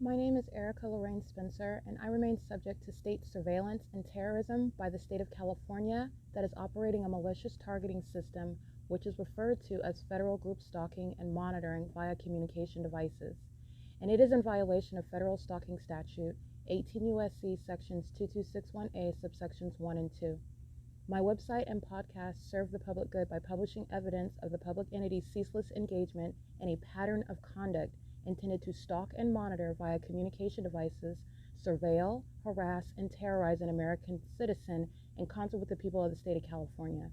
My name is Erica Lorraine Spencer, and I remain subject to state surveillance and terrorism by the state of California that is operating a malicious targeting system, which is referred to as federal group stalking and monitoring via communication devices. And it is in violation of federal stalking statute 18 U.S.C. sections 2261A subsections 1 and 2. My website and podcast serve the public good by publishing evidence of the public entity's ceaseless engagement in a pattern of conduct intended to stalk and monitor via communication devices, surveil, harass, and terrorize an American citizen in concert with the people of the state of California.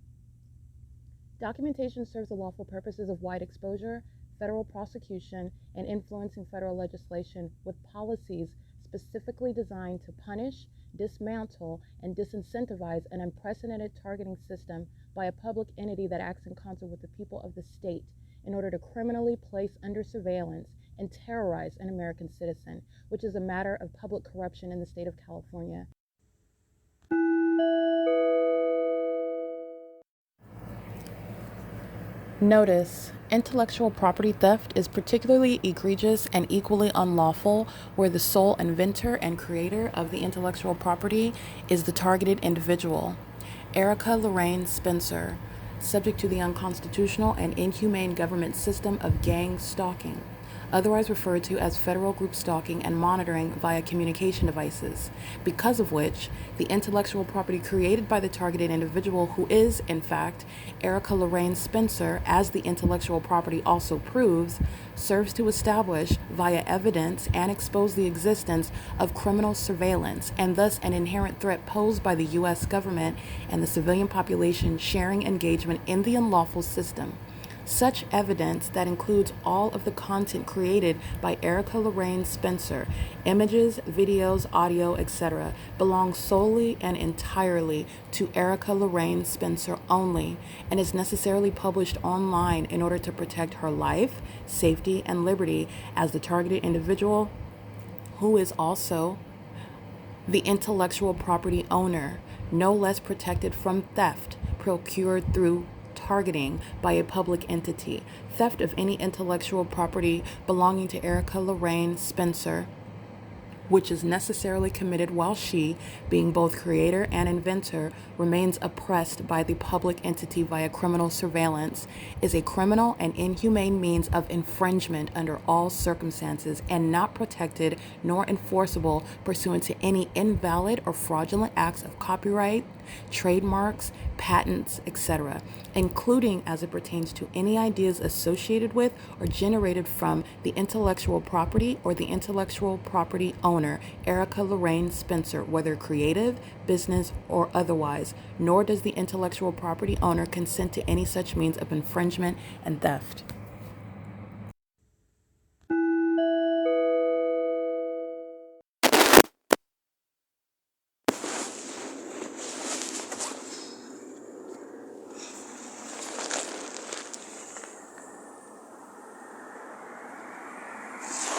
Documentation serves the lawful purposes of wide exposure, federal prosecution, and influencing federal legislation with policies specifically designed to punish, dismantle, and disincentivize an unprecedented targeting system by a public entity that acts in concert with the people of the state in order to criminally place under surveillance and terrorize an American citizen, which is a matter of public corruption in the state of California. Notice: intellectual property theft is particularly egregious and equally unlawful where the sole inventor and creator of the intellectual property is the targeted individual. Erica Lorraine Spencer, subject to the unconstitutional and inhumane government system of gang stalking, otherwise referred to as federal group stalking and monitoring via communication devices, because of which the intellectual property created by the targeted individual, who is, in fact, Erica Lorraine Spencer, as the intellectual property also proves, serves to establish via evidence and expose the existence of criminal surveillance and thus an inherent threat posed by the U.S. government and the civilian population sharing engagement in the unlawful system. Such evidence that includes all of the content created by Erica Lorraine Spencer, images, videos, audio, etc., belongs solely and entirely to Erica Lorraine Spencer only and is necessarily published online in order to protect her life, safety, and liberty as the targeted individual, who is also the intellectual property owner, no less protected from theft procured through targeting by a public entity. Theft of any intellectual property belonging to Erica Lorraine Spencer, which is necessarily committed while she, being both creator and inventor, remains oppressed by the public entity via criminal surveillance, is a criminal and inhumane means of infringement under all circumstances and not protected nor enforceable pursuant to any invalid or fraudulent acts of copyright, trademarks, patents, etc., including as it pertains to any ideas associated with or generated from the intellectual property or the intellectual property owner, Erica Lorraine Spencer, whether creative, business, or otherwise, nor does the intellectual property owner consent to any such means of infringement and theft.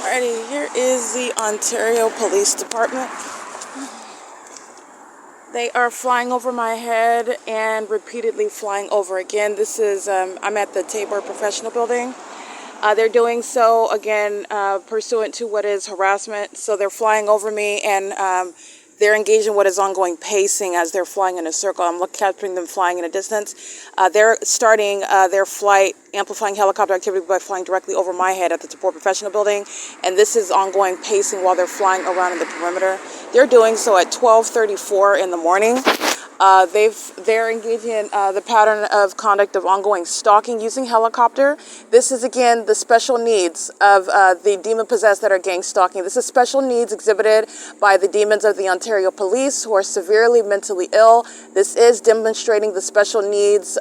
Alrighty, here is the Ontario Police Department. They are flying over my head and repeatedly flying over again. This is, I'm at the TABOR Professional Building. They're doing so, again, pursuant to what is harassment. So they're flying over me and they're engaged in what is ongoing pacing as they're flying in a circle. I'm capturing them flying in a distance. They're starting their flight, amplifying helicopter activity by flying directly over my head at the TABOR Professional Building. And this is ongoing pacing while they're flying around in the perimeter. They're doing so at 12:34 in the morning. They're engaging in the pattern of conduct of ongoing stalking using helicopter. This is, again, the special needs of the demon-possessed that are gang stalking. This is special needs exhibited by the demons of the Ontario Police who are severely mentally ill. This is demonstrating the special needs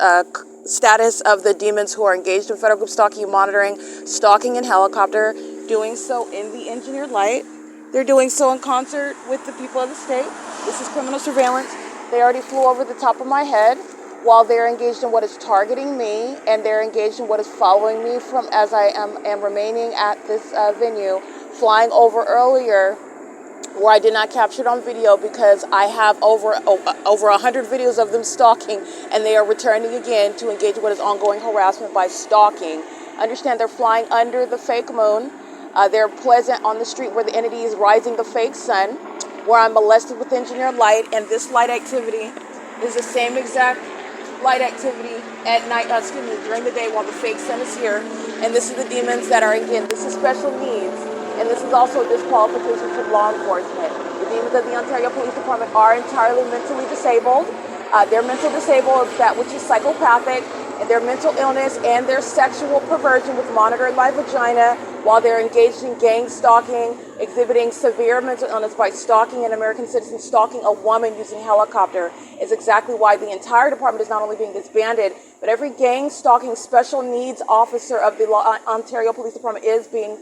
status of the demons who are engaged in federal group stalking and monitoring, stalking in helicopter, doing so in the engineered light. They're doing so in concert with the people of the state. This is criminal surveillance. They already flew over the top of my head while they're engaged in what is targeting me, and they're engaged in what is following me from as I am remaining at this venue, flying over earlier where I did not capture it on video because I have over 100 videos of them stalking, and they are returning again to engage in what is ongoing harassment by stalking. Understand they're flying under the fake moon. They're present on the street where the entity is rising the fake sun, where I'm molested with engineered light, and this light activity is the same exact light activity at night, during the day while the fake sun is here. And this is the demons that are, again, this is special needs, and this is also disqualification from law enforcement. The demons of the Ontario Police Department are entirely mentally disabled. Their mental disabled is that which is psychopathic, and their mental illness and their sexual perversion with monitored by vagina while they're engaged in gang stalking, exhibiting severe mental illness by stalking an American citizen, stalking a woman using helicopter, is exactly why the entire department is not only being disbanded, but every gang stalking special needs officer of the Ontario Police Department is being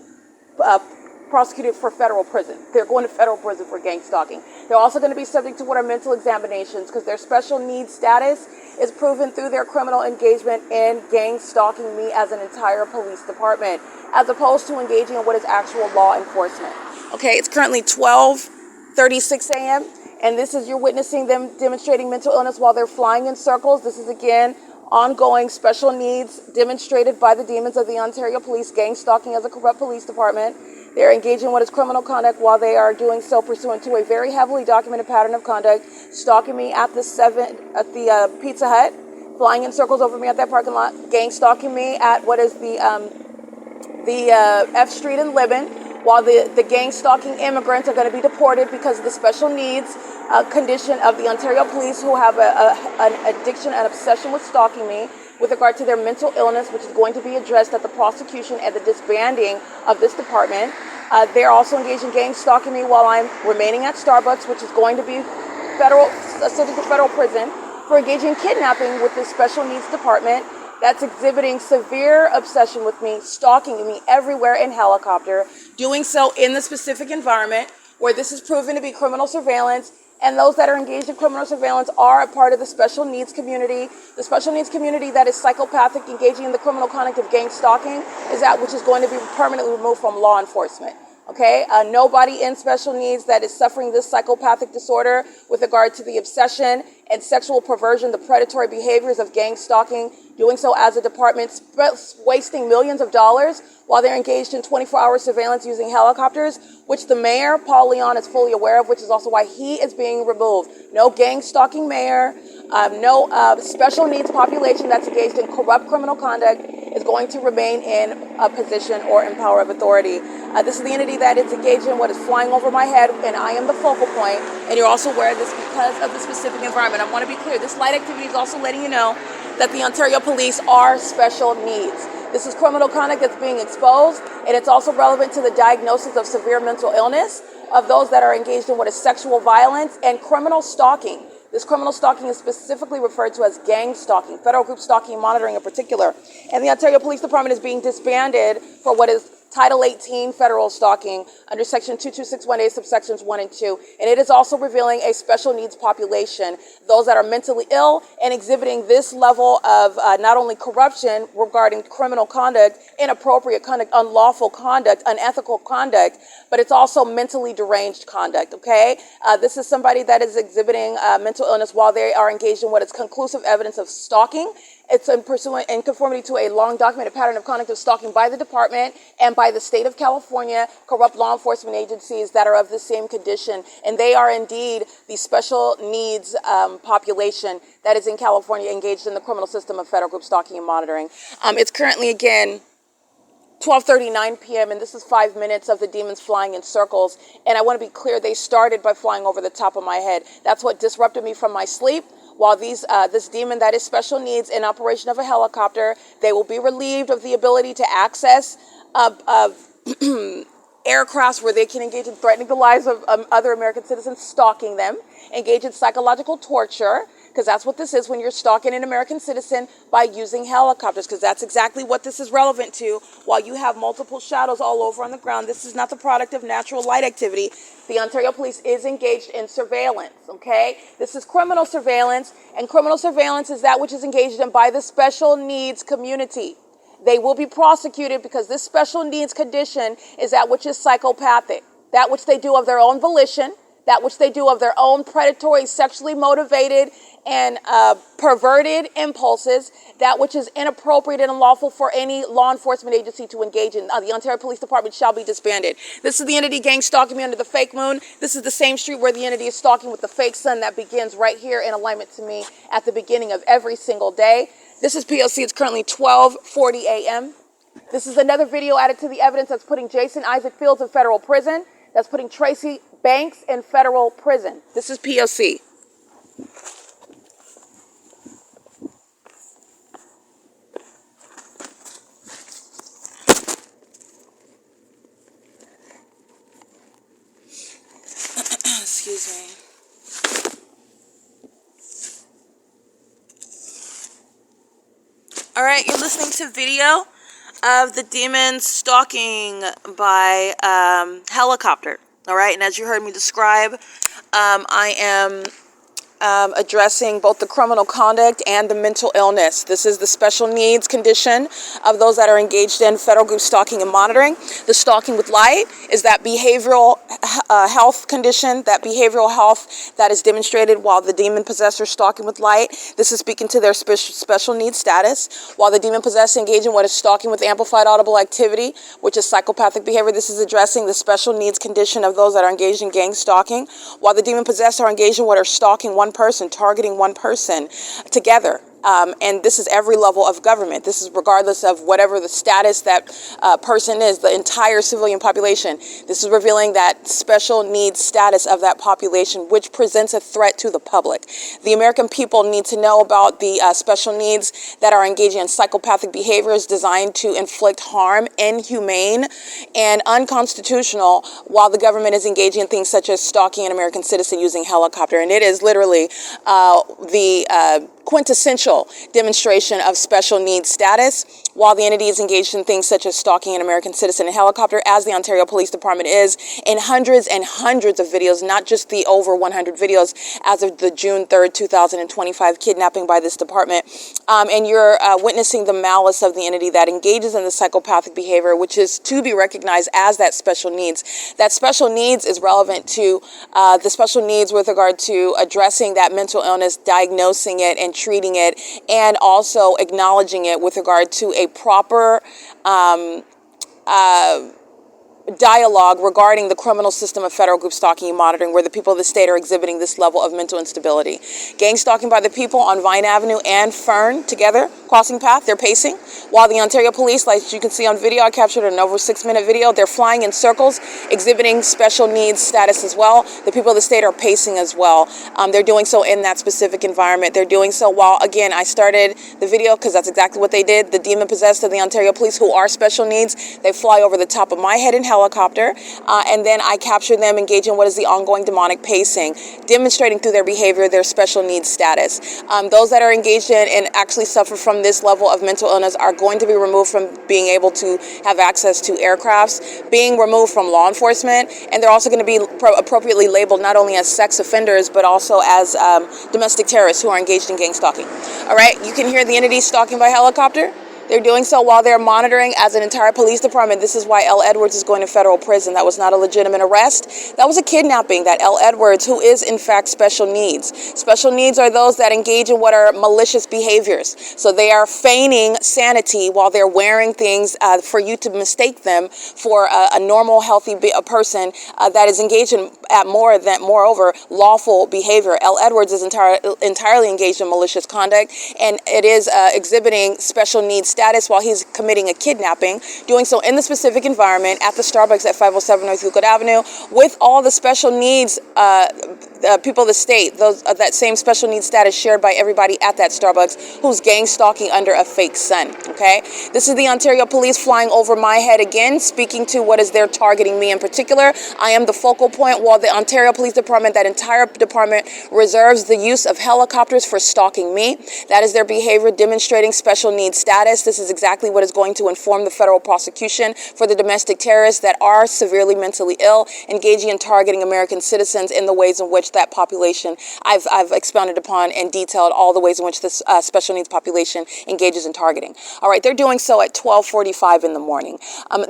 prosecuted for federal prison. They're going to federal prison for gang stalking. They're also going to be subject to what are mental examinations because their special needs status is proven through their criminal engagement in gang stalking me as an entire police department, as opposed to engaging in what is actual law enforcement. Okay, it's currently 12:36 a.m. and this is, you're witnessing them demonstrating mental illness while they're flying in circles. This is, again, ongoing special needs demonstrated by the demons of the Ontario Police, gang stalking as a corrupt police department. They're engaging in what is criminal conduct while they are doing so pursuant to a very heavily documented pattern of conduct, stalking me at the Pizza Hut, flying in circles over me at that parking lot, gang stalking me at what is the F Street in Libben, while the gang stalking immigrants are going to be deported because of the special needs condition of the Ontario Police, who have an addiction and obsession with stalking me with regard to their mental illness, which is going to be addressed at the prosecution and the disbanding of this department. They're also engaged in gang stalking me while I'm remaining at Starbucks, which is going to be subject to federal prison for engaging in kidnapping with this special needs department that's exhibiting severe obsession with me, stalking me everywhere in helicopter, doing so in the specific environment where this is proven to be criminal surveillance. And those that are engaged in criminal surveillance are a part of the special needs community. The special needs community that is psychopathic, engaging in the criminal conduct of gang stalking, is that which is going to be permanently removed from law enforcement. Okay, nobody in special needs that is suffering this psychopathic disorder with regard to the obsession and sexual perversion, the predatory behaviors of gang stalking, doing so as a department, wasting millions of dollars while they're engaged in 24-hour surveillance using helicopters, which the mayor, Paul Leon, is fully aware of, which is also why he is being removed. No gang stalking mayor, no special needs population that's engaged in corrupt criminal conduct is going to remain in a position or in power of authority. This is the entity that is engaged in what is flying over my head, and I am the focal point, and you're also aware of this because of the specific environment. I want to be clear, this light activity is also letting you know that the Ontario Police are special needs. This is criminal conduct that's being exposed, and it's also relevant to the diagnosis of severe mental illness of those that are engaged in what is sexual violence and criminal stalking. This criminal stalking is specifically referred to as gang stalking, federal group stalking and monitoring in particular. And the Ontario Police Department is being disbanded for what is Title 18 federal stalking under Section 22618 subsections 1 and 2. And it is also revealing a special needs population, those that are mentally ill and exhibiting this level of not only corruption regarding criminal conduct, inappropriate conduct, unlawful conduct, unethical conduct, but it's also mentally deranged conduct, okay? This is somebody that is exhibiting mental illness while they are engaged in what is conclusive evidence of stalking. It's in conformity to a long documented pattern of conduct of stalking by the department and by the state of California, corrupt law enforcement agencies that are of the same condition. And they are indeed the special needs population that is in California engaged in the criminal system of federal group stalking and monitoring. It's currently, again, 12:39 p.m. and this is 5 minutes of the demons flying in circles. And I want to be clear, they started by flying over the top of my head. That's what disrupted me from my sleep. While this demon that is special needs in operation of a helicopter, they will be relieved of the ability to access aircrafts where they can engage in threatening the lives of other American citizens, stalking them, engage in psychological torture, because that's what this is when you're stalking an American citizen by using helicopters, because that's exactly what this is relevant to. While you have multiple shadows all over on the ground, this is not the product of natural light activity. The Ontario Police is engaged in surveillance, okay? This is criminal surveillance, and criminal surveillance is that which is engaged in by the special needs community. They will be prosecuted because this special needs condition is that which is psychopathic, that which they do of their own volition, that which they do of their own predatory, sexually motivated and perverted impulses, that which is inappropriate and unlawful for any law enforcement agency to engage in. The Ontario Police Department shall be disbanded. This is the entity gang stalking me under the fake moon. This is the same street where the entity is stalking with the fake sun that begins right here in alignment to me at the beginning of every single day. This is P.O.C. It's currently 12:40 a.m. This is another video added to the evidence that's putting Jason Isaac Fields in federal prison. That's putting Tracy Banks in federal prison. This is P.O.C. Excuse me. All right, you're listening to video of the demons stalking by helicopter. All right, and as you heard me describe, I am addressing both the criminal conduct and the mental illness. This is the special needs condition of those that are engaged in federal group stalking and monitoring. The stalking with light is that behavioral health condition, that behavioral health that is demonstrated while the demon possessor is stalking with light. This is speaking to their special needs status. While the demon possessor engage in what is stalking with amplified audible activity, which is psychopathic behavior, this is addressing the special needs condition of those that are engaged in gang stalking. While the demon possessor are engaged in what are stalking one person, targeting one person together. And this is every level of government. This is regardless of whatever the status that person is, the entire civilian population. This is revealing that special needs status of that population, which presents a threat to the public. The American people need to know about the special needs that are engaging in psychopathic behaviors designed to inflict harm, inhumane, and unconstitutional, while the government is engaging in things such as stalking an American citizen using helicopter. And it is literally the quintessential demonstration of special needs status, while the entity is engaged in things such as stalking an American citizen in helicopter, as the Ontario Police Department is in hundreds and hundreds of videos, not just the over 100 videos as of the June 3rd, 2025 kidnapping by this department. And you're witnessing the malice of the entity that engages in the psychopathic behavior, which is to be recognized as that special needs. That special needs is relevant to the special needs with regard to addressing that mental illness, diagnosing it, and treating it, and also acknowledging it with regard to a proper dialogue regarding the criminal system of federal group stalking and monitoring, where the people of the state are exhibiting this level of mental instability. Gang stalking by the people on Vine Avenue and Fern together, crossing path, they're pacing, while the Ontario Police, like you can see on video, I captured an over 6-minute video, they're flying in circles, exhibiting special needs status as well. The people of the state are pacing as well. They're doing so in that specific environment. They're doing so while, again, I started the video because that's exactly what they did. The demon possessed of the Ontario Police, who are special needs, they fly over the top of my head in helicopter, and then I capture them engaging in what is the ongoing demonic pacing, demonstrating through their behavior their special needs status. Those that are engaged in and actually suffer from this level of mental illness are going to be removed from being able to have access to aircrafts, being removed from law enforcement, and they're also going to be appropriately labeled not only as sex offenders but also as domestic terrorists who are engaged in gang stalking. All right, you can hear the entity stalking by helicopter. They're doing so while they're monitoring as an entire police department. This is why L. Edwards is going to federal prison. That was not a legitimate arrest. That was a kidnapping. That L. Edwards, who is in fact special needs. Special needs are those that engage in what are malicious behaviors. So they are feigning sanity while they're wearing things for you to mistake them for a normal, healthy person that is engaged in moreover, lawful behavior. L. Edwards is entirely engaged in malicious conduct, and it is exhibiting special needs status while he's committing a kidnapping, doing so in the specific environment at the Starbucks at 507 North Euclid Avenue with all the special needs people of the state, those that same special needs status shared by everybody at that Starbucks who's gang stalking under a fake sun. Okay, this is the Ontario Police flying over my head again, speaking to what is they're targeting me in particular. I am the focal point, while the Ontario Police Department, that entire department, reserves the use of helicopters for stalking me. That is their behavior demonstrating special needs status. This is exactly what is going to inform the federal prosecution for the domestic terrorists that are severely mentally ill, engaging in targeting American citizens in the ways in which that population, I've expounded upon and detailed all the ways in which this special needs population engages in targeting. All right, they're doing so at 12:45 in the morning.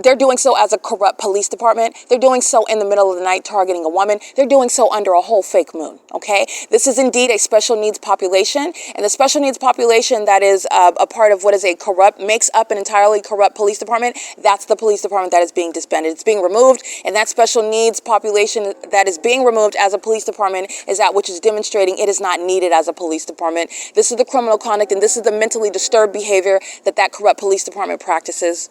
They're doing so as a corrupt police department. They're doing so in the middle of the night, targeting a woman, they're doing so under a whole fake moon, okay? This is indeed a special needs population, and the special needs population that is a part of what is makes up an entirely corrupt police department, that's the police department that is being disbanded. It's being removed, and that special needs population that is being removed as a police department is that which is demonstrating it is not needed as a police department. This is the criminal conduct, and this is the mentally disturbed behavior that corrupt police department practices.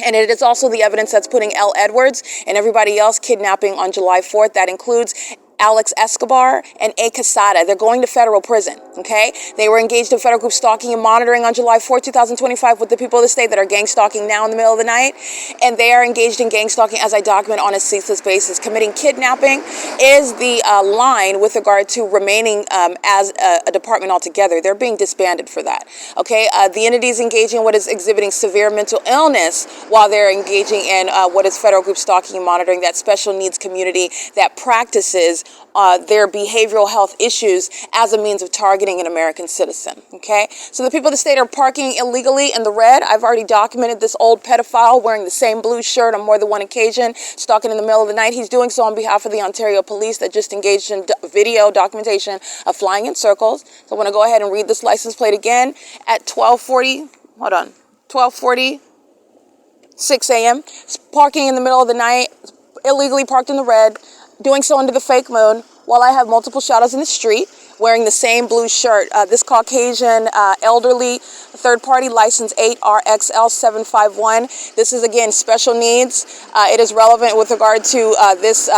And it is also the evidence that's putting L. Edwards and everybody else kidnapping on July 4th. That includes Alex Escobar and A. Quesada. They're going to federal prison, okay? They were engaged in federal group stalking and monitoring on July 4th, 2025 with the people of the state that are gang stalking now in the middle of the night. And they are engaged in gang stalking, as I document, on a ceaseless basis. Committing kidnapping is the line with regard to remaining as a department altogether. They're being disbanded for that, okay? The entities engaging in what is exhibiting severe mental illness while they're engaging in what is federal group stalking and monitoring, that special needs community that practices their behavioral health issues as a means of targeting an American citizen, okay? So the people of the state are parking illegally in the red. I've already documented this old pedophile wearing the same blue shirt on more than one occasion, stalking in the middle of the night. He's doing so on behalf of the Ontario police that just engaged in video documentation of flying in circles. So I want to go ahead and read this license plate again at 12:40, 6 a.m. Parking in the middle of the night, illegally parked in the red, doing so under the fake moon, while I have multiple shadows in the street, wearing the same blue shirt. This Caucasian elderly third-party license 8RXL751. This is, again, special needs. It is relevant with regard to this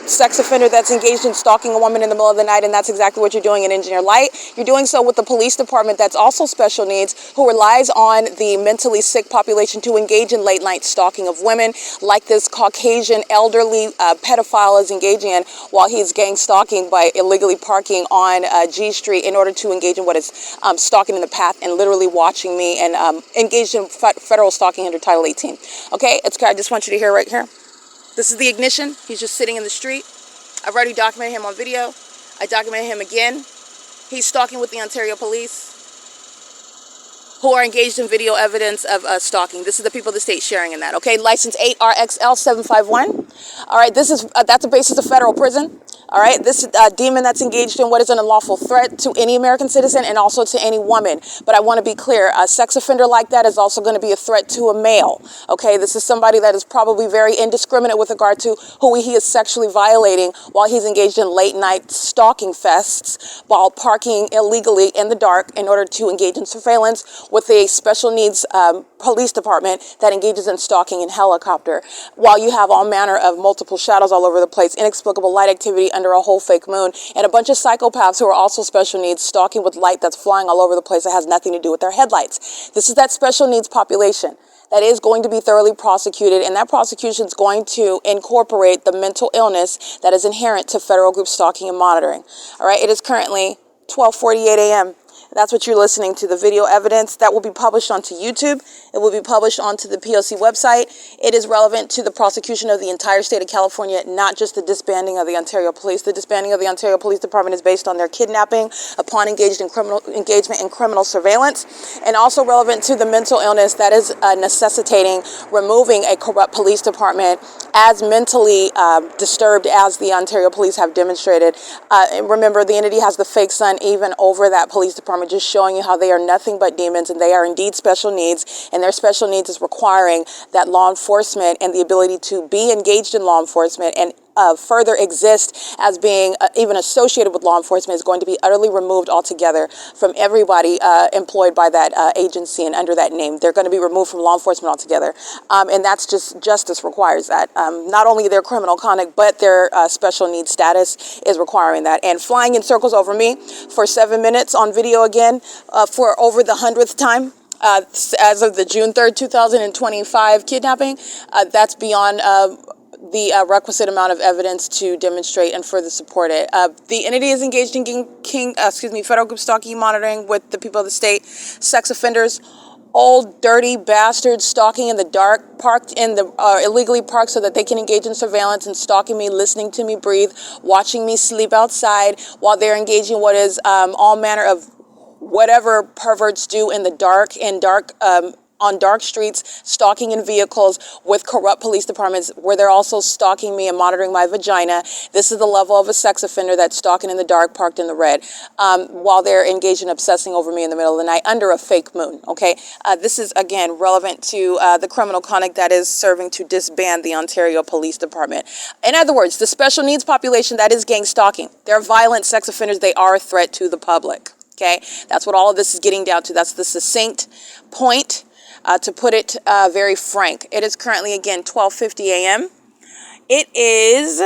sex offender that's engaged in stalking a woman in the middle of the night, and that's exactly what you're doing in Engineer Light. You're doing so with the police department that's also special needs, who relies on the mentally sick population to engage in late-night stalking of women, like this Caucasian elderly pedophile is engaging in while he's gang stalking by illegally parking on G Street in order to engage in what is stalking in the path and literally watching me and engaged in federal stalking under Title 18. Okay, I just want you to hear right here. This is the ignition. He's just sitting in the street. I've already documented him on video. I documented him again. He's stalking with the Ontario police, who are engaged in video evidence of stalking. This is the people of the state sharing in that. Okay, license 8RXL751. All right, that's the basis of federal prison. All right, this demon that's engaged in what is an unlawful threat to any American citizen and also to any woman. But I want to be clear, a sex offender like that is also going to be a threat to a male. Okay, this is somebody that is probably very indiscriminate with regard to who he is sexually violating while he's engaged in late night stalking fests while parking illegally in the dark in order to engage in surveillance with a special needs police department that engages in stalking in helicopter, while you have all manner of multiple shadows all over the place, inexplicable light activity under a whole fake moon, and a bunch of psychopaths who are also special needs stalking with light that's flying all over the place that has nothing to do with their headlights. This is that special needs population that is going to be thoroughly prosecuted, and that prosecution is going to incorporate the mental illness that is inherent to federal group stalking and monitoring. All right, it is currently 12:48 a.m. That's what you're listening to, the video evidence that will be published onto YouTube. It will be published onto the P.O.C. website. It is relevant to the prosecution of the entire state of California, not just the disbanding of the Ontario Police. The disbanding of the Ontario Police Department is based on their kidnapping upon engagement in criminal surveillance, and also relevant to the mental illness that is necessitating removing a corrupt police department as mentally disturbed as the Ontario Police have demonstrated. Remember, the entity has the fake sun even over that police department, just showing you how they are nothing but demons, and they are indeed special needs, and their special needs is requiring that law enforcement and the ability to be engaged in law enforcement and further exist as being even associated with law enforcement is going to be utterly removed altogether from everybody employed by that agency and under that name. They're going to be removed from law enforcement altogether. And that's just justice requires that. Not only their criminal conduct, but their special needs status is requiring that. And flying in circles over me for 7 minutes on video again for over the 100th time. As of the June 3rd, 2025 kidnapping, that's beyond the requisite amount of evidence to demonstrate and further support it. The entity is engaged in federal group stalking monitoring with the people of the state, sex offenders, old dirty bastards stalking in the dark, parked in the illegally parked so that they can engage in surveillance and stalking me, listening to me breathe, watching me sleep outside while they're engaging what is all manner of whatever perverts do in the dark on dark streets, stalking in vehicles with corrupt police departments where they're also stalking me and monitoring my vagina. This is the level of a sex offender that's stalking in the dark, parked in the red, while they're engaged in obsessing over me in the middle of the night under a fake moon, okay? This is, again, relevant to the criminal conduct that is serving to disband the Ontario Police Department. In other words, the special needs population that is gang stalking. They're violent sex offenders. They are a threat to the public, okay? That's what all of this is getting down to. That's the succinct point. To put it very frank, it is currently, again, 12:50 a.m. It is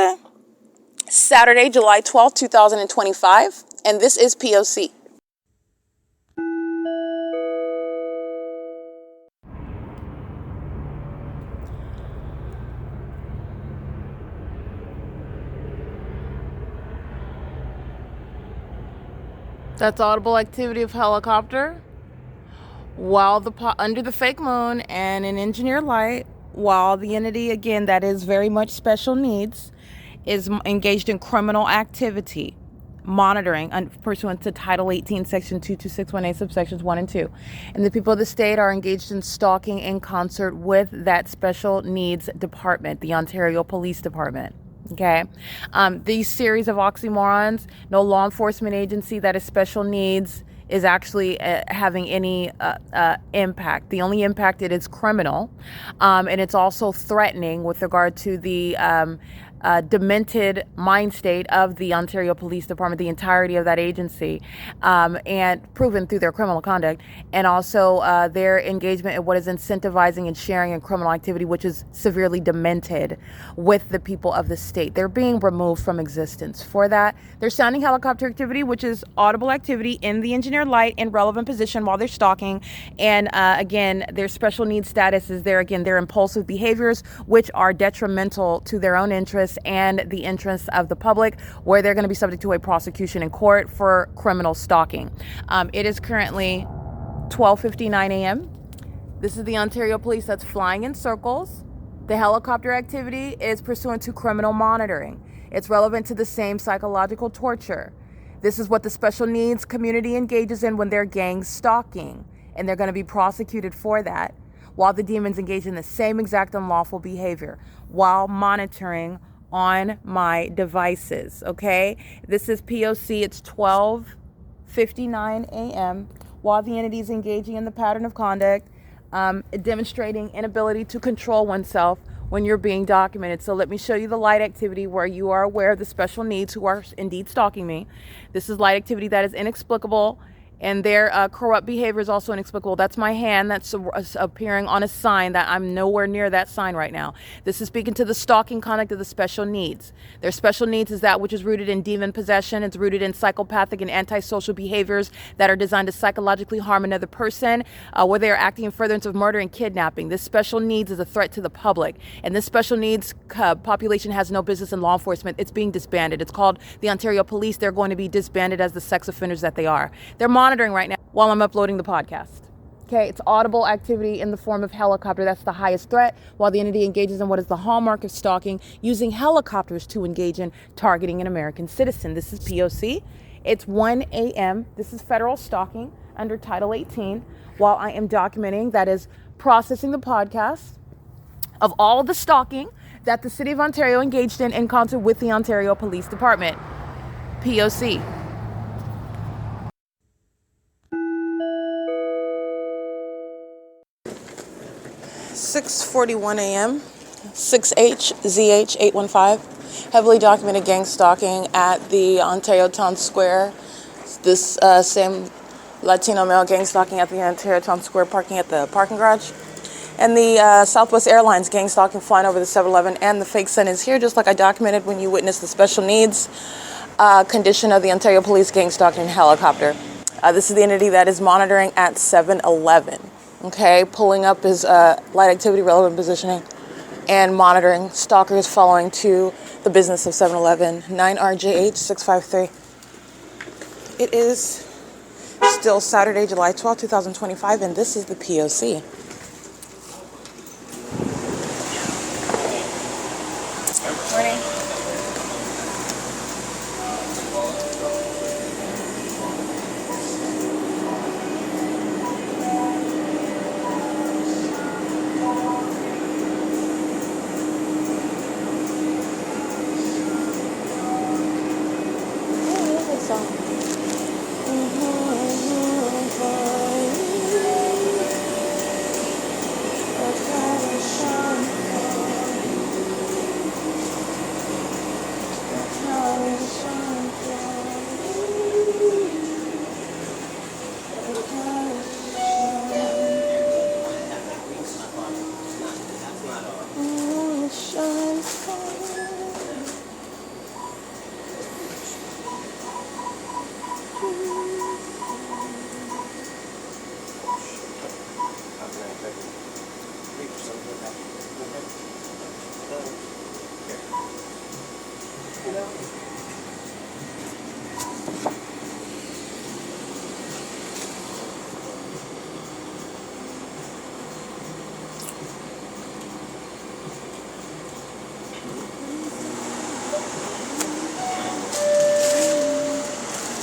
Saturday, July 12th, 2025, and this is P.O.C. That's audible activity of helicopter while under the fake moon and in engineered light, while the entity, again, that is very much special needs, is engaged in criminal activity, monitoring pursuant to Title 18, Section 22618, subsections 1 and 2. And the people of the state are engaged in stalking in concert with that special needs department, the Ontario Police Department. Okay. These series of oxymorons, no law enforcement agency that is special needs is actually having any impact. The only impact, it is criminal, and it's also threatening with regard to the demented mind state of the Ontario Police Department, the entirety of that agency, and proven through their criminal conduct, and also their engagement in what is incentivizing and sharing in criminal activity, which is severely demented with the people of the state. They're being removed from existence. For that, they're sounding helicopter activity, which is audible activity in the engineered light in relevant position while they're stalking. And again, their special needs status is their impulsive behaviors, which are detrimental to their own interests and the interests of the public, where they're going to be subject to a prosecution in court for criminal stalking. It is currently 12:59 a.m. This is the Ontario Police that's flying in circles. The helicopter activity is pursuant to criminal monitoring. It's relevant to the same psychological torture. This is what the special needs community engages in when they're gang stalking, and they're going to be prosecuted for that, while the demons engage in the same exact unlawful behavior while monitoring on my devices, okay? This is P.O.C. It's 12:59 a.m. while the entity is engaging in the pattern of conduct, demonstrating inability to control oneself when you're being documented. So let me show you the light activity where you are aware of the special needs who are indeed stalking me. This is light activity that is inexplicable, and their corrupt behavior is also inexplicable. That's my hand that's appearing on a sign that I'm nowhere near that sign right now. This is speaking to the stalking conduct of the special needs. Their special needs is that which is rooted in demon possession. It's rooted in psychopathic and antisocial behaviors that are designed to psychologically harm another person, where they are acting in furtherance of murder and kidnapping. This special needs is a threat to the public, and this special needs population has no business in law enforcement. It's being disbanded. It's called the Ontario Police. They're going to be disbanded as the sex offenders that they are. They're monitoring right now while I'm uploading the podcast. Okay, it's audible activity in the form of helicopter. That's the highest threat, while the entity engages in what is the hallmark of stalking, using helicopters to engage in targeting an American citizen. This is P.O.C. It's 1 a.m. This is federal stalking under Title 18, while I am documenting, that is, processing the podcast of all the stalking that the City of Ontario engaged in concert with the Ontario Police Department. P.O.C. 6:41 a.m. 6HZH815. Heavily documented gang stalking at the Ontario Town Square. This same Latino male gang stalking at the Ontario Town Square parking at the parking garage. And the Southwest Airlines gang stalking flying over the 7-Eleven, and the fake sun is here, just like I documented when you witnessed the special needs condition of the Ontario Police gang stalking helicopter. This is the entity that is monitoring at 7-Eleven. Okay, pulling up his light activity, relevant positioning, and monitoring stalkers following to the business of 7-Eleven, 9RJH653. It is still Saturday, July 12, 2025, and this is the P.O.C. Morning.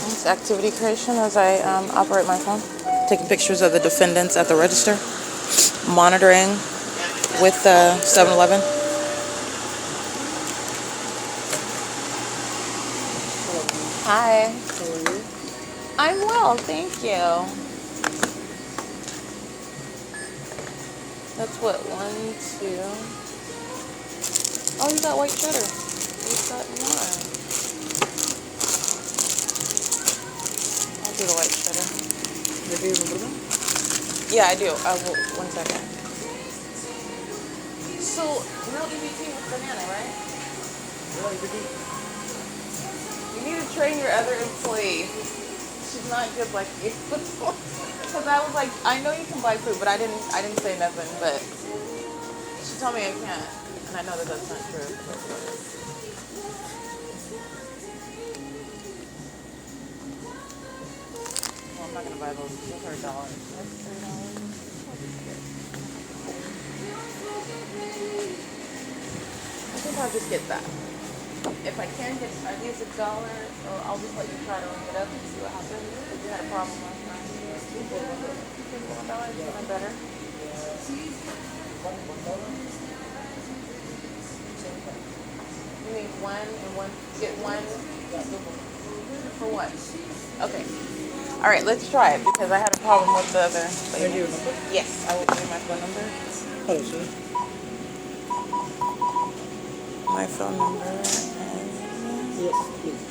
It's activity creation as I operate my phone. Taking pictures of the defendants at the register. Monitoring with 7-Eleven. Hi. How are you? I'm well, thank you. That's what, 1, 2. Oh, you got white cheddar. You got one. I'll do the white cheddar. Do you remember them? Yeah, I do. I will. 1 second. So, no EBT with banana, right? You need to train your other employee. She's not good like you. Because I was like, I know you can buy food, but I didn't say nothing. But she told me I can't, and I know that that's not true. Well, I'm not gonna buy those. Those are $1. That's $3. I think I'll just get that. If I can get these $1, so I'll just let you try to ring it up and see what happens. If you had a problem last time. $1 is better. You need one and one. Get one for what? Okay. All right, let's try it because I had a problem with the other lady. Do you remember? Yes, I will give you my phone number. Hello, sir. My phone number. Yes, please.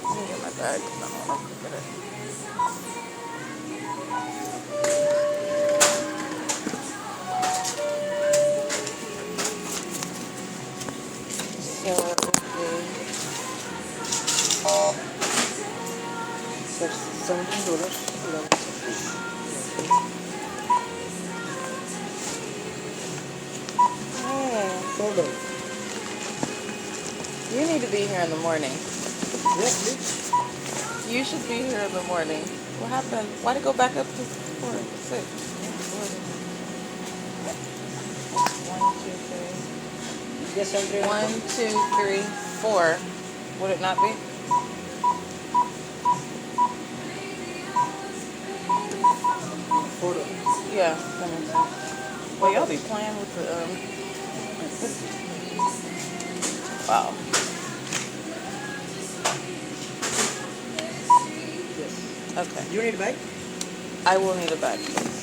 Let me get my bag. No, I'll get it. So it would Sir, $17. $4. You need to be here in the morning. Yes, please. You should be here in the morning. What happened? Why'd it go back up to 4, 6? 1, 2, 3. Yes, I'm 1, 2, 3, 4. Would it not be? $4. Yeah, that makes sense. Well, y'all be playing with the wow. Yes. Okay. Do you need a bag? I will need a bag, please.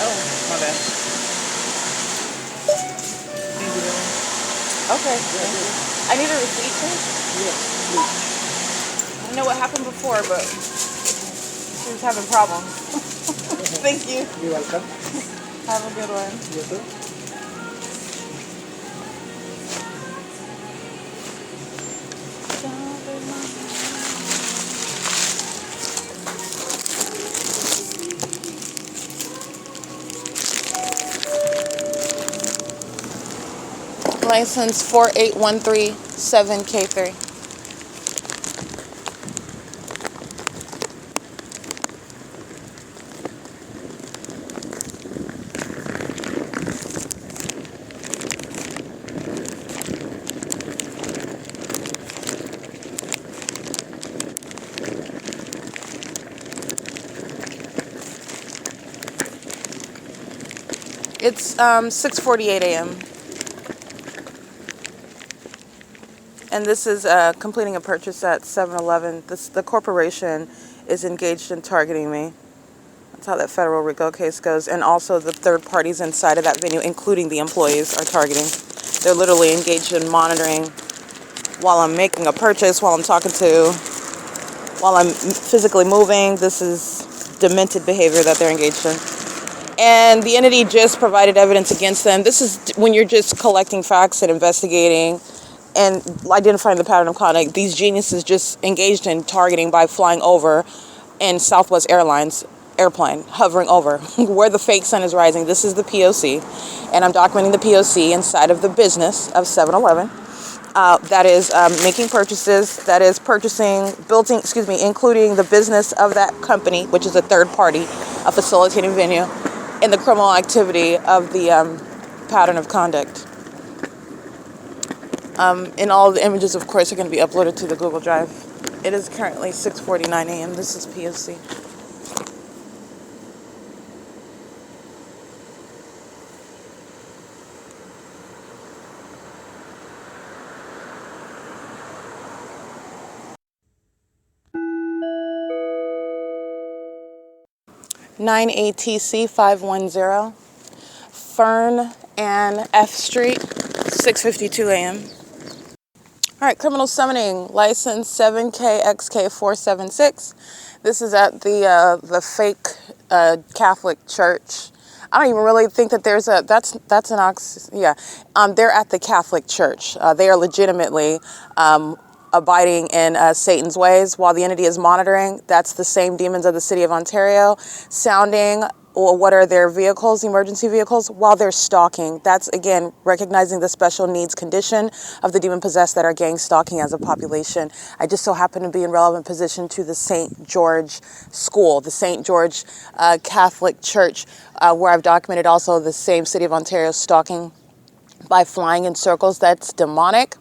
Oh, my bad. Thank you very much. Okay, thank you. I need a receipt, please. Yes, please. I don't know what happened before, but she was having problems. Thank you. You're welcome. Have a good one. Yes, sir. License 48137K3. It's 6:48 a.m. And this is completing a purchase at 7-Eleven. The corporation is engaged in targeting me. That's how that federal RICO case goes. And also the third parties inside of that venue, including the employees, are targeting. They're literally engaged in monitoring while I'm making a purchase, while I'm physically moving. This is demented behavior that they're engaged in. And the entity just provided evidence against them. This is when you're just collecting facts and investigating and identifying the pattern of conduct. These geniuses just engaged in targeting by flying over in Southwest Airlines airplane, hovering over where the fake sun is rising. This is the P.O.C. And I'm documenting the P.O.C. inside of the business of 7-Eleven. That is making purchases, that is including the business of that company, which is a third party, a facilitating venue, in the criminal activity of the pattern of conduct. And all the images, of course, are going to be uploaded to the Google Drive. It is currently 6:49 a.m. This is P.O.C. (9ATC 510) Fern and F Street, 6:52 a.m. All right, criminal summoning, license 7KXK476. This is at the fake Catholic church. I don't even really think that there's a, that's an yeah. They're at the Catholic church. They are legitimately abiding in Satan's ways while the entity is monitoring. That's the same demons of the city of Ontario, sounding what are their vehicles, emergency vehicles, while they're stalking. That's, again, recognizing the special needs condition of the demon-possessed that are gang stalking as a population. I just so happen to be in relevant position to the St. George School, the St. George Catholic Church, where I've documented also the same city of Ontario stalking by flying in circles. That's demonic.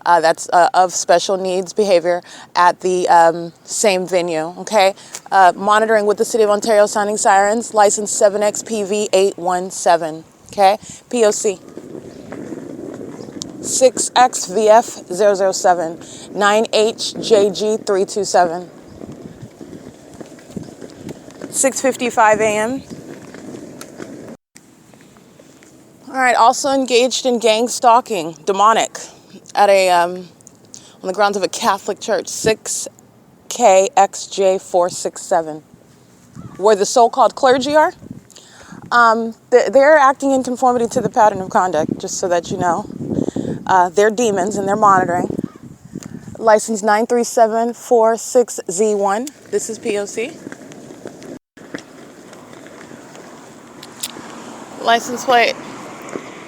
That's of special needs behavior at the same venue, okay? Monitoring with the City of Ontario sounding sirens, license 7XPV817, okay? P.O.C. 6XVF007, 9HJG327. 6:55 a.m. All right, also engaged in gang stalking, demonic, at on the grounds of a Catholic church, 6KXJ467, where the so-called clergy are. They're acting in conformity to the pattern of conduct, just so that you know. They're demons and they're monitoring. License 93746Z1. This is P.O.C. License plate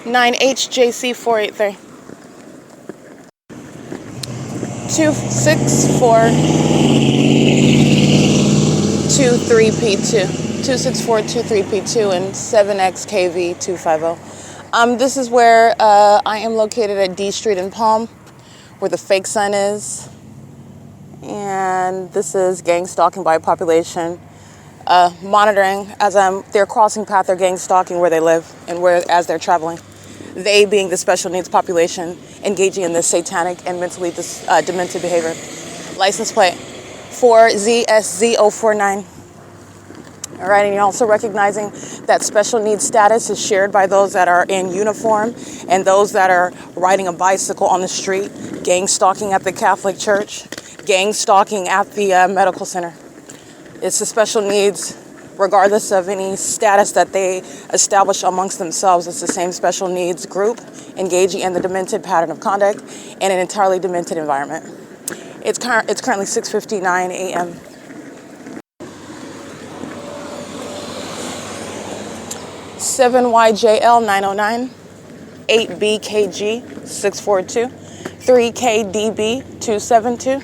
9HJC483. 26423P2. 26423P2 and 7XKV250. This is where I am located at D Street in Palm, where the fake sun is. And this is gang stalking by population. Monitoring as they're crossing path, they're gang stalking where they live and as they're traveling. They being the special needs population engaging in this satanic and mentally demented behavior. License plate 4ZSZ049. All right, and you're also recognizing that special needs status is shared by those that are in uniform and those that are riding a bicycle on the street, gang stalking at the Catholic church, gang stalking at the medical center. It's the special needs, regardless of any status that they establish amongst themselves. It's the same special needs group engaging in the demented pattern of conduct in an entirely demented environment. It's currently 6:59 a.m. (7YJL 909), 8BKG 642, 3KDB 272.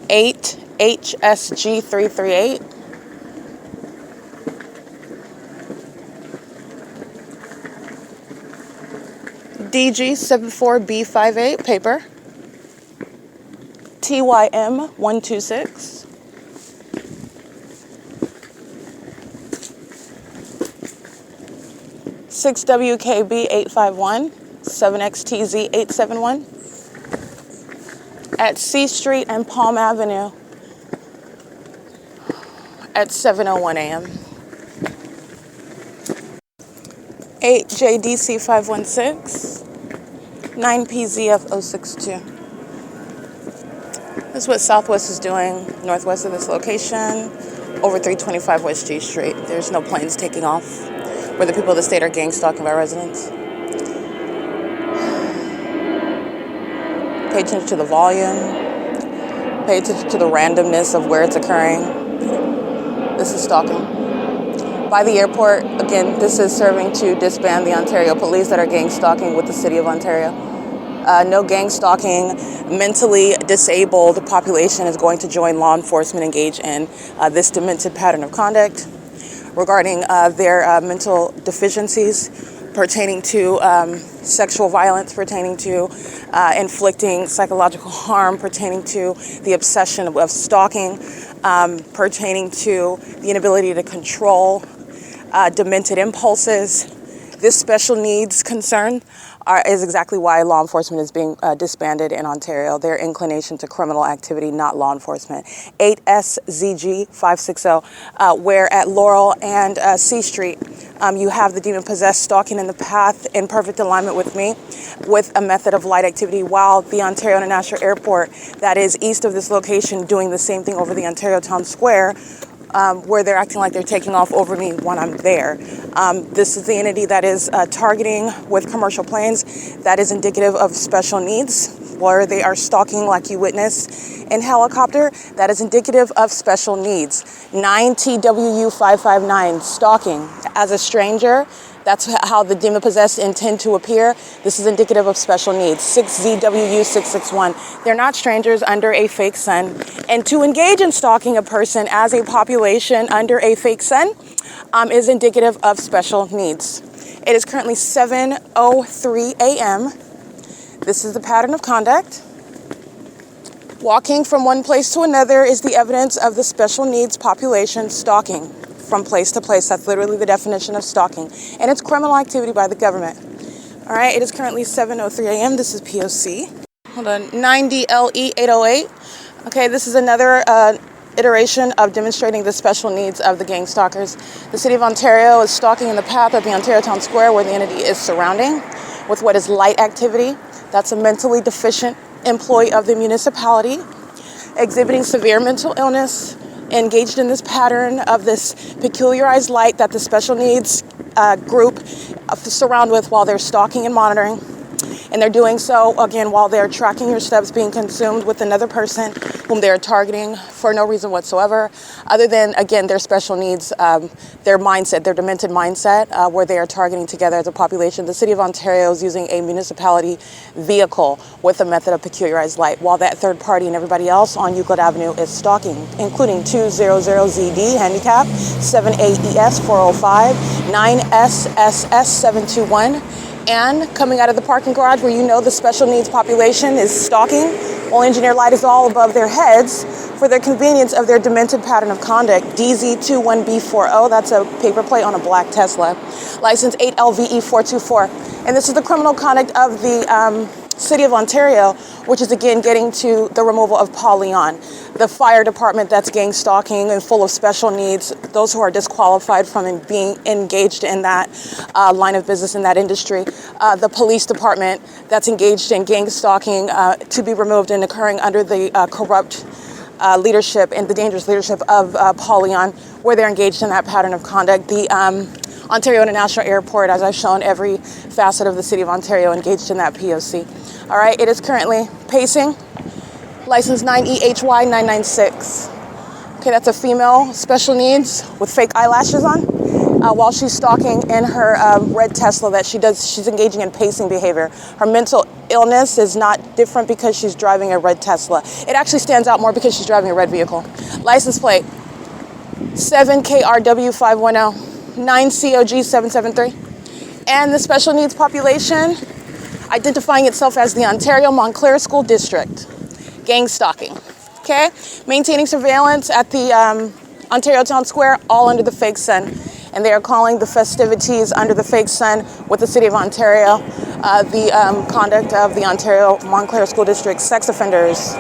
8HSG338. DG74B58 paper. TYM126. 6WKB851, 7XTZ871 at C Street and Palm Avenue at 7:01 a.m. 8JDC516, 9PZF062. This is what Southwest is doing northwest of this location, over 325 West G Street. There's no planes taking off where the people of the state are gang stalking by residents. Pay attention to the volume. Pay attention to the randomness of where it's occurring. This is stalking. By the airport, again, this is serving to disband the Ontario police that are gang stalking with the city of Ontario. No gang stalking. Mentally disabled population is going to join law enforcement engaged in this demented pattern of conduct regarding their mental deficiencies pertaining to sexual violence, pertaining to inflicting psychological harm, pertaining to the obsession of stalking, pertaining to the inability to control demented impulses. This special needs concern is exactly why law enforcement is being disbanded in Ontario. Their inclination to criminal activity, not law enforcement. 8SZG560, where at Laurel and C Street, you have the demon-possessed stalking in the path in perfect alignment with me with a method of light activity, while the Ontario International Airport, that is east of this location, doing the same thing over the Ontario Town Square, where they're acting like they're taking off over me when I'm there. This is the entity that is targeting with commercial planes. That is indicative of special needs, where they are stalking like you witnessed in helicopter. That is indicative of special needs. 9TWU559, stalking as a stranger. That's how the demon-possessed intend to appear. This is indicative of special needs. 6ZWU661. They're not strangers under a fake sun. And to engage in stalking a person as a population under a fake sun is indicative of special needs. It is currently 7:03 a.m. This is the pattern of conduct. Walking from one place to another is the evidence of the special needs population stalking from place to place. That's literally the definition of stalking. And it's criminal activity by the government. All right, it is currently 7:03 a.m. This is P.O.C. Hold on, 9DLE808. Okay, this is another iteration of demonstrating the special needs of the gang stalkers. The city of Ontario is stalking in the path of the Ontario Town Square, where the entity is surrounding with what is light activity. That's a mentally deficient employee of the municipality exhibiting severe mental illness, engaged in this pattern of this peculiarized light that the special needs group surround with while they're stalking and monitoring. And they're doing so, again, while they're tracking your steps being consumed with another person whom they're targeting for no reason whatsoever, other than, again, their special needs, their mindset, their demented mindset, where they are targeting together as a population. The city of Ontario is using a municipality vehicle with a method of peculiarized light, while that third party and everybody else on Euclid Avenue is stalking, including 200ZD handicap, 7AES 405, 9SSS 721, and coming out of the parking garage where you know the special needs population is stalking, while engineer light is all above their heads for their convenience of their demented pattern of conduct. DZ21B40, that's a paper plate on a black Tesla. License 8LVE424. And this is the criminal conduct of the city of Ontario, which is again getting to the removal of Paul Leon, the fire department that's gang stalking and full of special needs, those who are disqualified from being engaged in that line of business in that industry, the police department that's engaged in gang stalking to be removed and occurring under the corrupt leadership and the dangerous leadership of Paul Leon, where they're engaged in that pattern of conduct. The Ontario International Airport, as I've shown, every facet of the city of Ontario engaged in that P.O.C. All right, it is currently pacing. License 9EHY996. Okay, that's a female, special needs with fake eyelashes on, while she's stalking in her red Tesla that she's engaging in pacing behavior. Her mental illness is not different because she's driving a red Tesla. It actually stands out more because she's driving a red vehicle. License plate 7KRW510, 9COG773. And the special needs population identifying itself as the Ontario Montclair School District. Gang stalking. Okay? Maintaining surveillance at the Ontario Town Square, all under the fake sun. and they are calling the festivities under the fake sun with the City of Ontario the conduct of the Ontario Montclair School District sex offenders,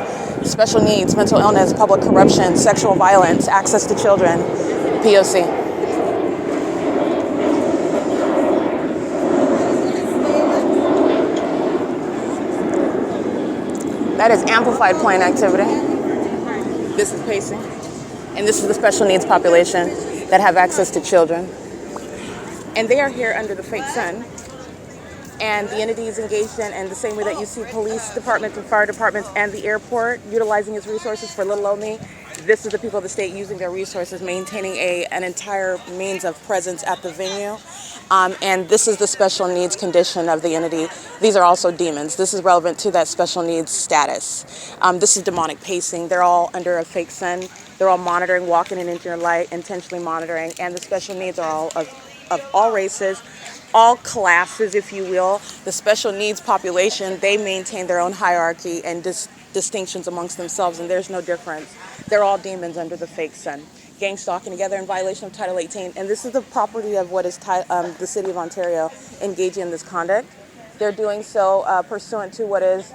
special needs, mental illness, public corruption, sexual violence, access to children, P.O.C. That is amplified plane activity. This is pacing. And this is the special needs population that have access to children. And they are here under the fake sun. And the entity is engaged in the same way that you see police departments and fire departments and the airport utilizing its resources for little old me. This is the people of the state using their resources, maintaining an entire means of presence at the venue. And this is the special needs condition of the entity. These are also demons. This is relevant to that special needs status. This is demonic pacing. They're all under a fake sun. They're all monitoring, walking in into your light, intentionally monitoring. And the special needs are all of all races, all classes, if you will. The special needs population, they maintain their own hierarchy and distinctions amongst themselves, and there's no difference. They're all demons under the fake sun. Gang stalking together in violation of Title 18, and this is the property of what is the City of Ontario engaging in this conduct. They're doing so pursuant to what is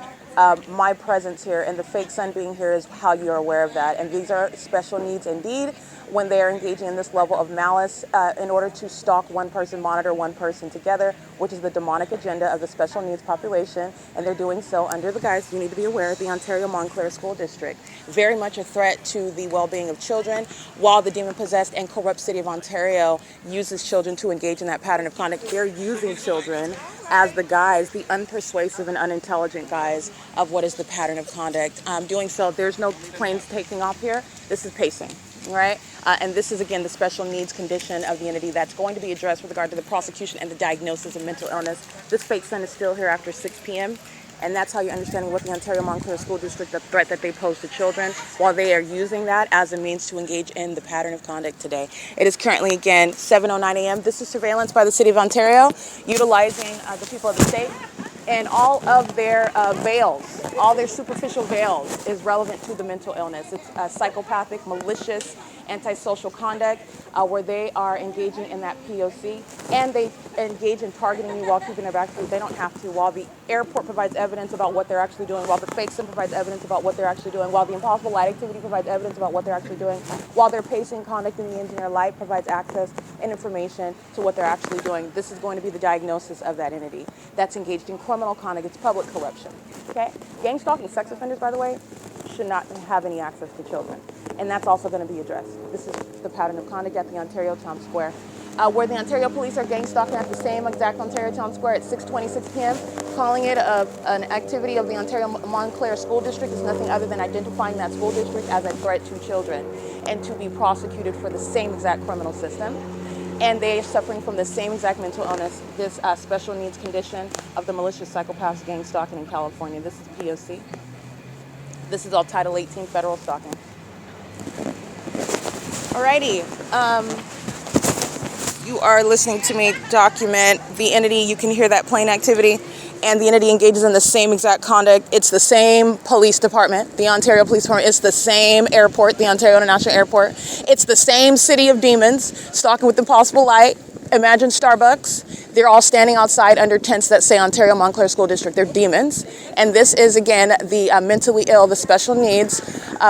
my presence here, and the fake sun being here is how you're aware of that. And these are special needs indeed when they are engaging in this level of malice in order to stalk one person, monitor one person together, which is the demonic agenda of the special needs population. And they're doing so under the guise, you need to be aware, the Ontario Montclair School District. Very much a threat to the well-being of children, while the demon-possessed and corrupt City of Ontario uses children to engage in that pattern of conduct. They're using children as the guise, the unpersuasive and unintelligent guise of what is the pattern of conduct. Doing so, there's no planes taking off here. This is pacing, right? And this is, again, the special needs condition of the entity that's going to be addressed with regard to the prosecution and the diagnosis of mental illness. This fake sun is still here after 6 p.m., and that's how you're understanding what the Ontario Montclair School District, the threat that they pose to children, while they are using that as a means to engage in the pattern of conduct today. It is currently, again, 7:09 a.m. This is surveillance by the City of Ontario, utilizing the people of the state. And all of their veils, all their superficial veils is relevant to the mental illness. It's psychopathic, malicious, antisocial conduct where they are engaging in that P.O.C. and they engage in targeting you while keeping their back to you. They don't have to. While the airport provides evidence about what they're actually doing, while the fake sun provides evidence about what they're actually doing, while the impossible light activity provides evidence about what they're actually doing, while their pacing conduct in the engineer light provides access and information to what they're actually doing. This is going to be the diagnosis of that entity that's engaged in criminal conduct. It's public corruption. Okay? Gang stalking sex offenders, by the way, should not have any access to children. And that's also going to be addressed. This is the pattern of conduct at the Ontario Town Square, where the Ontario police are gang stalking at the same exact Ontario Town Square at 6:26 p.m., calling it an activity of the Ontario Montclair School District is nothing other than identifying that school district as a threat to children and to be prosecuted for the same exact criminal system. And they are suffering from the same exact mental illness, this special needs condition of the malicious psychopaths gang stalking in California. This is P.O.C. This is all Title 18 federal stalking. Alrighty, you are listening to me document the entity. You can hear that plane activity, and the entity engages in the same exact conduct. It's the same police department, the Ontario Police Department. It's the same airport, the Ontario International Airport. It's the same city of demons, stalking with impossible light. Imagine Starbucks. They're all standing outside under tents that say Ontario Montclair School District. They're demons. And this is, again, the mentally ill, the special needs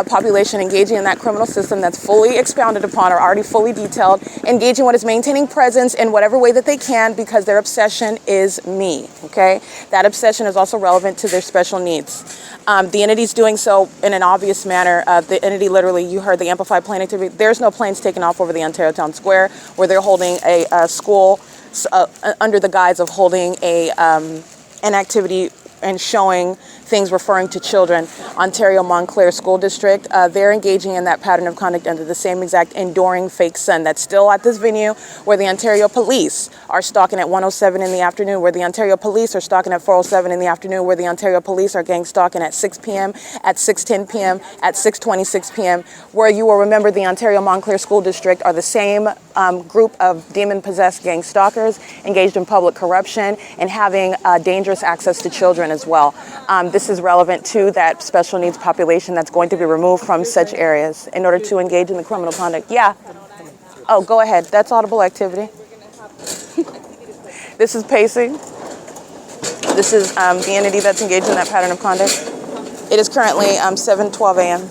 population engaging in that criminal system that's fully expounded upon or already fully detailed, engaging what is maintaining presence in whatever way that they can because their obsession is me, okay? That obsession is also relevant to their special needs. The entity's doing so in an obvious manner. The entity literally, you heard the amplified plane activity. There's no planes taking off over the Ontario Town Square where they're holding a school under the guise of holding an activity and showing things referring to children. Ontario Montclair School District, they're engaging in that pattern of conduct under the same exact enduring fake sun that's still at this venue, where the Ontario police are stalking at 1:07 in the afternoon, where the Ontario police are stalking at 4:07 in the afternoon, where the Ontario police are gang stalking at 6 p.m., at 6:10 p.m., at 6:26 p.m., where you will remember the Ontario Montclair School District are the same group of demon-possessed gang stalkers engaged in public corruption and having dangerous access to children as well. This is relevant to that special needs population that's going to be removed from such areas in order to engage in the criminal conduct. Yeah. Oh, go ahead. That's audible activity. This is pacing. This is the entity that's engaged in that pattern of conduct. It is currently 7:12 a.m.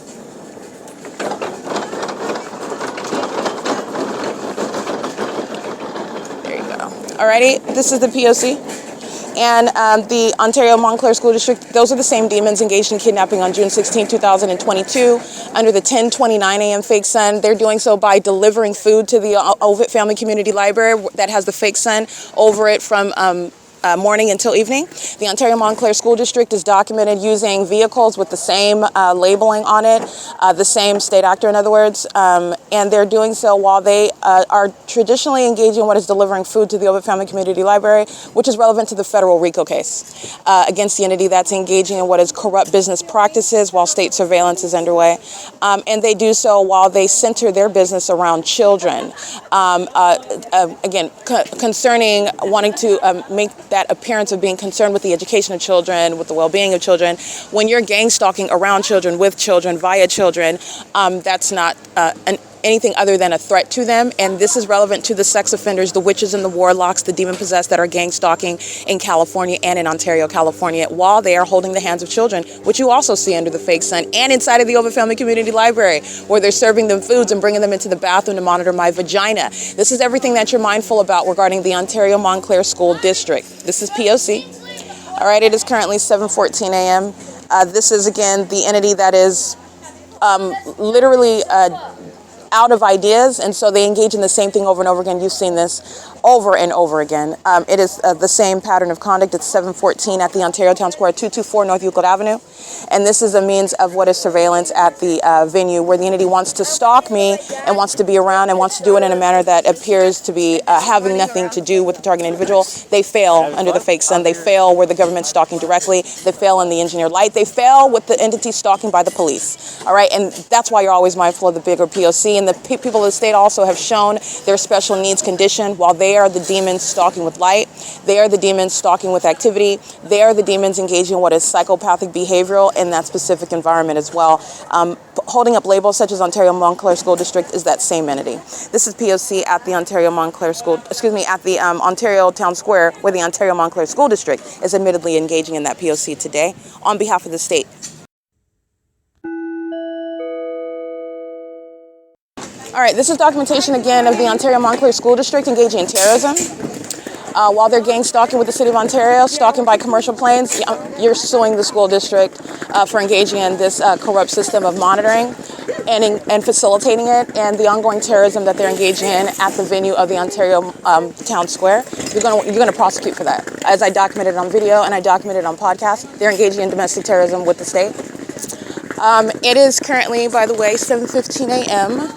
There you go. Alrighty, this is the P.O.C. And the Ontario Montclair School District, those are the same demons engaged in kidnapping on June 16, 2022, under the 10:29 a.m. fake sun. They're doing so by delivering food to the OVITT Family Community Library that has the fake sun over it from morning until evening. The Ontario Montclair School District is documented using vehicles with the same labeling on it, the same state actor, in other words, and they're doing so while they are traditionally engaging in what is delivering food to the OVITT Family Community Library, which is relevant to the federal RICO case against the entity that's engaging in what is corrupt business practices while state surveillance is underway. And they do so while they center their business around children. Again, concerning wanting to make that appearance of being concerned with the education of children, with the well-being of children. When you're gang stalking around children, with children, via children, that's not anything other than a threat to them. And this is relevant to the sex offenders, the witches and the warlocks, the demon-possessed that are gang stalking in California and in Ontario, California, while they are holding the hands of children, which you also see under the fake sun, and inside of the OVITT Family Community Library, where they're serving them foods and bringing them into the bathroom to monitor my vagina. This is everything that you're mindful about regarding the Ontario Montclair School District. This is P.O.C. All right, it is currently 7:14 a.m. This is, again, the entity that is literally out of ideas, and so they engage in the same thing over and over again. You've seen this over and over again. It is the same pattern of conduct. It's 7:14 at the Ontario Town Square, 224 North Euclid Avenue, and this is a means of what is surveillance at the venue, where the entity wants to stalk me and wants to be around and wants to do it in a manner that appears to be having nothing to do with the target individual. They fail under the fake sun. They fail where the government's stalking directly. They fail in the engineered light. They fail with the entity stalking by the police. All right, and that's why you're always mindful of the bigger P.O.C. And the people of the state also have shown their special needs condition. While they are the demons stalking with light, they are the demons stalking with activity, they are the demons engaging in what is psychopathic behavioral in that specific environment as well. Holding up labels such as Ontario Montclair School District is that same entity. This is P.O.C. at the Ontario Montclair School, at the Ontario Town Square, where the Ontario Montclair School District is admittedly engaging in that P.O.C. today on behalf of the state. All right, this is documentation again of the Ontario Montclair School District engaging in terrorism. While they're gang stalking with the City of Ontario, stalking by commercial planes, you're suing the school district for engaging in this corrupt system of monitoring and facilitating it, and the ongoing terrorism that they're engaging in at the venue of the Ontario Town Square. You're going to prosecute for that. As I documented on video and I documented on podcast, they're engaging in domestic terrorism with the state. It is currently, by the way, 7:15 a.m.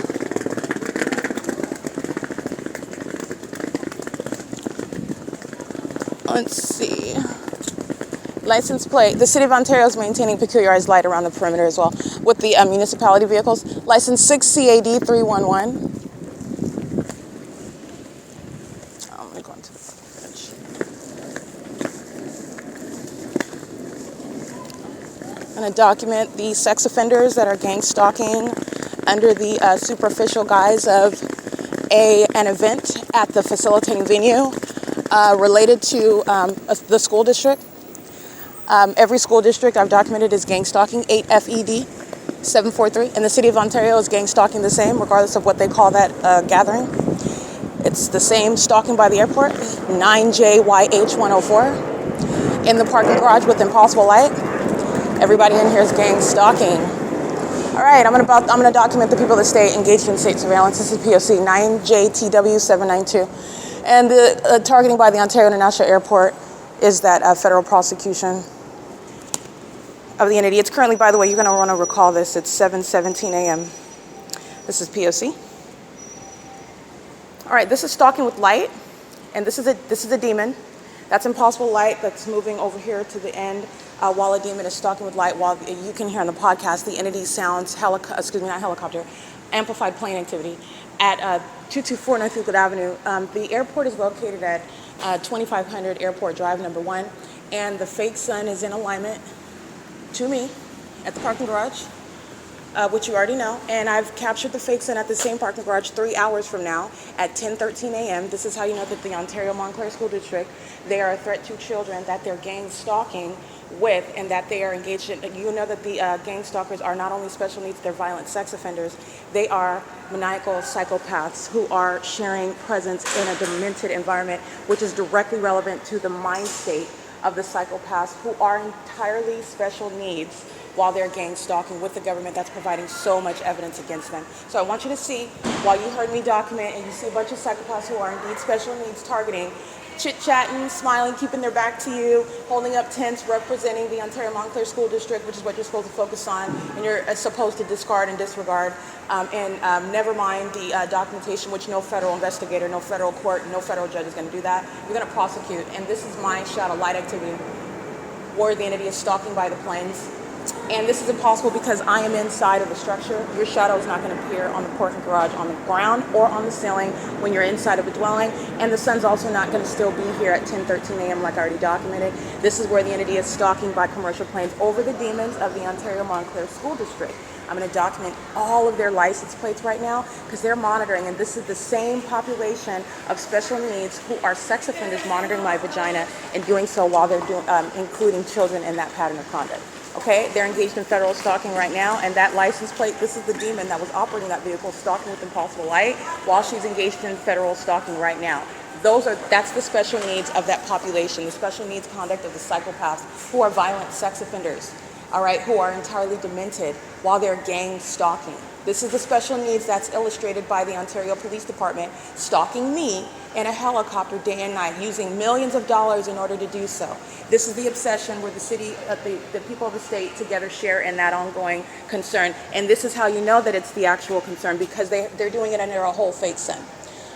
Let's see. License plate. The City of Ontario is maintaining peculiarized light around the perimeter as well with the municipality vehicles. License 6CAD 311. I'm going to go into the footage. I'm going to document the sex offenders that are gang stalking under the superficial guise of an event at the facilitating venue. Related to the school district. Every school district I've documented is gang stalking, 8 FED 743, and the City of Ontario is gang stalking the same, regardless of what they call that gathering. It's the same stalking by the airport, 9JYH 104, in the parking garage with impossible light. Everybody in here is gang stalking. All right, I'm gonna document the people of the state engaged in state surveillance. This is P.O.C. 9JTW 792. And the targeting by the Ontario International Airport is that federal prosecution of the entity. It's currently, by the way, you're going to want to recall this, it's 7:17 a.m. This is P.O.C. All right, this is stalking with light, and this is a demon. That's impossible light that's moving over here to the end while a demon is stalking with light. While you can hear on the podcast, the entity sounds amplified plane activity at 224 North Euclid Avenue. The airport is located at 2500 Airport Drive, number 1, and the fake sun is in alignment to me at the parking garage which you already know, and I've captured the fake son at the same parking garage 3 hours from now at 10:13 a.m. This is how you know that the Ontario Montclair School District, they are a threat to children, that they're gang stalking with, and that they are engaged in, you know that the gang stalkers are not only special needs, they're violent sex offenders. They are maniacal psychopaths who are sharing presence in a demented environment, which is directly relevant to the mind state of the psychopaths who are entirely special needs while they're gang stalking with the government that's providing so much evidence against them. So I want you to see, while you heard me document and you see a bunch of psychopaths who are indeed special needs targeting, chit-chatting, smiling, keeping their back to you, holding up tents representing the Ontario Montclair School District, which is what you're supposed to focus on, and you're supposed to discard and disregard, and never mind the documentation, which no federal investigator, no federal court, no federal judge is going to do that. You're going to prosecute, and this is my shadow light activity, where the entity is stalking by the planes. And this is impossible because I am inside of the structure. Your shadow is not going to appear on the parking garage, on the ground, or on the ceiling when you're inside of a dwelling. And the sun's also not going to still be here at 10:13 a.m. like I already documented. This is where the entity is stalking by commercial planes over the demons of the Ontario Montclair School District. I'm going to document all of their license plates right now because they're monitoring, and this is the same population of special needs who are sex offenders monitoring my vagina and doing so while they're including children in that pattern of conduct. Okay, they're engaged in federal stalking right now, and that license plate, this is the demon that was operating that vehicle, stalking with impossible light, while she's engaged in federal stalking right now. That's the special needs of that population, the special needs conduct of the psychopaths who are violent sex offenders, all right, who are entirely demented while they're gang stalking. This is the special needs that's illustrated by the Ontario Police Department stalking me in a helicopter day and night, using millions of dollars in order to do so. This is the obsession where the city, the people of the state together share in that ongoing concern. And this is how you know that it's the actual concern, because they're doing it under a whole fake sun.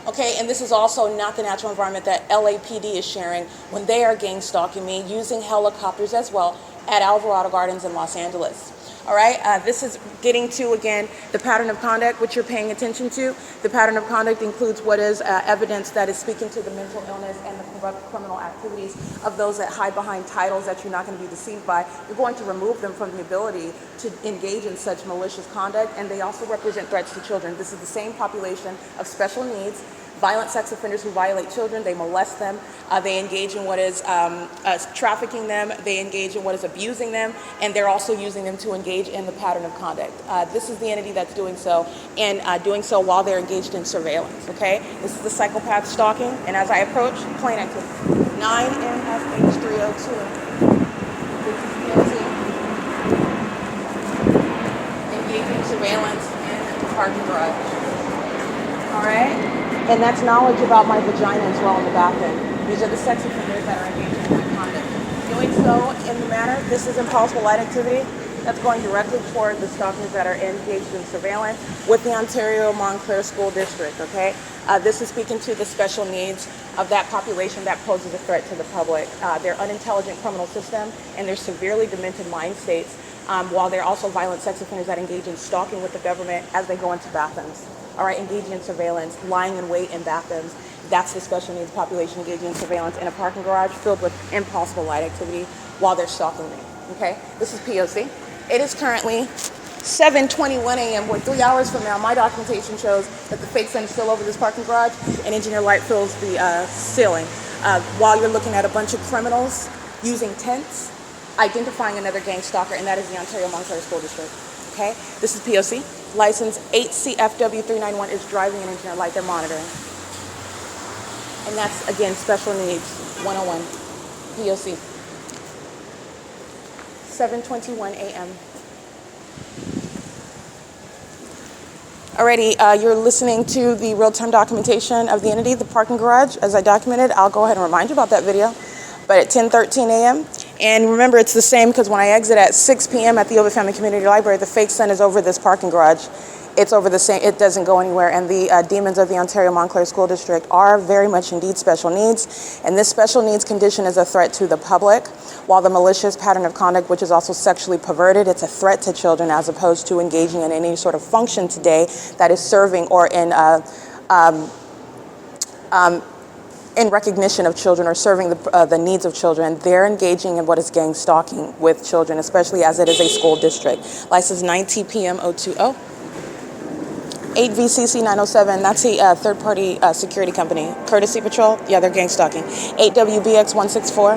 Okay, and this is also not the natural environment that LAPD is sharing when they are gang stalking me using helicopters as well at Alvarado Gardens in Los Angeles. All right, this is getting to, again, the pattern of conduct, which you're paying attention to. The pattern of conduct includes what is evidence that is speaking to the mental illness and the corrupt criminal activities of those that hide behind titles that you're not going to be deceived by. You're going to remove them from the ability to engage in such malicious conduct, and they also represent threats to children. This is the same population of special needs, violent sex offenders who violate children, they molest them, they engage in what is trafficking them, they engage in what is abusing them, and they're also using them to engage in the pattern of conduct. This is the entity that's doing so, and doing so while they're engaged in surveillance, okay? This is the psychopath stalking, and as I approach, plane activity. 9MFH302. This is P.O.C. Engaging surveillance in the parking garage. All right? And that's knowledge about my vagina as well in the bathroom. These are the sex offenders that are engaged in that conduct. Doing so in the manner, this is impossible light activity that's going directly toward the stalkers that are engaged in surveillance with the Ontario Montclair School District, okay? This is speaking to the special needs of that population that poses a threat to the public. Their unintelligent criminal system and their severely demented mind states, while they're also violent sex offenders that engage in stalking with the government as they go into bathrooms. All right, engaging in surveillance, lying in wait in bathrooms. That's the special needs population engaging in surveillance in a parking garage filled with impossible light activity while they're stalking me, okay? This is P.O.C. It is currently 7:21 a.m., where 3 hours from now, my documentation shows that the fake sun is still over this parking garage and engineer light fills the ceiling while you're looking at a bunch of criminals using tents, identifying another gang stalker, and that is the Ontario Montclair School District, okay? This is P.O.C. License 8CFW391 is driving an engineer light. They're monitoring. And that's, again, special needs 101, P.O.C. 7:21 a.m. Alrighty, you're listening to the real-time documentation of the entity, the parking garage. As I documented, I'll go ahead and remind you about that video. But at 10:13 a.m., and remember, it's the same because when I exit at 6 p.m. at the OVITT Family Community Library, the fake sun is over this parking garage. It's over the same, it doesn't go anywhere. And the demons of the Ontario Montclair School District are very much indeed special needs. And this special needs condition is a threat to the public, while the malicious pattern of conduct, which is also sexually perverted, it's a threat to children as opposed to engaging in any sort of function today that is serving or in in recognition of children or serving the needs of children, they're engaging in what is gang stalking with children, especially as it is a school district. License 9TPM020. 8VCC 907, that's the third-party security company. Courtesy Patrol, yeah, they're gang stalking. 8WBX 164.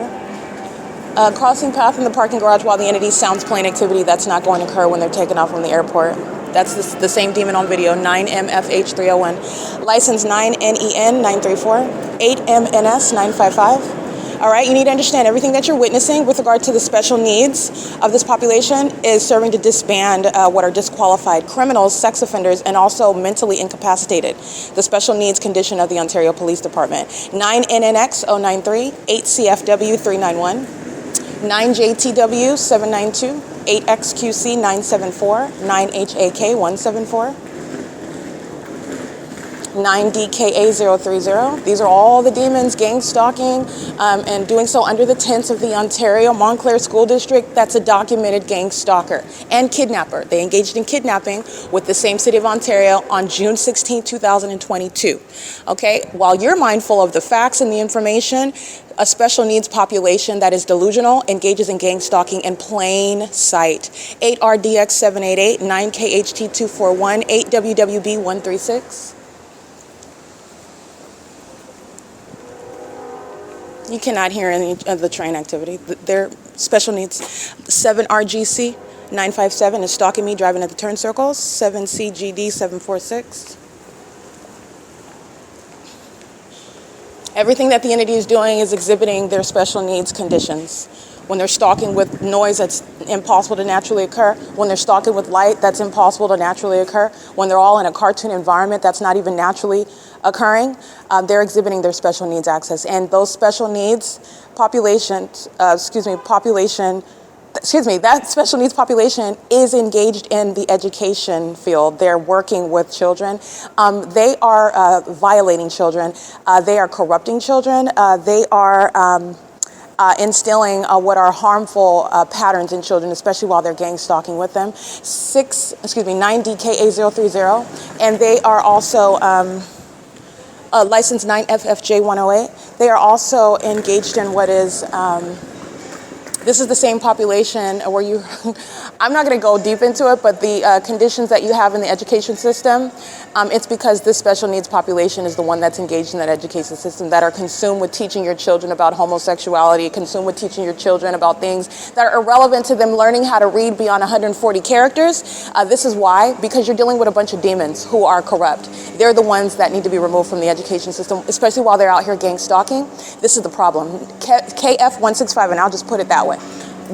Crossing path in the parking garage while the entity sounds plane activity. That's not going to occur when they're taken off from the airport. That's the same demon on video, 9MFH301. License 9NEN 934. 8MNS 955. All right, you need to understand everything that you're witnessing with regard to the special needs of this population is serving to disband what are disqualified criminals, sex offenders, and also mentally incapacitated. The special needs condition of the Ontario Police Department. 9NNX 093, 8CFW 391, 9JTW 792, 8XQC 974, 9HAK 174. 9DKA030. These are all the demons gang stalking and doing so under the tents of the Ontario Montclair School District. That's a documented gang stalker and kidnapper. They engaged in kidnapping with the same city of Ontario on June 16, 2022. Okay, while you're mindful of the facts and the information, a special needs population that is delusional engages in gang stalking in plain sight. 8RDX788, 9KHT241, 8WWB136. You cannot hear any of the train activity. Their special needs. 7RGC 957 is stalking me, driving at the turn circles. 7CGD 746. Everything that the entity is doing is exhibiting their special needs conditions. When they're stalking with noise, that's impossible to naturally occur. When they're stalking with light, that's impossible to naturally occur. When they're all in a cartoon environment, that's not even naturally occurring. They're exhibiting their special needs access. And those special needs that special needs population is engaged in the education field. They're working with children. They are violating children. They are corrupting children. They are instilling what are harmful patterns in children, especially while they're gang stalking with them. 9DKA030, and they are also license 9FFJ108. They are also engaged in what is, this is the same population where you, I'm not going to go deep into it, but the conditions that you have in the education system, it's because this special needs population is the one that's engaged in that education system, that are consumed with teaching your children about homosexuality, consumed with teaching your children about things that are irrelevant to them learning how to read beyond 140 characters. This is why, because you're dealing with a bunch of demons who are corrupt. They're the ones that need to be removed from the education system, especially while they're out here gang stalking. This is the problem. KF165, and I'll just put it that way,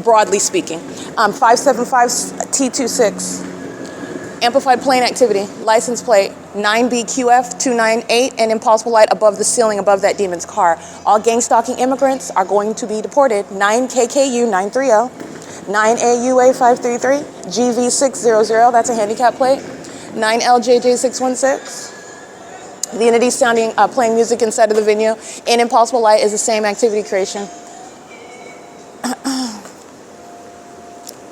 broadly speaking. 575T26, amplified plane activity, license plate 9BQF298, and impossible light above the ceiling above that demon's car. All gang stalking immigrants are going to be deported. 9KKU930, 9AUA533, GV600, that's a handicap plate, 9LJJ616. The entity sounding, playing music inside of the venue in impossible light is the same activity creation.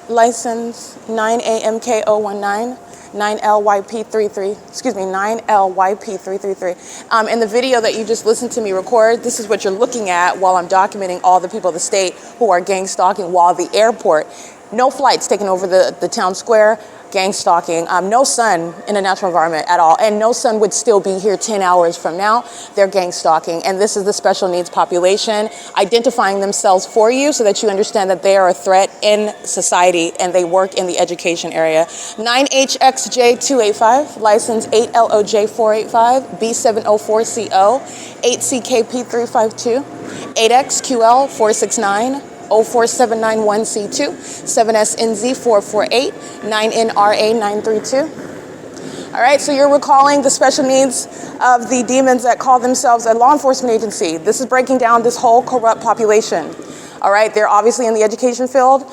License 9AMK019, 9LYP333. In the video that you just listened to me record, this is what you're looking at while I'm documenting all the people of the state who are gang stalking while the airport. No flights taking over the town square. Gang stalking, no sun in a natural environment at all, and no sun would still be here 10 hours from now. They're gang stalking, and this is the special needs population identifying themselves for you so that you understand that they are a threat in society and they work in the education area. 9HXJ285, license 8LOJ485, B704CO, 8CKP352, 8XQL469, 04791C2, 7SNZ448, 9NRA932. All right, so you're recalling the special needs of the demons that call themselves a law enforcement agency. This is breaking down this whole corrupt population. All right, they're obviously in the education field.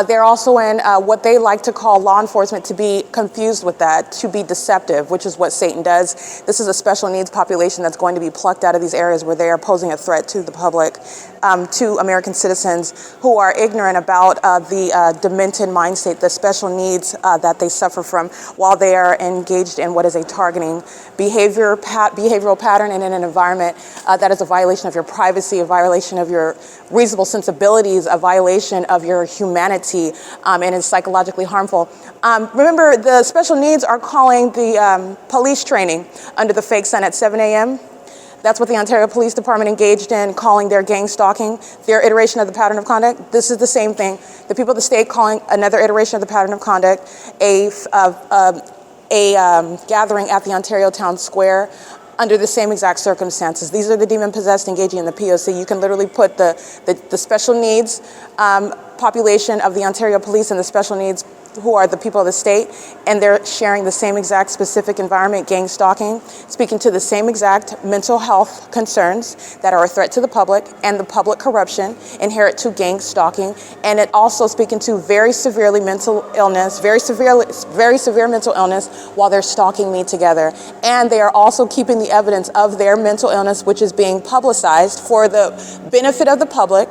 They're also in what they like to call law enforcement to be confused with that, to be deceptive, which is what Satan does. This is a special needs population that's going to be plucked out of these areas where they are posing a threat to the public, to American citizens who are ignorant about the demented mind state, the special needs that they suffer from while they are engaged in what is a targeting behavioral pattern and in an environment that is a violation of your privacy, a violation of your reasonable sensibilities, a violation of your humanity, and is psychologically harmful. Remember, the special needs are calling the police training under the fake sun at 7 a.m. That's what the Ontario Police Department engaged in, calling their gang stalking, their iteration of the pattern of conduct. This is the same thing. The people of the state calling another iteration of the pattern of conduct a gathering at the Ontario Town Square under the same exact circumstances. These are the demon-possessed engaging in the P.O.C. You can literally put the special needs population of the Ontario Police and the special needs who are the people of the state, and they're sharing the same exact specific environment, gang stalking, speaking to the same exact mental health concerns that are a threat to the public and the public corruption inherent to gang stalking, and it also speaking to very severely mental illness, very severe mental illness while they're stalking me together. And they are also keeping the evidence of their mental illness, which is being publicized for the benefit of the public,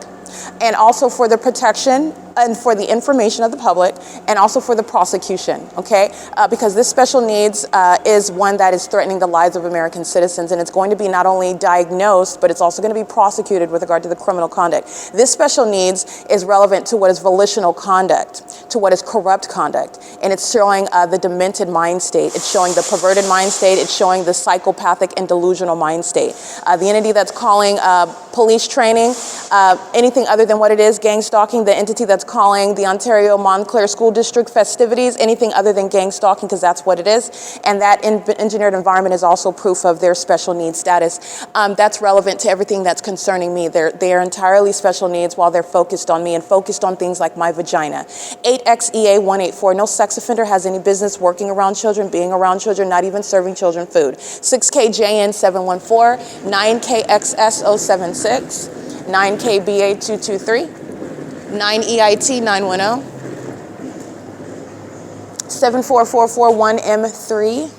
and also for the protection and for the information of the public, and also for the prosecution, okay? Because this special needs is one that is threatening the lives of American citizens, and it's going to be not only diagnosed, but it's also going to be prosecuted with regard to the criminal conduct. This special needs is relevant to what is volitional conduct, to what is corrupt conduct, and it's showing the demented mind state, it's showing the perverted mind state, it's showing the psychopathic and delusional mind state. The entity that's calling police training, anything other than what it is, gang stalking, the entity that's calling the Ontario Montclair School District festivities, anything other than gang stalking, because that's what it is. And that engineered environment is also proof of their special needs status. That's relevant to everything that's concerning me. They are entirely special needs while they're focused on me and focused on things like my vagina. 8XEA184, no sex offender has any business working around children, being around children, not even serving children food. 6KJN714, 9KXS076, 9KBA223, 9EIT910, 74441M3,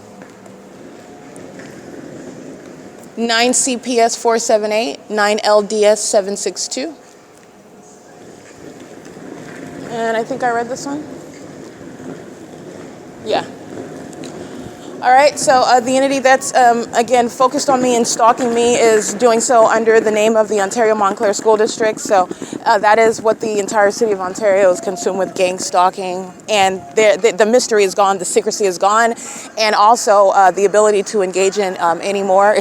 9CPS478, 9LDS762. And I think I read this one. Yeah. All right, so the entity that's, again, focused on me and stalking me is doing so under the name of the Ontario Montclair School District. So that is what the entire city of Ontario is consumed with, gang stalking. And the mystery is gone, the secrecy is gone, and also the ability to engage in anymore,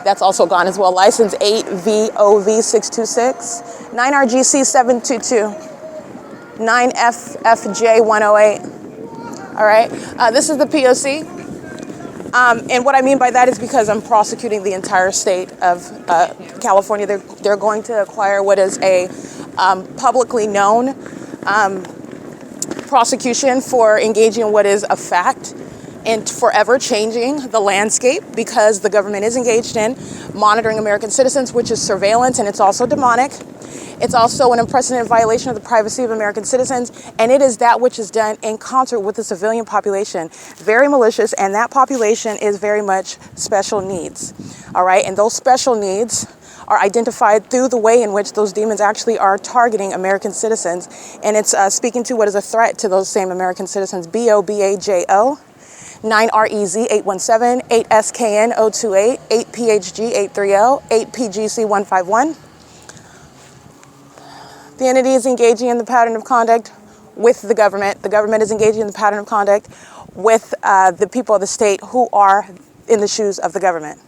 that's also gone as well. License 8VOV626, 9RGC722, 9FFJ108. All right, this is the P.O.C. And what I mean by that is because I'm prosecuting the entire state of California. They're going to acquire what is a publicly known prosecution for engaging in what is a fact and forever changing the landscape, because the government is engaged in monitoring American citizens, which is surveillance, and it's also demonic. It's also an unprecedented violation of the privacy of American citizens, and it is that which is done in concert with the civilian population. Very malicious, and that population is very much special needs, all right? And those special needs are identified through the way in which those demons actually are targeting American citizens, and it's speaking to what is a threat to those same American citizens. BOBAJO, 9REZ817, 8SKN028, 8PHG830, 8PGC151. The entity is engaging in the pattern of conduct with the government. The government is engaging in the pattern of conduct with the people of the state who are in the shoes of the government.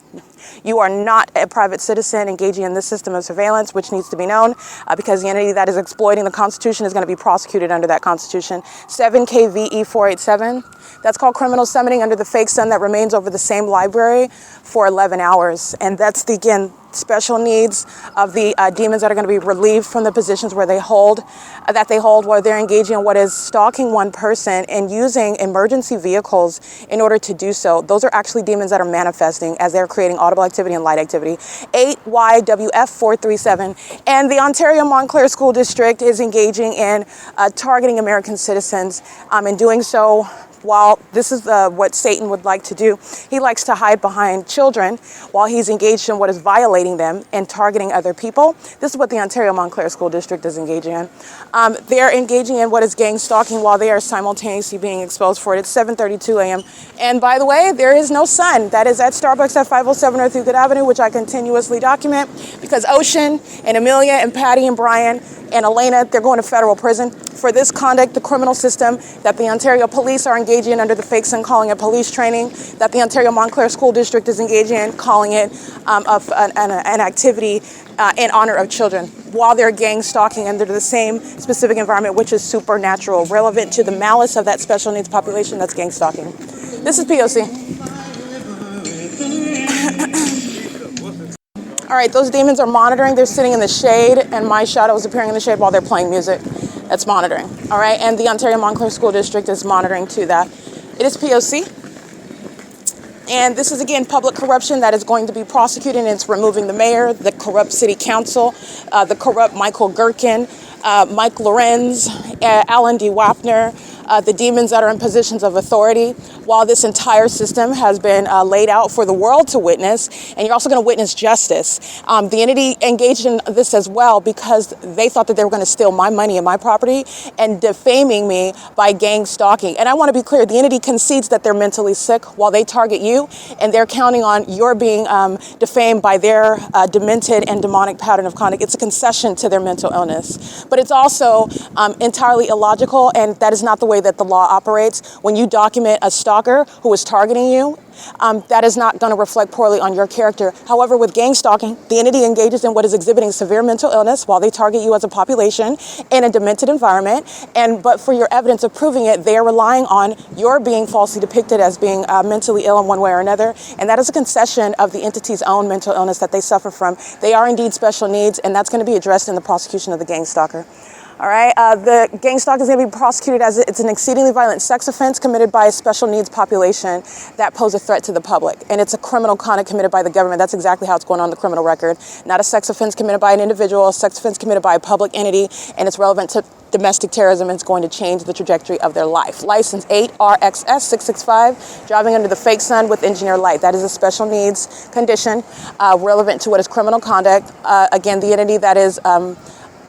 You are not a private citizen engaging in this system of surveillance, which needs to be known, because the entity that is exploiting the Constitution is going to be prosecuted under that Constitution. 7KVE487, that's called criminal summoning under the fake sun that remains over the same library for 11 hours. And that's the, again, special needs of the demons that are going to be relieved from the positions where they hold, where they're engaging in what is stalking one person and using emergency vehicles in order to do so. Those are actually demons that are manifesting as they're creating audible activity and light activity, 8YWF437. And the Ontario Montclair School District is engaging in targeting American citizens. In doing so, while this is what Satan would like to do, he likes to hide behind children while he's engaged in what is violating them and targeting other people. This is what the Ontario Montclair School District is engaging in. They're engaging in what is gang stalking while they are simultaneously being exposed for it. It's 7:32 a.m. And by the way, there is no sun. That is at Starbucks at 507 North Euclid Avenue, which I continuously document because Ocean and Amelia and Patty and Brian and Elena, they're going to federal prison for this conduct, the criminal system that the Ontario police are engaging in under the FACILITATION, calling it police training, that the Ontario Montclair School District is engaging in, calling it an activity in honor of children, while they're gang stalking under the same specific environment, which is supernatural, relevant to the malice of that special needs population that's gang stalking. This is P.O.C. All right, those demons are monitoring. They're sitting in the shade, and my shadow is appearing in the shade while they're playing music. That's monitoring. All right, and the Ontario Montclair School District is monitoring to that. It is P.O.C. And this is, again, public corruption that is going to be prosecuted, and it's removing the mayor, the corrupt city council, the corrupt Michael GERKEN, Mike LORENZ, Alan D. WAPNER, the demons that are in positions of authority, while this entire system has been laid out for the world to witness, and you're also going to witness justice. The entity engaged in this as well because they thought that they were going to steal my money and my property and defaming me by gang stalking. And I want to be clear, the entity concedes that they're mentally sick while they target you, and they're counting on your being defamed by their demented and demonic pattern of conduct. It's a concession to their mental illness. But it's also entirely illogical, and that is not the way that the law operates. When you document a stalker who is targeting you, that is not going to reflect poorly on your character. However, with gang stalking, the entity engages in what is exhibiting severe mental illness while they target you as a population in a demented environment. But for your evidence of proving it, they are relying on your being falsely depicted as being mentally ill in one way or another. And that is a concession of the entity's own mental illness that they suffer from. They are indeed special needs, and that's going to be addressed in the prosecution of the gang stalker. All right, the gang stalking is going to be prosecuted as it's an exceedingly violent sex offense committed by a special needs population that pose a threat to the public. And it's a criminal conduct committed by the government. That's exactly how it's going on the criminal record. Not a sex offense committed by an individual, a sex offense committed by a public entity, and it's relevant to domestic terrorism, and it's going to change the trajectory of their life. License 8RXS665, driving under the fake sun with engineer light. That is a special needs condition relevant to what is criminal conduct. Again, the entity that is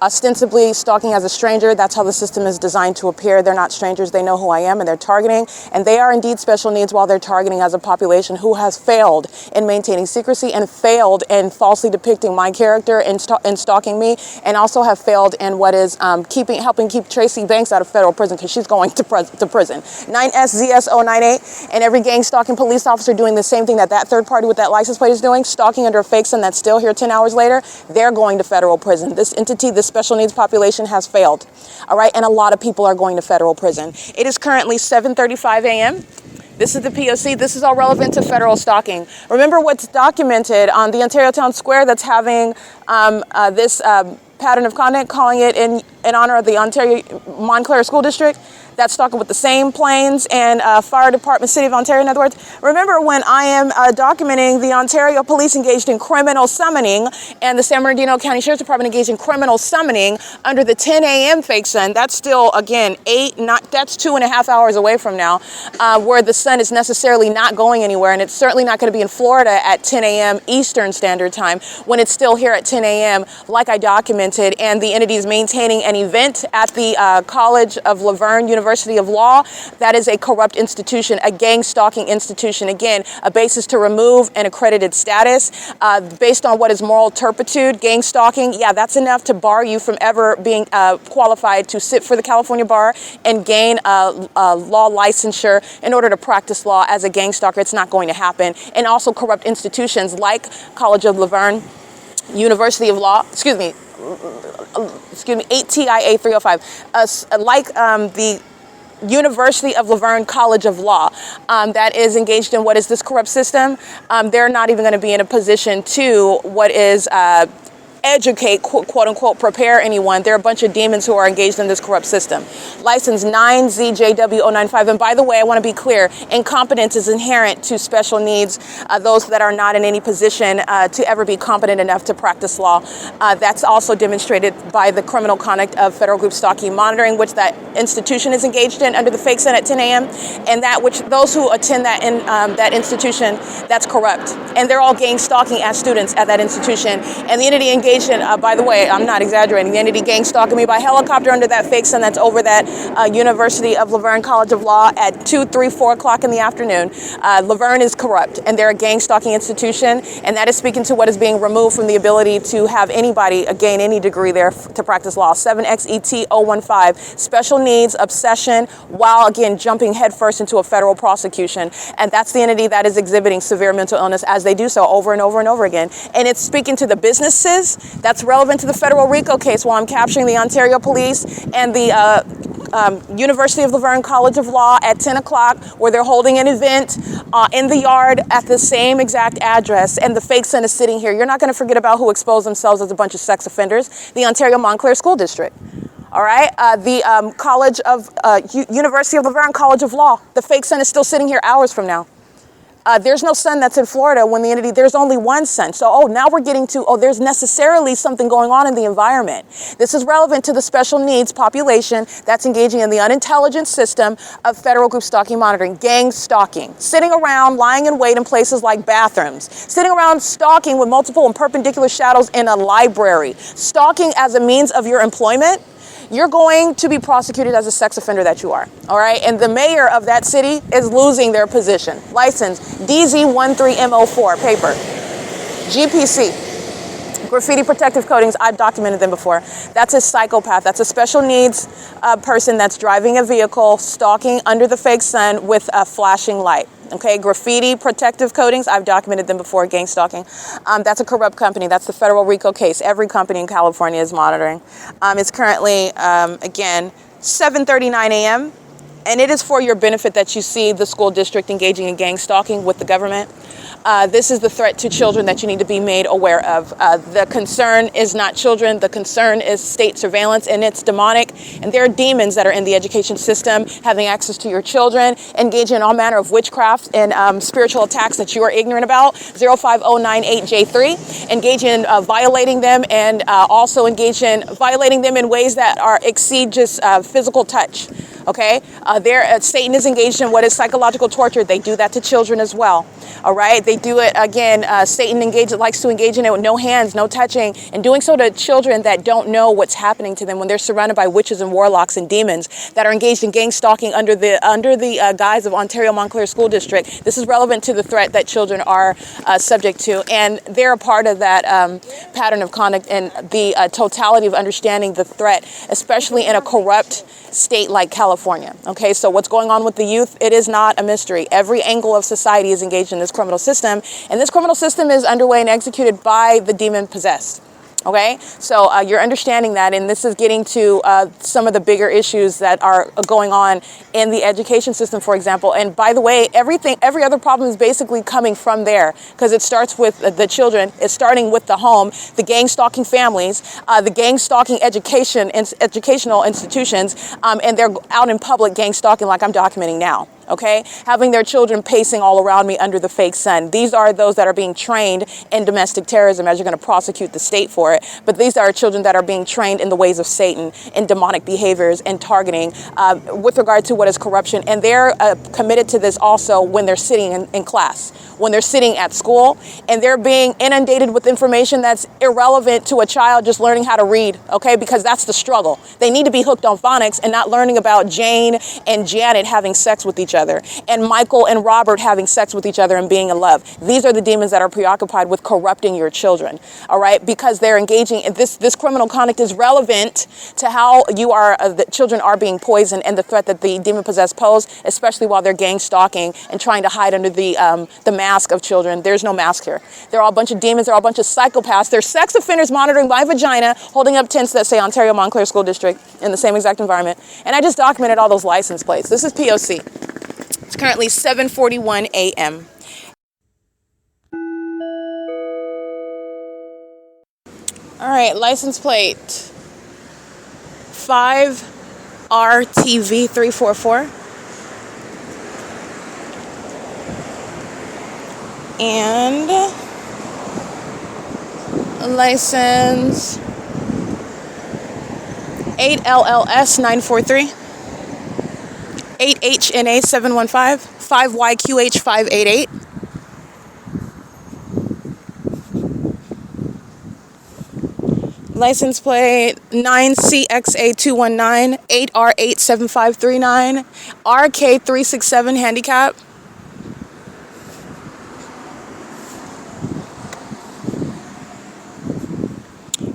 ostensibly stalking as a stranger. That's how the system is designed to appear. They're not strangers. They know who I am, and they're targeting. And they are indeed special needs while they're targeting as a population who has failed in maintaining secrecy and failed in falsely depicting my character and stalking me, and also have failed in what is helping keep Tracy Banks out of federal prison because she's going to prison. 9SZS098, and every gang stalking police officer doing the same thing that third party with that license plate is doing, stalking under a fake sun that's still here 10 hours later, they're going to federal prison. This entity, this special needs population has failed. All right, and a lot of people are going to federal prison. It is currently 7:35 a.m. This is the P.O.C. This is all relevant to federal stalking. Remember what's documented on the Ontario Town Square that's having this pattern of conduct, calling it in honor of the Ontario Montclair School District? That's stalking with the same planes and fire department, City of Ontario, in other words. Remember when I am documenting the Ontario police engaged in criminal summoning and the San Bernardino County Sheriff's Department engaged in criminal summoning under the 10 a.m. fake sun. That's still, again, that's 2.5 hours away from now, where the sun is necessarily not going anywhere, and it's certainly not going to be in Florida at 10 a.m. Eastern Standard Time when it's still here at 10 a.m. like I documented, and the entity is maintaining an event at the College of Laverne University of Law. That is a corrupt institution, a gang stalking institution. Again, a basis to remove an accredited status based on what is moral turpitude. Gang stalking, yeah, that's enough to bar you from ever being qualified to sit for the California bar and gain law licensure in order to practice law as a gang stalker. It's not going to happen. And also corrupt institutions like College of Laverne, University of Law, excuse me, 8TIA 305, like the University of Laverne College of Law that is engaged in what is this corrupt system. They're not even going to be in a position to what is educate, quote unquote, prepare anyone. They're a bunch of demons who are engaged in this corrupt system. License 9ZJW095. And by the way, I want to be clear, incompetence is inherent to special needs, those that are not in any position to ever be competent enough to practice law. That's also demonstrated by the criminal conduct of federal group stalking monitoring, which that institution is engaged in under the fake sun at 10 a.m. And that which those who attend that in that institution, that's corrupt. And they're all gang stalking as students at that institution. And the entity engaged in, by the way, I'm not exaggerating, the entity gang stalking me by helicopter under that fake sun that's over that University of Laverne College of Law at 2, 3, 4 o'clock in the afternoon. Laverne is corrupt, and they're a gang stalking institution, and that is speaking to what is being removed from the ability to have anybody gain any degree there to practice law. 7XET015, special needs, obsession, while again jumping headfirst into a federal prosecution. And that's the entity that is exhibiting severe mental illness as they do so over and over and over again. And it's speaking to the businesses that's relevant to the federal RICO case while I'm capturing the Ontario Police and the University of Laverne College of Law at 10 o'clock where they're holding an event in the yard at the same exact address, and the fake son is sitting here. You're not going to forget about who exposed themselves as a bunch of sex offenders, the Ontario Montclair School District. All right, the College of University of Laverne College of Law. The fake son is still sitting here hours from now. There's no son that's in Florida when the entity, there's only one son. So, now we're getting to, there's necessarily something going on in the environment. This is relevant to the special needs population that's engaging in the unintelligent system of federal group stalking monitoring, gang stalking, sitting around, lying in wait in places like bathrooms, sitting around stalking with multiple and perpendicular shadows in a library, stalking as a means of your employment. You're going to be prosecuted as a sex offender that you are, all right? And the mayor of that city is losing their position. License DZ13M04, paper. GPC, graffiti protective coatings, I've documented them before. That's a psychopath. That's a special needs person that's driving a vehicle, stalking under the fake sun with a flashing light. Okay, graffiti protective coatings, I've documented them before, gang stalking. That's a corrupt company. That's the federal RICO case. Every company in California is monitoring. It's currently, again, 7:39 a.m. And it is for your benefit that you see the school district engaging in gang stalking with the government. This is the threat to children that you need to be made aware of. The concern is not children. The concern is state surveillance, and it's demonic. And there are demons that are in the education system having access to your children, engaging in all manner of witchcraft and spiritual attacks that you are ignorant about. 05098J3, engaging in violating them, and also engage in violating them in ways that exceed just physical touch. Okay, Satan is engaged in what is psychological torture. They do that to children as well. All right, they do it again. Satan likes to engage in it with no hands, no touching, and doing so to children that don't know what's happening to them when they're surrounded by witches and warlocks and demons that are engaged in gang stalking under the guise of Ontario Montclair School District. This is relevant to the threat that children are subject to, and they're a part of that pattern of conduct and the totality of understanding the threat, especially in a corrupt state like California. Okay, so what's going on with the youth? It is not a mystery. Every angle of society is engaged in this criminal system, and this criminal system is underway and executed by the demon possessed. Okay, so you're understanding that, and this is getting to some of the bigger issues that are going on in the education system, for example. And by the way, every other problem is basically coming from there, because it starts with the children. It's starting with the home, the gang stalking families, the gang stalking educational institutions, and they're out in public gang stalking like I'm documenting now. Okay, having their children pacing all around me under the fake sun. These are those that are being trained in domestic terrorism, as you're going to prosecute the state for it. But these are children that are being trained in the ways of Satan, in demonic behaviors and targeting with regard to what is corruption. And they're committed to this also when they're sitting in class, when they're sitting at school, and they're being inundated with information that's irrelevant to a child just learning how to read, okay, because that's the struggle. They need to be hooked on phonics and not learning about Jane and Janet having sex with each other, and Michael and Robert having sex with each other and being in love. These are the demons that are preoccupied with corrupting your children, all right, because they're engaging in this criminal conduct is relevant to how the children are being poisoned and the threat that the demon-possessed pose, especially while they're gang stalking and trying to hide under the mask of children. There's no mask here. They're all a bunch of demons. They're all a bunch of psychopaths. They're sex offenders monitoring my vagina, holding up tents that say Ontario Montclair School District in the same exact environment. And I just documented all those license plates. This is P.O.C. It's currently 7:41 a.m. All right, license plate 5RTV344 and license 8LLS943 8HNA715 5YQH588 license plate 9CXA219 8R87539 RK367 handicap.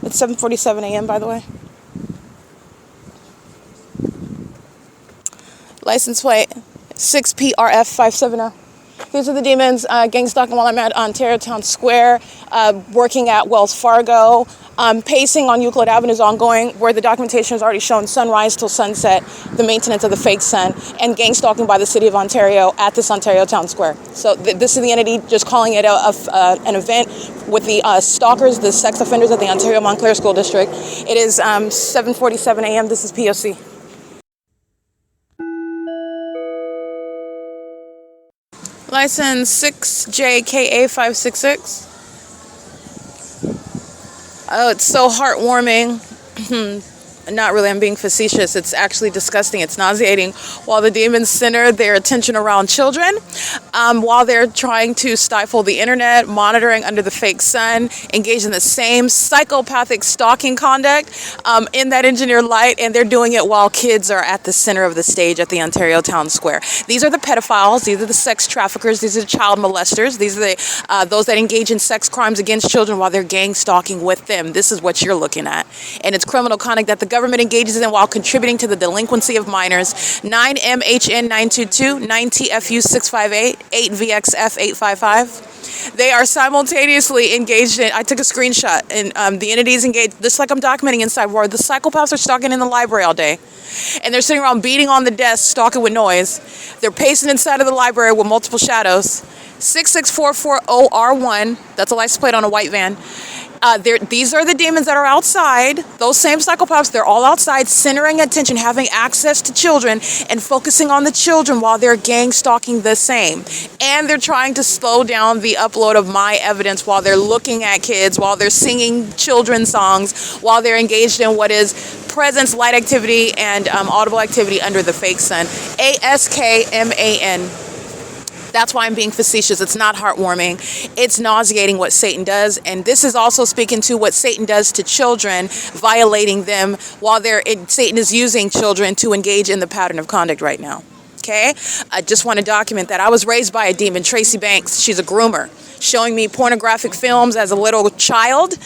It's 7:47 a.m. by the way. License plate 6PRF570. These are the demons gang stalking while I'm at Ontario Town Square, working at Wells Fargo. Pacing on Euclid Avenue is ongoing, where the documentation has already shown sunrise till sunset, the maintenance of the fake sun, and gang stalking by the City of Ontario at this Ontario Town Square. So this is the entity just calling it an event with the stalkers, the sex offenders at the Ontario Montclair School District. It is 7:47 a.m. This is P.O.C. License 6JKA566. Oh, it's so heartwarming. Not really, I'm being facetious. It's actually disgusting. It's nauseating. While the demons center their attention around children, while they're trying to stifle the internet, monitoring under the fake sun, engage in the same psychopathic stalking conduct in that engineered light, and they're doing it while kids are at the center of the stage at the Ontario Town Square. These are the pedophiles. These are the sex traffickers. These are the child molesters. These are the those that engage in sex crimes against children while they're gang stalking with them. This is what you're looking at. And it's criminal conduct that the government engages in while contributing to the delinquency of minors. 9MHN922, 9TFU658, 8VXF855. They are simultaneously engaged in, I took a screenshot, and the entities engaged, just like I'm documenting inside, where the psychopaths are stalking in the library all day. And they're sitting around beating on the desk, stalking with noise. They're pacing inside of the library with multiple shadows. 66440R1, that's a license plate on a white van. These are the demons that are outside. Those same psychopaths, they're all outside, centering attention, having access to children, and focusing on the children while they're gang stalking the same. And they're trying to slow down the upload of my evidence while they're looking at kids, while they're singing children's songs, while they're engaged in what is presence, light activity, and audible activity under the fake sun. ASKMAN. That's why I'm being facetious. It's not heartwarming. It's nauseating what Satan does. And this is also speaking to what Satan does to children, violating them while Satan is using children to engage in the pattern of conduct right now. Okay? I just want to document that. I was raised by a demon, Tracy Banks. She's a groomer, showing me pornographic films as a little child,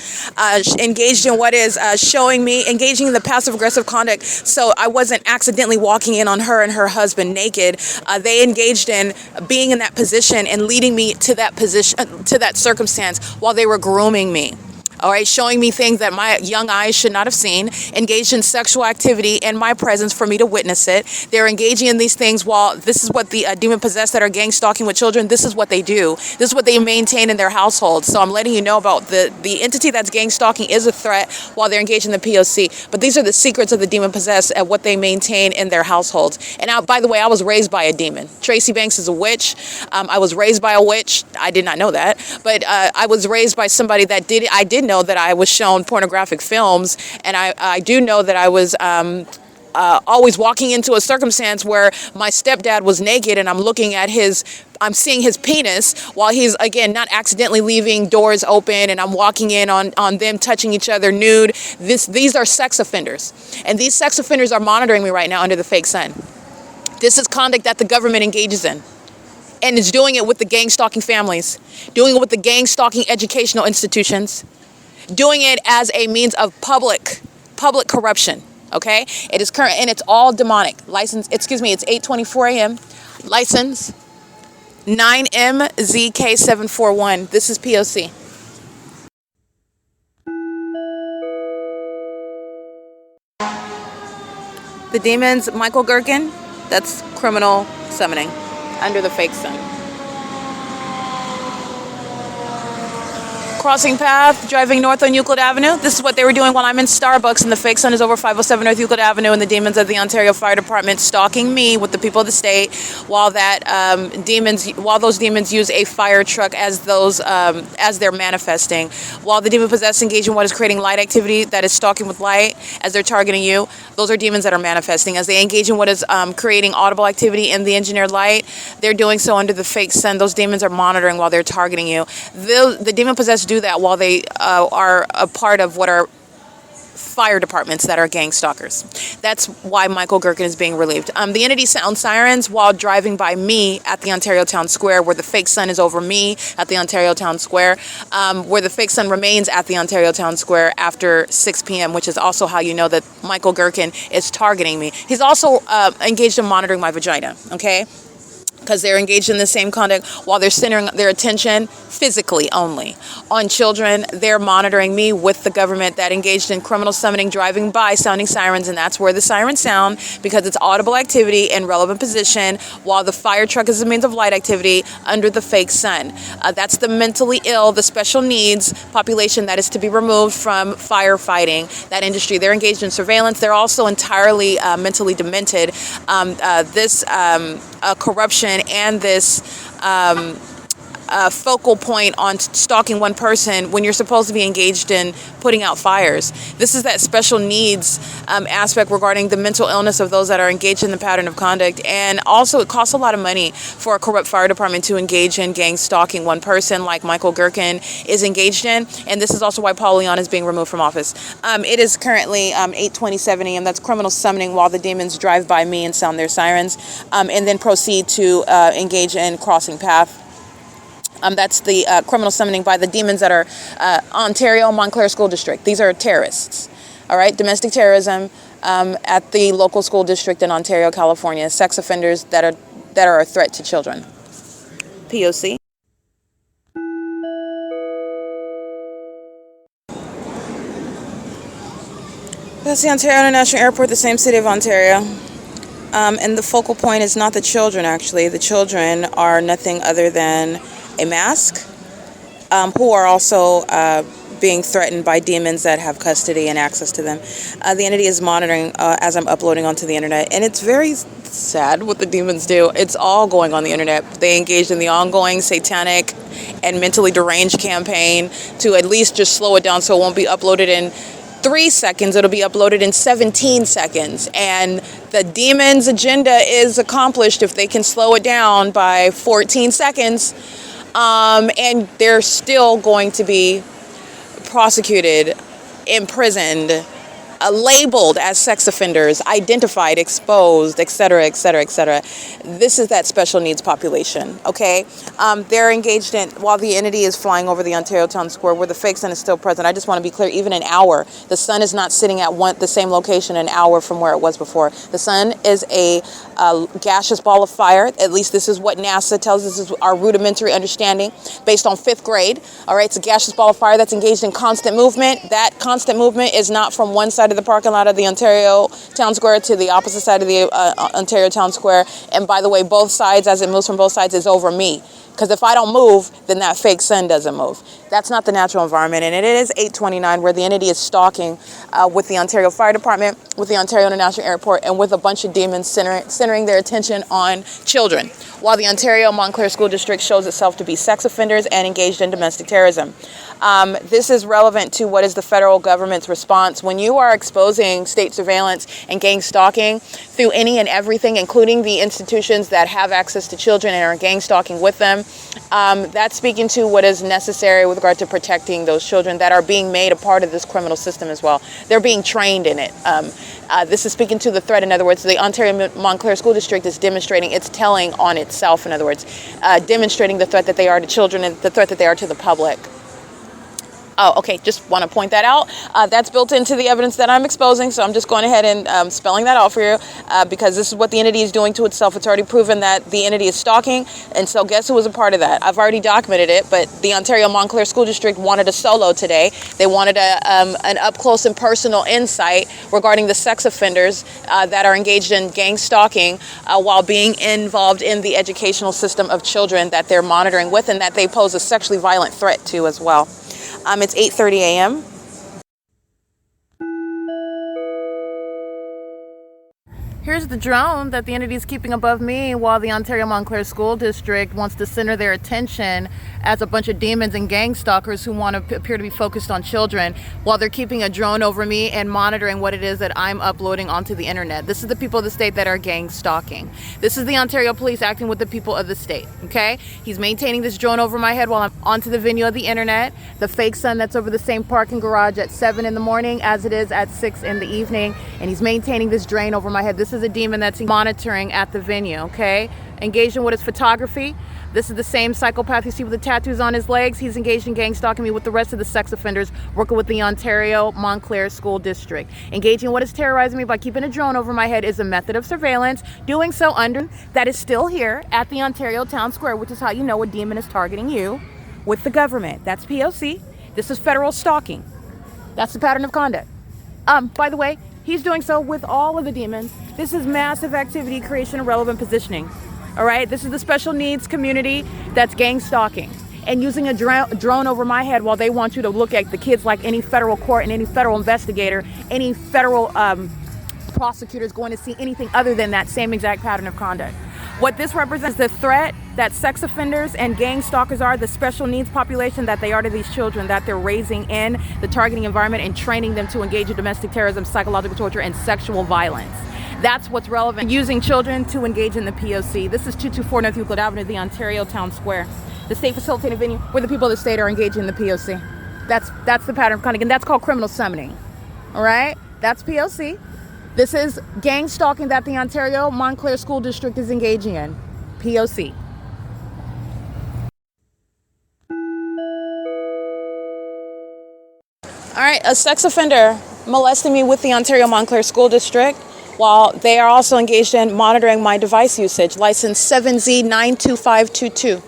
engaged in what is engaging in the passive-aggressive conduct, so I wasn't accidentally walking in on her and her husband naked. They engaged in being in that position and leading me to that position, to that circumstance, while they were grooming me. All right, showing me things that my young eyes should not have seen, engaged in sexual activity in my presence for me to witness it. They're engaging in these things while this is what the demon-possessed that are gang stalking with children, this is what they do. This is what they maintain in their households. So I'm letting you know about the entity that's gang stalking is a threat while they're engaged in the P.O.C. But these are the secrets of the demon-possessed and what they maintain in their households. And by the way, I was raised by a demon. Tracy Banks is a witch. I was raised by a witch. I did not know that. But I was raised by somebody that did. I did know that I was shown pornographic films, and I do know that I was always walking into a circumstance where my stepdad was naked, and I'm seeing his penis while he's, again, not accidentally leaving doors open, and I'm walking in on them touching each other nude. These are sex offenders, and these sex offenders are monitoring me right now under the fake sun. This is conduct that the government engages in, and is doing it with the gang stalking families, doing it with the gang stalking educational institutions, doing it as a means of public corruption. Okay, it is current, and it's all demonic. License, it's 8:24 a.m. License 9MZK741. This is P.O.C. The demons, Michael GERKEN, that's criminal summoning under the fake sun. crossing path, driving north on Euclid Avenue. This is what they were doing while I'm in Starbucks, and the fake sun is over 507 North Euclid Avenue, and the demons of the Ontario Fire Department stalking me with the people of the state, while those demons use a fire truck as they're manifesting. While the demon possessed engage in what is creating light activity, that is stalking with light, as they're targeting you. Those are demons that are manifesting. As they engage in what is creating audible activity in the engineered light, they're doing so under the fake sun. Those demons are monitoring while they're targeting you. The demon possessed do that while they are a part of what are fire departments that are gang stalkers. That's why Michael Gerken is being relieved. The entity sounds sirens while driving by me at the Ontario Town Square, where the fake sun is over me at the Ontario Town Square, where the fake sun remains at the Ontario Town Square after 6 p.m., which is also how you know that Michael Gerken is targeting me. He's also engaged in monitoring my vagina, okay? Because they're engaged in the same conduct while they're centering their attention physically only on children. They're monitoring me with the government that engaged in criminal summoning, driving by, sounding sirens, and that's where the sirens sound because it's audible activity in relevant position, while the fire truck is a means of light activity under the fake sun. That's the mentally ill, the special needs population that is to be removed from firefighting, that industry. They're engaged in surveillance. They're also entirely mentally demented. This corruption and this focal point on stalking one person when you're supposed to be engaged in putting out fires. This is that special needs aspect regarding the mental illness of those that are engaged in the pattern of conduct. And also it costs a lot of money for a corrupt fire department to engage in gang stalking one person like Michael Gerken is engaged in. And this is also why Paul Leon is being removed from office. It is currently 8:27 a.m. That's criminal summoning while the demons drive by me and sound their sirens, and then proceed to engage in crossing path. That's the criminal summoning by the demons that are Ontario Montclair School District. These are terrorists, all right? Domestic terrorism at the local school district in Ontario, California. Sex offenders that are a threat to children. P.O.C. That's the Ontario International Airport, the same city of Ontario. And the focal point is not the children, actually. The children are nothing other than a mask, who are also being threatened by demons that have custody and access to them. The entity is monitoring as I'm uploading onto the internet, and it's very sad what the demons do. It's all going on the internet. They engaged in the ongoing satanic and mentally deranged campaign to at least just slow it down so it won't be uploaded in 3 seconds. It'll be uploaded in 17 seconds. And the demon's agenda is accomplished if they can slow it down by 14 seconds. And they're still going to be prosecuted, imprisoned, labeled as sex offenders, identified, exposed, etc., etc., etc. This is that special needs population, okay? They're engaged in, while the entity is flying over the Ontario Town Square where the fake sun is still present. I just want to be clear, even an hour, the sun is not sitting at the same location an hour from where it was before. The sun is a gaseous ball of fire. At least this is what NASA tells us. This is our rudimentary understanding based on 5th grade. All right, it's a gaseous ball of fire that's engaged in constant movement. That constant movement is not from one side of the parking lot of the Ontario Town Square to the opposite side of the Ontario Town Square. And by the way, both sides, as it moves from both sides, is over me. Because if I don't move, then that fake sun doesn't move. That's not the natural environment. And it is 8:29 where the entity is stalking with the Ontario Fire Department, with the Ontario International Airport, and with a bunch of demons centering their attention on children, while the Ontario Montclair School District shows itself to be sex offenders and engaged in domestic terrorism. This is relevant to what is the federal government's response. When you are exposing state surveillance and gang stalking through any and everything, including the institutions that have access to children and are gang stalking with them, that's speaking to what is necessary with regard to protecting those children that are being made a part of this criminal system as well. They're being trained in it. This is speaking to the threat. In other words, the Ontario Montclair School District is demonstrating, it's telling on itself, in other words, demonstrating the threat that they are to children and the threat that they are to the public. Oh, okay, just want to point that out. That's built into the evidence that I'm exposing, so I'm just going ahead and spelling that out for you because this is what the entity is doing to itself. It's already proven that the entity is stalking, and so guess who was a part of that? I've already documented it, but the Ontario Montclair School District wanted a solo today. They wanted an up-close and personal insight regarding the sex offenders that are engaged in gang stalking while being involved in the educational system of children that they're monitoring with and that they pose a sexually violent threat to as well. It's 8:30 a.m. Here's the drone that the entity is keeping above me while the Ontario Montclair School District wants to center their attention as a bunch of demons and gang stalkers who want to appear to be focused on children, while they're keeping a drone over me and monitoring what it is that I'm uploading onto the internet. This is the people of the state that are gang stalking. This is the Ontario police acting with the people of the state, okay? He's maintaining this drone over my head while I'm onto the venue of the internet. The fake sun that's over the same parking garage at 7 in the morning as it is at 6 in the evening. And he's maintaining this drone over my head. This is a demon that's monitoring at the venue, okay? Engaged in what is photography. This is the same psychopath you see with the tattoos on his legs. He's engaged in gang stalking me with the rest of the sex offenders working with the Ontario Montclair School District. Engaging in what is terrorizing me by keeping a drone over my head is a method of surveillance. Doing so under that is still here at the Ontario Town Square, which is how you know a demon is targeting you with the government. That's P.O.C. This is federal stalking. That's the pattern of conduct. By the way, he's doing so with all of the demons. This is massive activity creation and relevant positioning. All right, this is the special needs community that's gang stalking and using a drone over my head while they want you to look at the kids like any federal court and any federal investigator, any federal prosecutor is going to see anything other than that same exact pattern of conduct. What this represents is the threat that sex offenders and gang stalkers are, the special needs population that they are to these children that they're raising in the targeting environment and training them to engage in domestic terrorism, psychological torture, and sexual violence. That's what's relevant. Using children to engage in the P.O.C. This is 224 North Euclid Avenue, the Ontario Town Square. The state facilitated venue where the people of the state are engaging in the P.O.C. That's the pattern of conduct, and that's called criminal summoning. All right? That's P.O.C. This is gang stalking that the Ontario Montclair School District is engaging in. P.O.C. All right, a sex offender molesting me with the Ontario Montclair School District while they are also engaged in monitoring my device usage, license 7Z92522.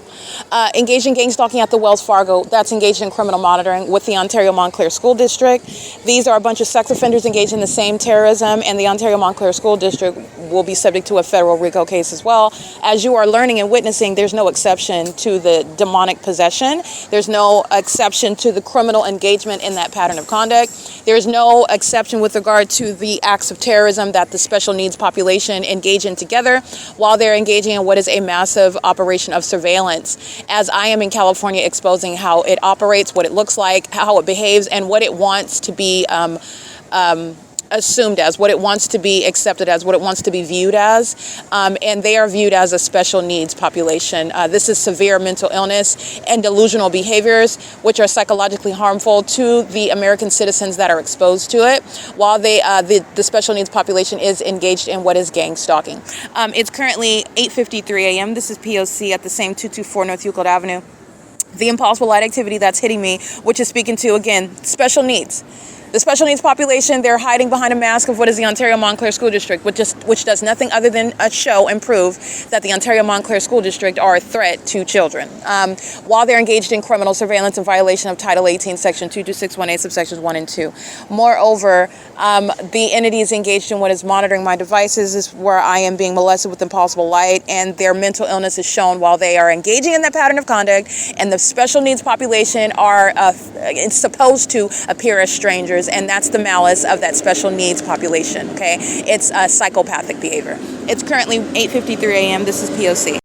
Engaged in gang stalking at the Wells Fargo, that's engaged in criminal monitoring with the Ontario Montclair School District. These are a bunch of sex offenders engaged in the same terrorism, and the Ontario Montclair School District will be subject to a federal RICO case as well. As you are learning and witnessing, there's no exception to the demonic possession. There's no exception to the criminal engagement in that pattern of conduct. There's no exception with regard to the acts of terrorism that the special needs population engage in together while they're engaging in what is a massive operation of surveillance. As I am in California exposing how it operates, what it looks like, how it behaves, and what it wants to be assumed as, what it wants to be accepted as, what it wants to be viewed as, and they are viewed as a special needs population. This is severe mental illness and delusional behaviors, which are psychologically harmful to the American citizens that are exposed to it, while the special needs population is engaged in what is gang stalking. It's currently 8:53 a.m. This is P.O.C. at the same 224 North Euclid Avenue. The impossible light activity that's hitting me, which is speaking to, again, special needs. The special needs population, they're hiding behind a mask of what is the Ontario Montclair School District, which does nothing other than show and prove that the Ontario Montclair School District are a threat to children. While they're engaged in criminal surveillance in violation of Title 18, Section 22618, subsections 1 and 2. Moreover, the entities engaged in what is monitoring my devices is where I am being molested with impossible light, and their mental illness is shown while they are engaging in that pattern of conduct, and the special needs population are it's supposed to appear as strangers. And that's the malice of that special needs population, okay? It's a psychopathic behavior. It's currently 8:53 a.m. This is P.O.C.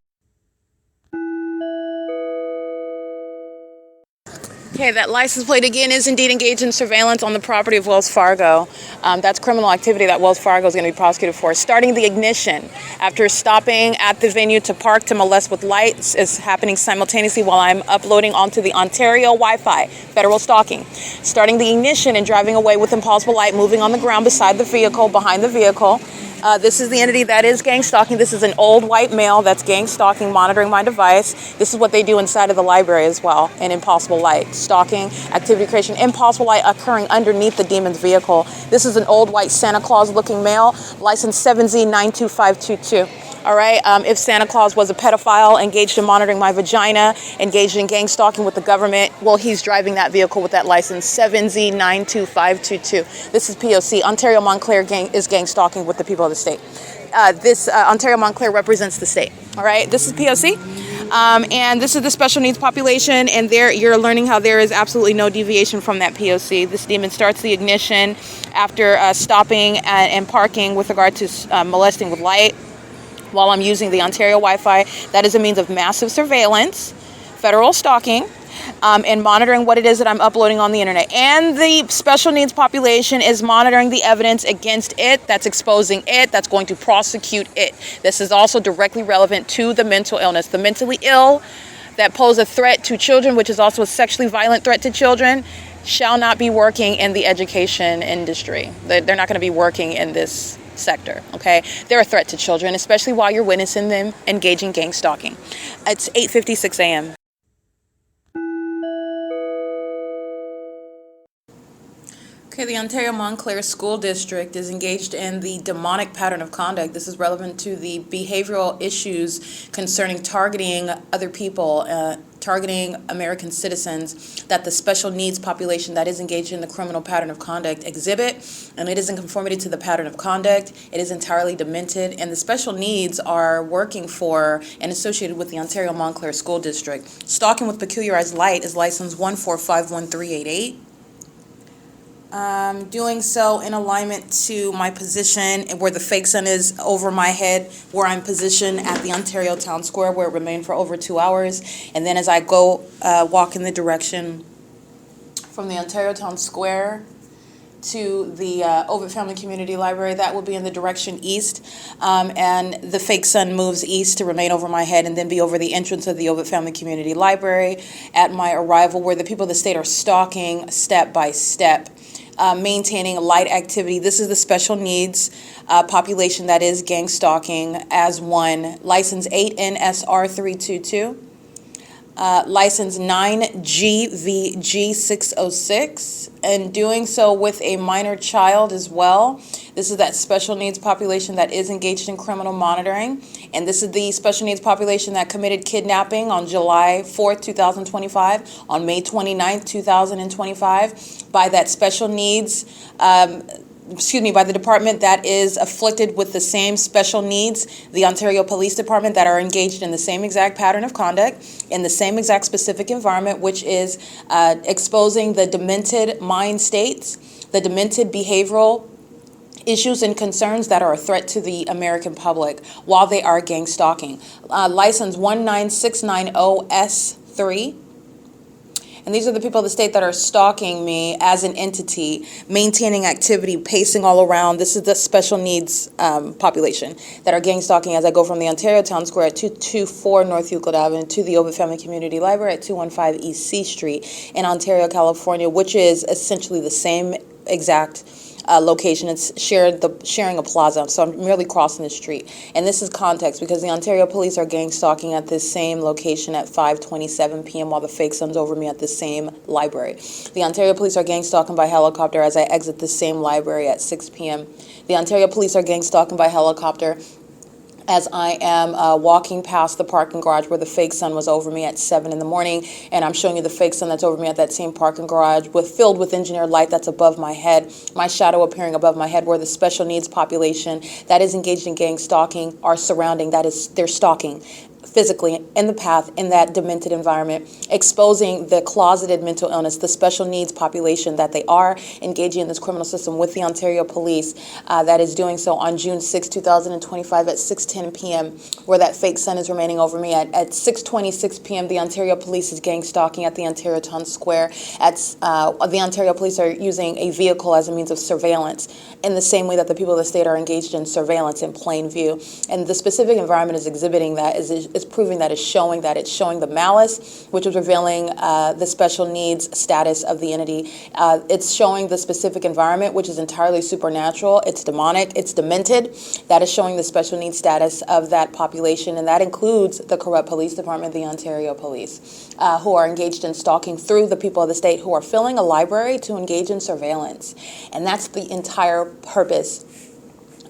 Okay, that license plate again is indeed engaged in surveillance on the property of Wells Fargo. That's criminal activity that Wells Fargo is going to be prosecuted for. Starting the ignition after stopping at the venue to park to molest with lights is happening simultaneously while I'm uploading onto the Ontario Wi-Fi, federal stalking. Starting the ignition and driving away with impossible light, moving on the ground beside the vehicle, behind the vehicle. This is the entity that is gang stalking. This is an old white male that's gang stalking, monitoring my device. This is what they do inside of the library as well, in impossible light. Stalking, activity creation, impossible light occurring underneath the demon's vehicle. This is an old white Santa Claus looking male, license 7Z92522. All right, if Santa Claus was a pedophile, engaged in monitoring my vagina, engaged in gang stalking with the government, well, he's driving that vehicle with that license 7Z92522. This is P.O.C. Ontario Montclair is gang stalking with the people of the state. Ontario Montclair represents the state. All right, this is P.O.C. And this is the special needs population, and there you're learning how there is absolutely no deviation from that P.O.C. This demon starts the ignition after stopping and parking with regard to molesting with light while I'm using the Ontario Wi-Fi. That is a means of massive surveillance, federal stalking, and monitoring what it is that I'm uploading on the internet. And the special needs population is monitoring the evidence against it, that's exposing it, that's going to prosecute it. This is also directly relevant to the mental illness. The mentally ill that pose a threat to children, which is also a sexually violent threat to children, shall not be working in the education industry. They're not going to be working in this sector, okay? They're a threat to children, especially while you're witnessing them engaging gang stalking. It's 8:56 a.m. Okay, the Ontario Montclair School District is engaged in the demonic pattern of conduct. This is relevant to the behavioral issues concerning targeting other people, targeting American citizens that the special needs population that is engaged in the criminal pattern of conduct exhibit, and it is in conformity to the pattern of conduct. It is entirely demented, and the special needs are working for and associated with the Ontario Montclair School District. Stalking with peculiarized light is license 1451388. Doing so in alignment to my position where the fake sun is over my head, where I'm positioned at the Ontario Town Square, where it remained for over 2 hours. And then as I go walk in the direction from the Ontario Town Square to the OVITT Family Community Library, that will be in the direction east. And the fake sun moves east to remain over my head and then be over the entrance of the OVITT Family Community Library at my arrival, where the people of the state are stalking step by step. Maintaining light activity. This is the special needs population that is gang stalking as one. License 8NSR322. License 9GVG606, and doing so with a minor child as well. This is that special needs population that is engaged in criminal monitoring, and this is the special needs population that committed kidnapping on July 4th, 2025, on May 29th, 2025, by that special needs by the department that is afflicted with the same special needs, the Ontario Police Department, that are engaged in the same exact pattern of conduct, in the same exact specific environment, which is exposing the demented mind states, the demented behavioral issues and concerns that are a threat to the American public while they are gang stalking. License 19690S3. And these are the people of the state that are stalking me as an entity, maintaining activity, pacing all around. This is the special needs population that are gang stalking as I go from the Ontario Town Square at 224 North Euclid Avenue to the OVITT Family Community Library at 215 East C Street in Ontario, California, which is essentially the same exact location. It's sharing a plaza, so I'm merely crossing the street. And this is context because the Ontario police are gang stalking at this same location at 5:27 p.m. while the fake sun's over me at the same library. The Ontario police are gang stalking by helicopter as I exit the same library at 6 p.m. The Ontario police are gang stalking by helicopter as I am walking past the parking garage where the fake sun was over me at 7 in the morning, and I'm showing you the fake sun that's over me at that same parking garage filled with engineered light that's above my head, my shadow appearing above my head, where the special needs population that is engaged in gang stalking are surrounding. That is, they're stalking physically in the path in that demented environment, exposing the closeted mental illness, the special needs population that they are engaging in this criminal system with the Ontario police that is doing so on June 6, 2025 at 6:10 p.m. where that fake sun is remaining over me. At 6:26 p.m. the Ontario police is gang stalking at the Ontario Town Square. The Ontario police are using a vehicle as a means of surveillance in the same way that the people of the state are engaged in surveillance in plain view. And the specific environment is exhibiting that, is proving that, it's showing the malice, which is revealing the special needs status of the entity. It's showing the specific environment, which is entirely supernatural. It's demonic. It's demented. That is showing the special needs status of that population, and that includes the corrupt police department, the Ontario police, who are engaged in stalking through the people of the state who are filling a library to engage in surveillance. And that's the entire purpose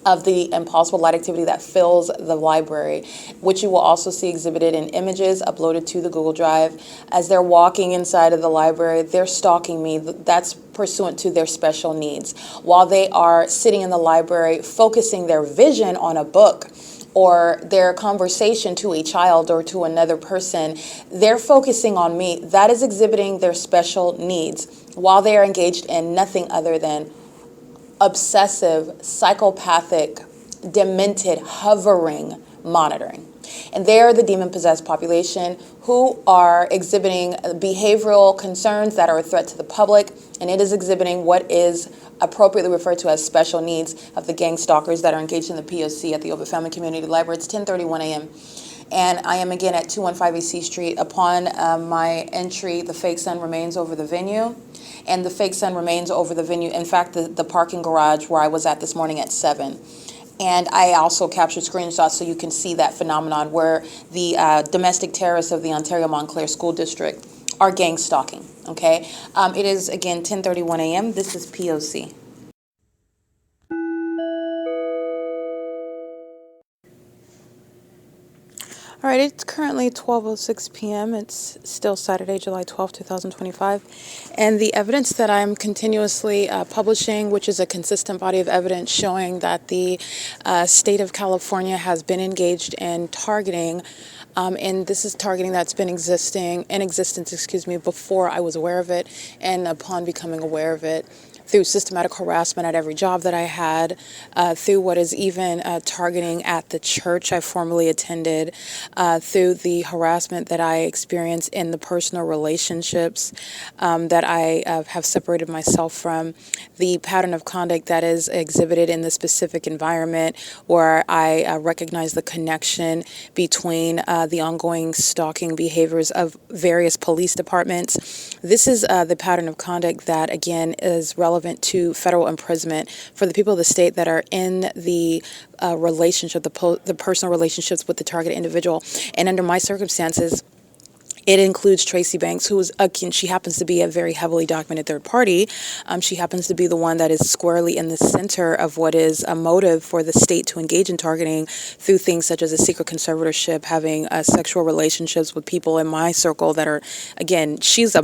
of the impossible light activity that fills the library, which you will also see exhibited in images uploaded to the Google Drive. As they're walking inside of the library, they're stalking me. That's pursuant to their special needs. While they are sitting in the library, focusing their vision on a book, or their conversation to a child or to another person, they're focusing on me. That is exhibiting their special needs while they are engaged in nothing other than obsessive, psychopathic, demented, hovering monitoring. And they are the demon-possessed population who are exhibiting behavioral concerns that are a threat to the public, and it is exhibiting what is appropriately referred to as special needs of the gang stalkers that are engaged in the P.O.C. at the OVITT Family Community Library. It's 10:31 a.m. And I am again at 215 A.C. Street. Upon my entry, the fake sun remains over the venue, and the fake sun remains over the venue. In fact, the parking garage where I was at this morning at 7. And I also captured screenshots so you can see that phenomenon where the domestic terrorists of the Ontario Montclair School District are gang stalking, okay? It is, again, 10:31 a.m. This is P.O.C. All right, it's currently 12:06 p.m. It's still Saturday, July 12, 2025. And the evidence that I'm continuously publishing, which is a consistent body of evidence showing that the state of California has been engaged in targeting, and this is targeting that's been in existence, before I was aware of it, and upon becoming aware of it, through systematic harassment at every job that I had, through what is even targeting at the church I formerly attended, through the harassment that I experienced in the personal relationships that I have separated myself from, the pattern of conduct that is exhibited in the specific environment where I recognize the connection between the ongoing stalking behaviors of various police departments. This is the pattern of conduct that, again, is relevant to federal imprisonment for the people of the state that are in the relationship, the personal relationships with the target individual. And under my circumstances, it includes Tracy Banks, who is, again, she happens to be a very heavily documented third party. She happens to be the one that is squarely in the center of what is a motive for the state to engage in targeting through things such as a secret conservatorship, having sexual relationships with people in my circle that are, again, she's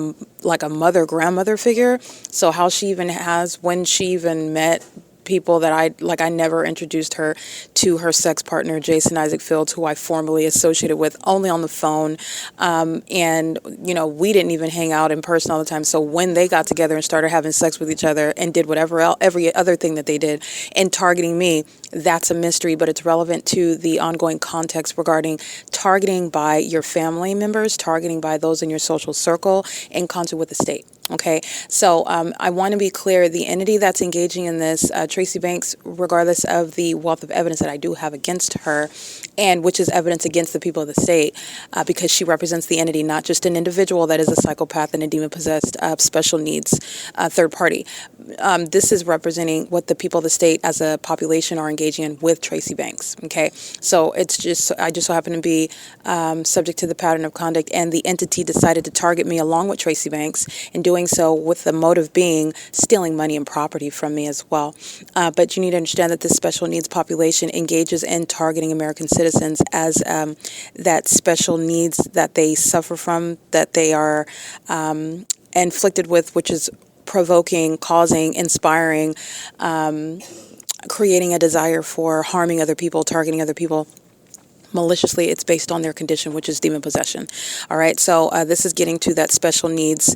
like a mother, grandmother figure. So how she even has, when she even met people that I never introduced her to her sex partner, Jason Isaac Fields, who I formerly associated with only on the phone. And, we didn't even hang out in person all the time. So when they got together and started having sex with each other and did whatever else, every other thing that they did and targeting me, that's a mystery, but it's relevant to the ongoing context regarding targeting by your family members, targeting by those in your social circle in concert with the state. Okay, so I want to be clear, the entity that's engaging in this, Tracy Banks, regardless of the wealth of evidence that I do have against her, and which is evidence against the people of the state, because she represents the entity, not just an individual that is a psychopath and a demon-possessed special needs third party. This is representing what the people of the state as a population are engaging in with Tracy Banks. Okay, so it's just, I just so happen to be subject to the pattern of conduct, and the entity decided to target me along with Tracy Banks, and doing so with the motive being stealing money and property from me as well. But you need to understand that this special needs population engages in targeting American citizens as that special needs that they suffer from, that they are inflicted with, which is provoking, causing, inspiring, creating a desire for harming other people, targeting other people maliciously. It's based on their condition, which is demon possession. All right, so this is getting to that special needs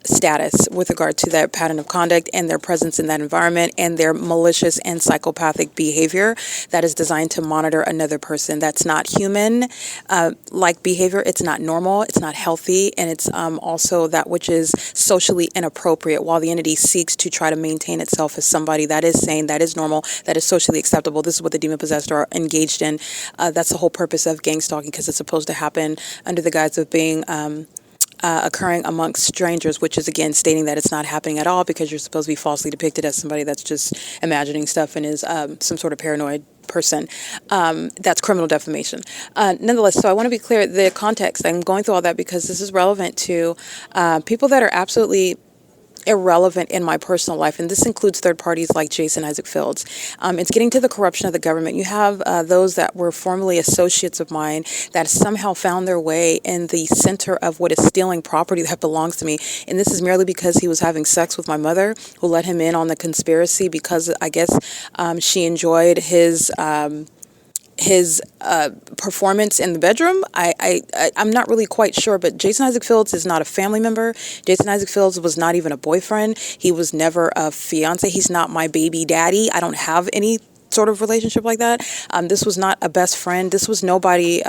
status with regard to that pattern of conduct and their presence in that environment and their malicious and psychopathic behavior that is designed to monitor another person. That's not human like behavior. It's not normal, it's not healthy, and it's also that which is socially inappropriate, while the entity seeks to try to maintain itself as somebody that is sane, that is normal, that is socially acceptable. This is what the demon possessed are engaged in. That's the whole purpose of gang stalking, because it's supposed to happen under the guise of being occurring amongst strangers, which is again stating that it's not happening at all, because you're supposed to be falsely depicted as somebody that's just imagining stuff and is some sort of paranoid person. That's criminal defamation. Nonetheless, so I want to be clear, the context, I'm going through all that because this is relevant to people that are absolutely irrelevant in my personal life, and this includes third parties like Jason Isaac Fields. It's getting to the corruption of the government. You have those that were formerly associates of mine that somehow found their way in the center of what is stealing property that belongs to me, and this is merely because he was having sex with my mother, who let him in on the conspiracy because I guess she enjoyed his his performance in the bedroom, I'm not really quite sure, but Jason Isaac Fields is not a family member. Jason Isaac Fields was not even a boyfriend. He was never a fiance. He's not my baby daddy. I don't have any sort of relationship like that. This was not a best friend. This was nobody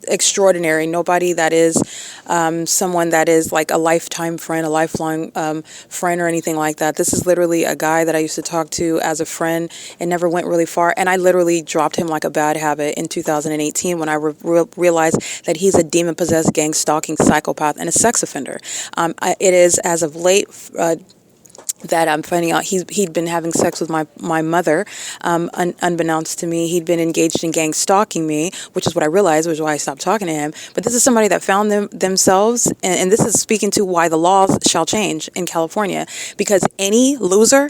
extraordinary, nobody that is someone that is like a lifetime friend, a lifelong friend or anything like that. This is literally a guy that I used to talk to as a friend and never went really far, and I literally dropped him like a bad habit in 2018 when I realized that he's a demon-possessed, gang-stalking psychopath and a sex offender. It is as of late that I'm finding out he'd been having sex with my mother, unbeknownst to me. He'd been engaged in gang stalking me, which is what I realized, which is why I stopped talking to him. But this is somebody that found themselves, and this is speaking to why the laws shall change in California, because any loser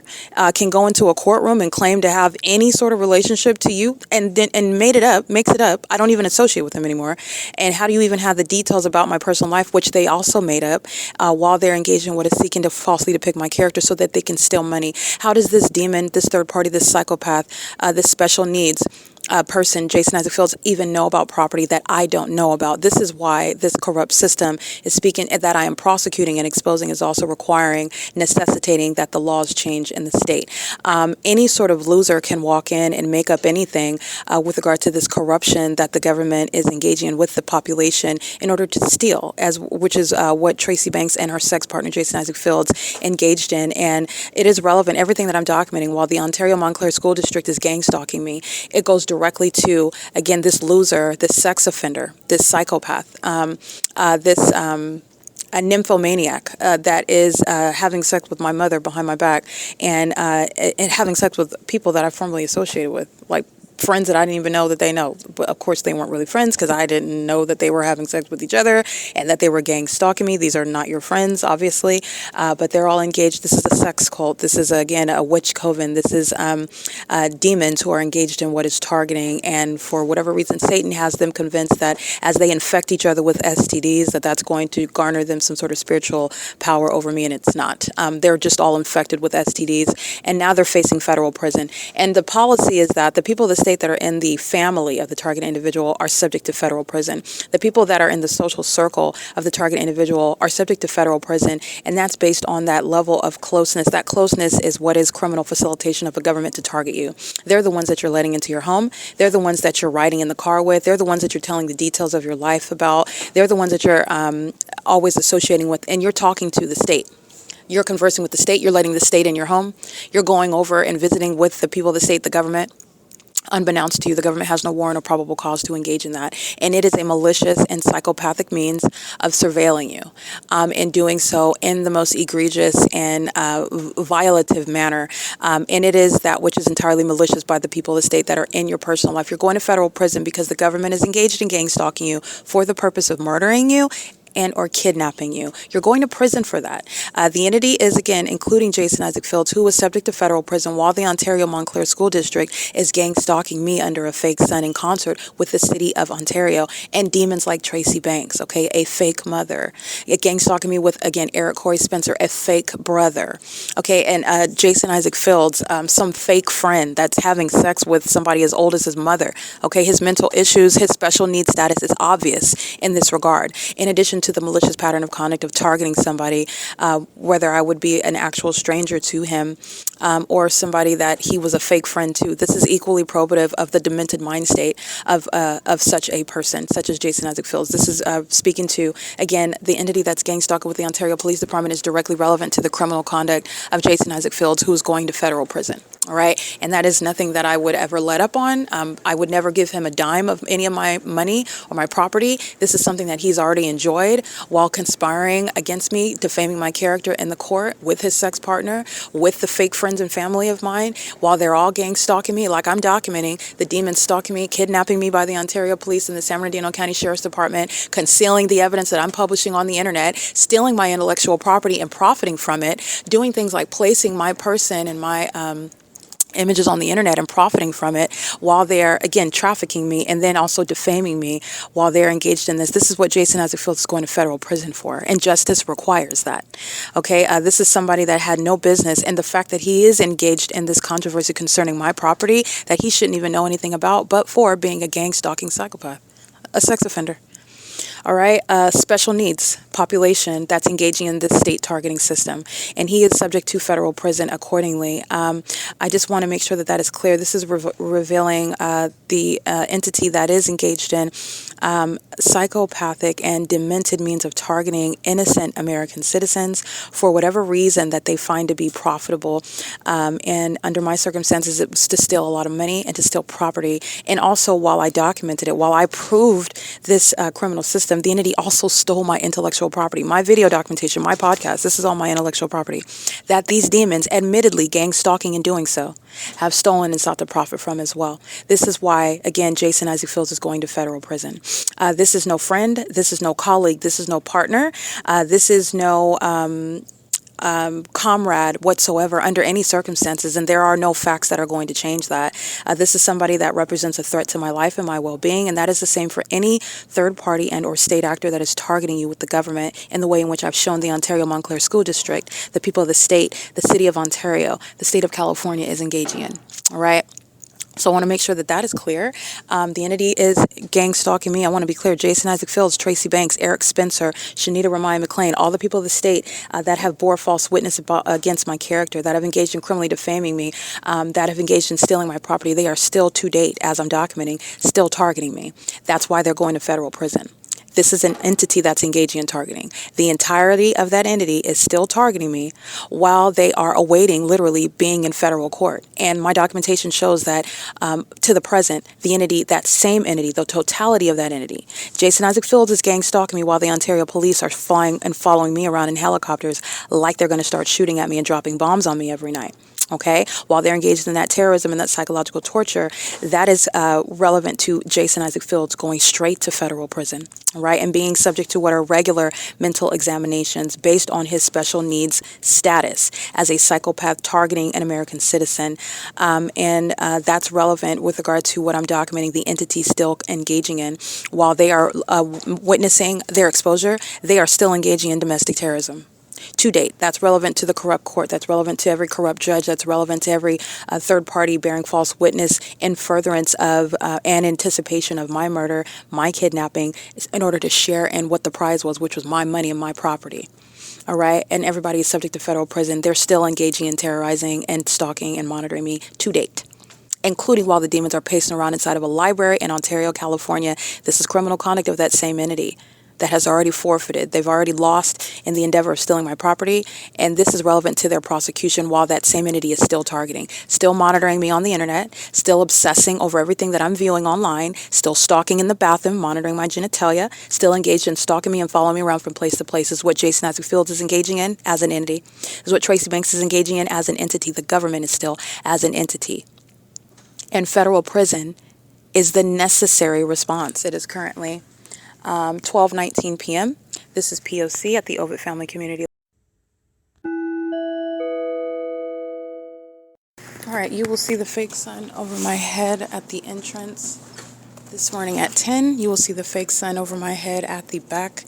can go into a courtroom and claim to have any sort of relationship to you, and makes it up. I don't even associate with him anymore. And how do you even have the details about my personal life, which they also made up, while they're engaged in what is seeking to falsely depict my character so that they can steal money? How does this demon, this third party, this psychopath, this special needs person, Jason Isaac Fields, even know about property that I don't know about? This is why this corrupt system is speaking, that I am prosecuting and exposing, is also requiring, necessitating that the laws change in the state. Any sort of loser can walk in and make up anything with regard to this corruption that the government is engaging in with the population in order to steal, which is what Tracy Banks and her sex partner, Jason Isaac Fields, engaged in. And it is relevant, everything that I'm documenting, while the Ontario Montclair School District is gang stalking me, it goes directly to, again, this loser, this sex offender, this psychopath, this a nymphomaniac that is having sex with my mother behind my back, and having sex with people that I formerly associated with, like friends that I didn't even know that they know. But of course they weren't really friends, because I didn't know that they were having sex with each other and that they were gang stalking me. These are not your friends, obviously, but they're all engaged. This is a sex cult. This is, again, a witch coven. This is demons who are engaged in what is targeting, and for whatever reason Satan has them convinced that as they infect each other with STDs, that's going to garner them some sort of spiritual power over me, and it's not. They're just all infected with STDs, and now they're facing federal prison. And the policy is that the people of the state that are in the family of the target individual are subject to federal prison. The people that are in the social circle of the target individual are subject to federal prison, and that's based on that level of closeness. That closeness is what is criminal facilitation of the government to target you. They're the ones that you're letting into your home. They're the ones that you're riding in the car with. They're the ones that you're telling the details of your life about. They're the ones that you're always associating with, and you're talking to the state. You're conversing with the state. You're letting the state in your home. You're going over and visiting with the people of the state, the government. Unbeknownst to you, the government has no warrant or probable cause to engage in that. And it is a malicious and psychopathic means of surveilling you, in doing so in the most egregious and violative manner. And it is that which is entirely malicious by the people of the state that are in your personal life. You're going to federal prison because the government is engaged in gang stalking you for the purpose of murdering you and or kidnapping you. You're going to prison for that. The entity is, again, including Jason Isaac Fields, who was subject to federal prison while the Ontario Montclair School District is gang stalking me under a fake sun in concert with the city of Ontario and demons like Tracy Banks, okay, a fake mother. Gang stalking me with, again, Eric Corey Spencer, a fake brother, okay, and Jason Isaac Fields, some fake friend that's having sex with somebody as old as his mother, okay. His mental issues, his special needs status is obvious in this regard. In addition to the malicious pattern of conduct of targeting somebody, whether I would be an actual stranger to him or somebody that he was a fake friend to. This is equally probative of the demented mind state of such a person, such as Jason Isaac Fields. This is speaking to, again, the entity that's gang stalking with the Ontario Police Department is directly relevant to the criminal conduct of Jason Isaac Fields, who's going to federal prison. All right. And that is nothing that I would ever let up on. I would never give him a dime of any of my money or my property. This is something that he's already enjoyed while conspiring against me, defaming my character in the court with his sex partner, with the fake friends and family of mine, while they're all gang stalking me, like I'm documenting the demons stalking me, kidnapping me by the Ontario Police and the San Bernardino County Sheriff's Department, concealing the evidence that I'm publishing on the internet, stealing my intellectual property and profiting from it, doing things like placing my person and my images on the internet and profiting from it while they're, again, trafficking me and then also defaming me while they're engaged in this. This is what Jason Isaac Fields is going to federal prison for, and justice requires that. Okay, this is somebody that had no business, and the fact that he is engaged in this controversy concerning my property that he shouldn't even know anything about, but for being a gang stalking psychopath, a sex offender. All right, special needs population that's engaging in this state targeting system, and he is subject to federal prison accordingly. I just want to make sure that that is clear. This is revealing the entity that is engaged in psychopathic and demented means of targeting innocent American citizens for whatever reason that they find to be profitable. And under my circumstances, it was to steal a lot of money and to steal property. And also, while I documented it, while I proved this criminal system, the entity also stole my intellectual property, my video documentation, my podcast. This is all my intellectual property that these demons, admittedly gang stalking in doing so, have stolen and sought to profit from as well. This is why, again, Jason Isaac Fields is going to federal prison. This is no friend. This is no colleague. This is no partner. This is no comrade whatsoever under any circumstances, and there are no facts that are going to change that. This is somebody that represents a threat to my life and my well-being, and that is the same for any third party and or state actor that is targeting you with the government in the way in which I've shown the Ontario Montclair School District, the people of the state, the city of Ontario, the state of California is engaging in. All right. So I want to make sure that that is clear. The entity is gang stalking me. I want to be clear. Jason Isaac Fields, Tracy Banks, Eric Spencer, Shanita Ramaya McLean, all the people of the state that have bore false witness against my character, that have engaged in criminally defaming me, that have engaged in stealing my property, they are still to date, as I'm documenting, still targeting me. That's why they're going to federal prison. This is an entity that's engaging in targeting. The entirety of that entity is still targeting me while they are awaiting literally being in federal court. And my documentation shows that to the present, the entity, that same entity, the totality of that entity, Jason Isaac Fields is gang stalking me while the Ontario police are flying and following me around in helicopters like they're going to start shooting at me and dropping bombs on me every night. Okay, while they're engaged in that terrorism and that psychological torture, that is relevant to Jason Isaac Fields going straight to federal prison, right, and being subject to what are regular mental examinations based on his special needs status as a psychopath targeting an American citizen, and that's relevant with regard to what I'm documenting the entity still engaging in while they are witnessing their exposure. They are still engaging in domestic terrorism. To date, that's relevant to the corrupt court, that's relevant to every corrupt judge, that's relevant to every third party bearing false witness in furtherance of and anticipation of my murder, my kidnapping, in order to share in what the prize was, which was my money and my property. All right, and everybody is subject to federal prison. They're still engaging in terrorizing and stalking and monitoring me to date, including while the demons are pacing around inside of a library in Ontario, California. This is criminal conduct of that same entity that has already forfeited. They've already lost in the endeavor of stealing my property, and this is relevant to their prosecution while that same entity is still targeting, still monitoring me on the internet, still obsessing over everything that I'm viewing online, still stalking in the bathroom, monitoring my genitalia, still engaged in stalking me and following me around from place to place. Is what Jason Isaac Fields is engaging in as an entity. Is what Tracy Banks is engaging in as an entity. The government is still as an entity. And federal prison is the necessary response. It is currently 12:19 p.m. This is P.O.C. at the OVITT Family Community. All right, you will see the fake sun over my head at the entrance this morning at 10. You will see the fake sun over my head at the back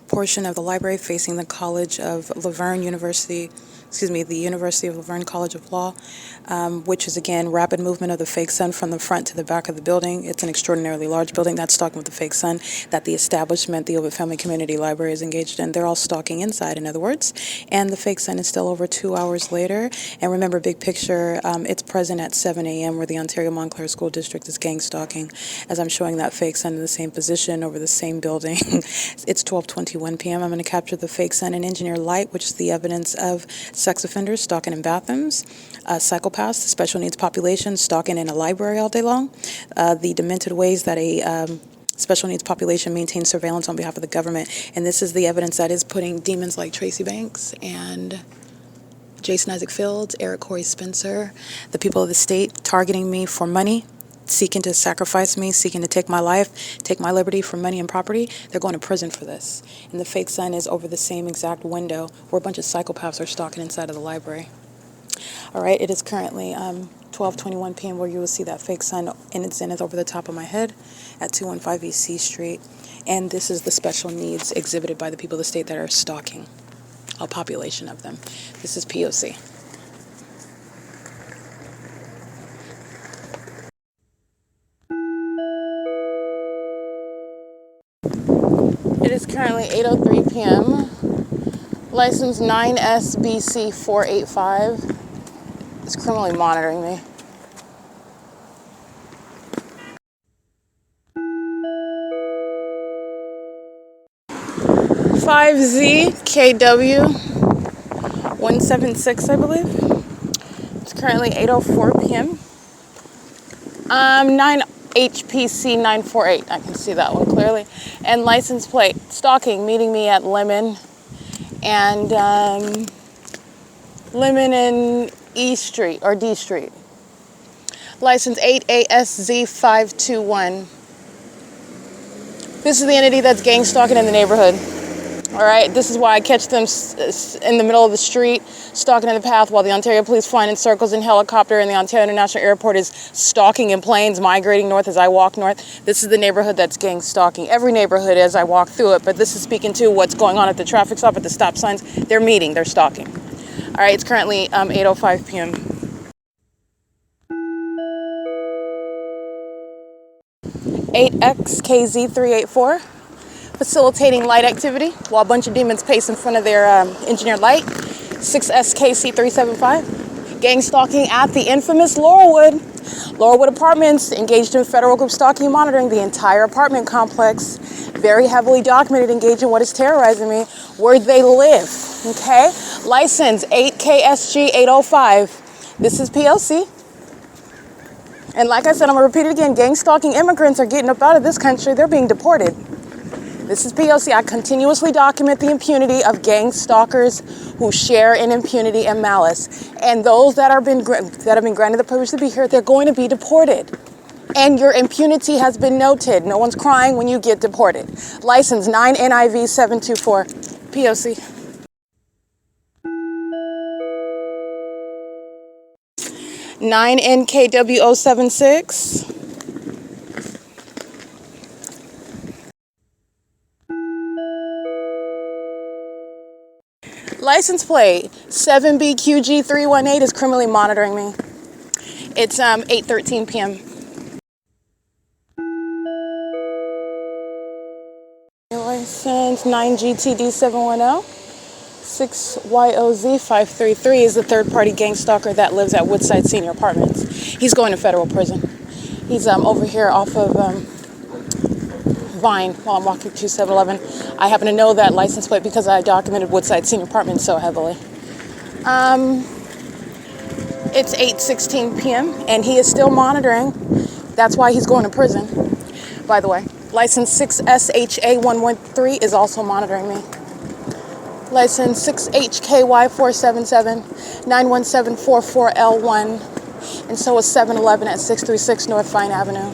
portion of the library facing the College of Laverne University, the University of Laverne College of Law, which is, again, rapid movement of the fake sun from the front to the back of the building. It's an extraordinarily large building that's stalking with the fake sun that the establishment, the OVITT Family Community Library, is engaged in. They're all stalking inside, in other words, and the fake sun is still over 2 hours later. And remember, big picture, it's present at 7 a.m. where the Ontario Montclair School District is gang stalking, as I'm showing that fake sun in the same position over the same building. It's 12:21 p.m. I'm going to capture the fake sun and engineer light, which is the evidence of sex offenders stalking in bathrooms, psychopaths, the special needs population stalking in a library all day long, the demented ways that a special needs population maintains surveillance on behalf of the government. And this is the evidence that is putting demons like Tracy Banks and Jason Isaac Fields, Eric Corey Spencer, the people of the state targeting me for money, seeking to sacrifice me, seeking to take my life, take my liberty for money and property. They're going to prison for this. And the fake sun is over the same exact window where a bunch of psychopaths are stalking inside of the library. All right, it is currently 12:21 p.m. where you will see that fake sun in its zenith over the top of my head at 215 East C Street. And this is the special needs exhibited by the people of the state that are stalking a population of them. This is P.O.C. It is currently 8:03 p.m. License 9SBC485 is criminally monitoring me. 5ZKW176, I believe. It's currently 8:04 p.m. 9HPC948. I can see that one clearly. And license plate stalking, meeting me at Lemon and Lemon and E Street or D Street. License 8ASZ521. This is the entity that's gang stalking in the neighborhood. All right, this is why I catch them in the middle of the street, stalking in the path while the Ontario Police flying in circles in helicopter and the Ontario International Airport is stalking in planes, migrating north as I walk north. This is the neighborhood that's gang stalking. Every neighborhood as I walk through it, but this is speaking to what's going on at the traffic stop, at the stop signs. They're meeting, they're stalking. All right, it's currently 8:05 p.m. 8XKZ384. Facilitating light activity while a bunch of demons pace in front of their engineered light. 6SKC375. Gang stalking at the infamous Laurelwood Apartments. Engaged in federal group stalking and monitoring the entire apartment complex. Very heavily documented, engaged in what is terrorizing me, where they live. Okay? License 8KSG805. This is P.O.C. And like I said, I'm going to repeat it again. Gang stalking immigrants are getting up out of this country. They're being deported. This is P.O.C. I continuously document the impunity of gang stalkers who share in impunity and malice. And those that have been granted the privilege to be here, they're going to be deported. And your impunity has been noted. No one's crying when you get deported. License 9NIV724. P.O.C. Nine NKW076. License plate 7BQG318 is criminally monitoring me. It's 8:13 p.m. License 9GTD710. 6YOZ533 is the third-party gang stalker that lives at Woodside Senior Apartments. He's going to federal prison. He's over here off of Vine while I'm walking to 7-Eleven. I happen to know that license plate because I documented Woodside Senior Apartments so heavily. It's 8:16 p.m. and he is still monitoring. That's why he's going to prison, by the way. License 6SHA113 is also monitoring me. License 6HKY477 91744L1, and so is 7-Eleven at 636 North Vine Avenue.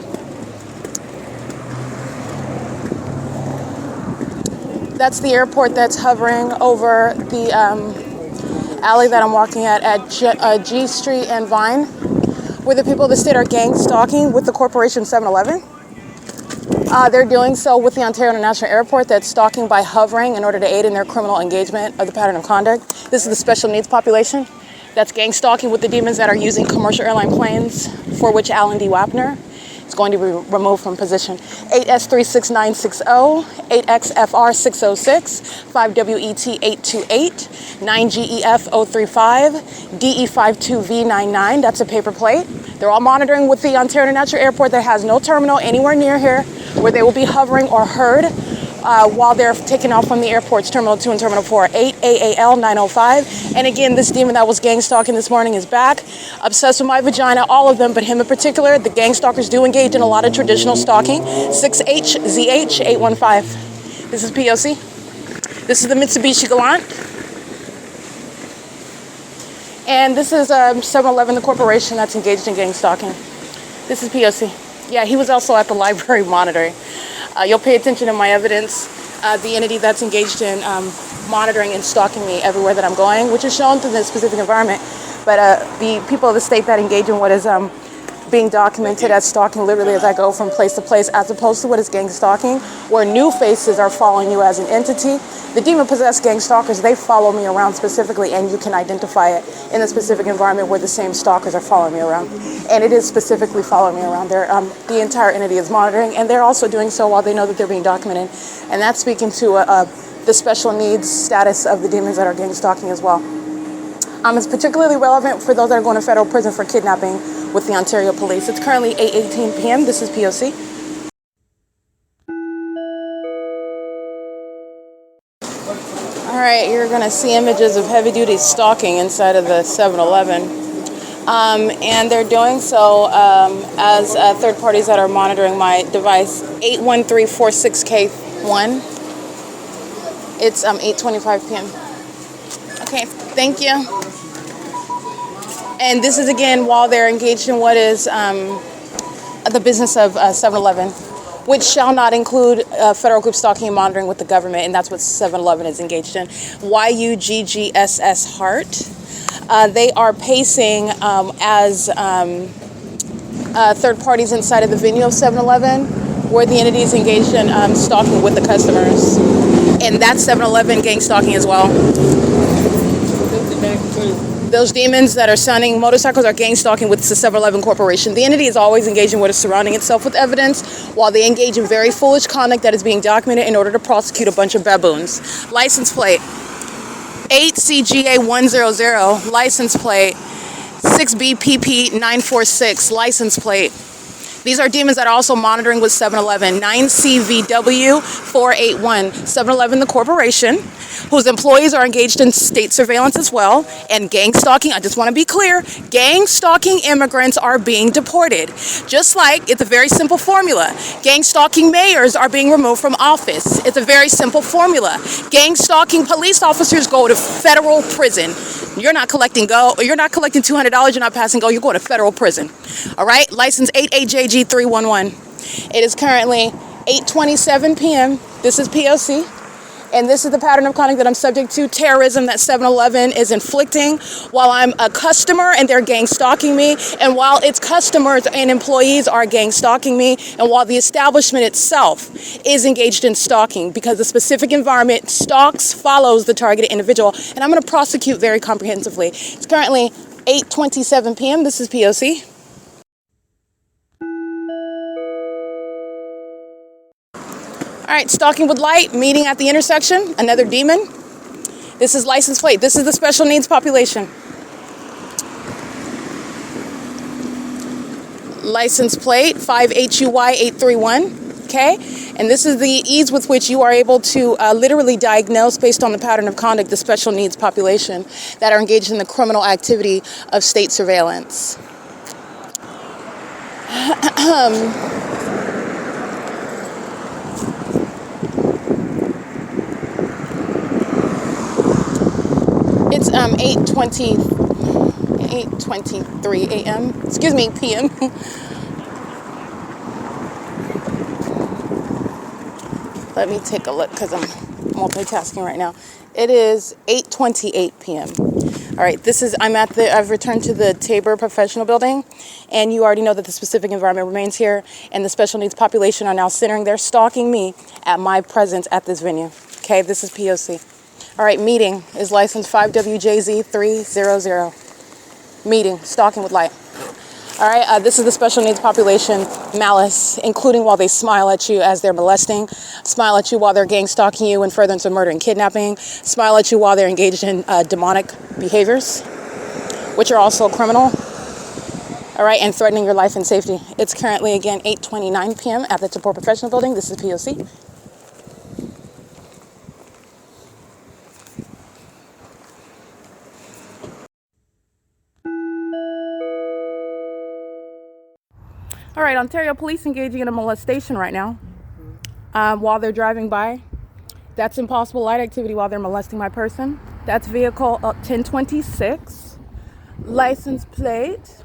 That's the airport that's hovering over the alley that I'm walking at G Street and Vine, where the people of the state are gang stalking with the corporation 7-Eleven. They're doing so with the Ontario International Airport that's stalking by hovering in order to aid in their criminal engagement of the pattern of conduct. This is the special needs population that's gang stalking with the demons that are using commercial airline planes, for which Alan D. WAPNER is going to be removed from position. 8S36960, 8XFR606, 5WET828, 9GEF035, DE52V99, that's a paper plate. They're all monitoring with the Ontario International Airport that has no terminal anywhere near here, where they will be hovering or heard while they're taking off from the airport's Terminal 2 and Terminal 4. 8AAL905. And again, this demon that was gang stalking this morning is back. Obsessed with my vagina, all of them, but him in particular. The gang stalkers do engage in a lot of traditional stalking. 6HZH815. This is P.O.C. This is the Mitsubishi Galant. And this is 7-Eleven, the corporation that's engaged in gang stalking. This is P.O.C. Yeah, he was also at the library monitoring. You'll pay attention to my evidence. The entity that's engaged in monitoring and stalking me everywhere that I'm going, which is shown through this specific environment, But the people of the state that engage in what is being documented as stalking literally as I go from place to place, as opposed to what is gang stalking, where new faces are following you as an entity. The demon-possessed gang stalkers, they follow me around specifically, and you can identify it in a specific environment where the same stalkers are following me around. And it is specifically following me around. The entire entity is monitoring, and they're also doing so while they know that they're being documented. And that's speaking to the special needs status of the demons that are gang stalking as well. It's particularly relevant for those that are going to federal prison for kidnapping with the Ontario Police. It's currently 8:18 p.m. This is P.O.C. All right, you're going to see images of heavy-duty stalking inside of the 7-Eleven. And they're doing so as third parties that are monitoring my device. 81346K1. It's 8:25 p.m. Okay, thank you. And this is, again, while they're engaged in what is the business of 7-Eleven, which shall not include federal group stalking and monitoring with the government, and that's what 7-Eleven is engaged in. UGGSS Heart. They are pacing as third parties inside of the venue of 7-Eleven, where the entity is engaged in stalking with the customers. And that's 7-Eleven gang stalking as well. Those demons that are sunning motorcycles are gang stalking with the 7-Eleven Corporation. The entity is always engaging what is surrounding itself with evidence, while they engage in very foolish conduct that is being documented in order to prosecute a bunch of baboons. License plate 8CGA100, license plate 6BPP946, license plate. These are demons that are also monitoring with 7-Eleven. 9CVW481. 7-Eleven, the corporation, whose employees are engaged in state surveillance as well, and gang stalking. I just want to be clear. Gang stalking immigrants are being deported. Just like, it's a very simple formula. Gang stalking mayors are being removed from office. It's a very simple formula. Gang stalking police officers go to federal prison. You're not collecting $200, you're not passing go, you're going to federal prison. All right, license 88JG311. It is currently 8:27 p.m. This is P.O.C. And this is the pattern of conduct that I'm subject to, terrorism that 7-Eleven is inflicting while I'm a customer and they're gang stalking me, and while its customers and employees are gang stalking me, and while the establishment itself is engaged in stalking, because the specific environment follows the targeted individual. And I'm going to prosecute very comprehensively. It's currently 8:27 p.m. This is P.O.C. All right, stalking with light, meeting at the intersection, another demon. This is license plate. This is the special needs population. License plate 5HUY831. Okay, and this is the ease with which you are able to literally diagnose, based on the pattern of conduct, the special needs population that are engaged in the criminal activity of state surveillance. It's 8:23 a.m. Excuse me, p.m. Let me take a look because I'm multitasking right now. It is 8:28 p.m. All right, I've returned to the TABOR professional building, and you already know that the specific environment remains here, and the special needs population are now centering. They're stalking me at my presence at this venue. Okay, this is P.O.C. All right, meeting is license 5WJZ300. Meeting, stalking with light. All right, this is the special needs population, malice, including while they smile at you as they're molesting, smile at you while they're gang stalking you in furtherance of murder and kidnapping, smile at you while they're engaged in demonic behaviors, which are also criminal. All right, and threatening your life and safety. It's currently, again, 8:29 p.m. at the TABOR professional building. This is P.O.C. All right, Ontario police engaging in a molestation right now while they're driving by. That's impossible light activity while they're molesting my person. That's vehicle 1026, license plate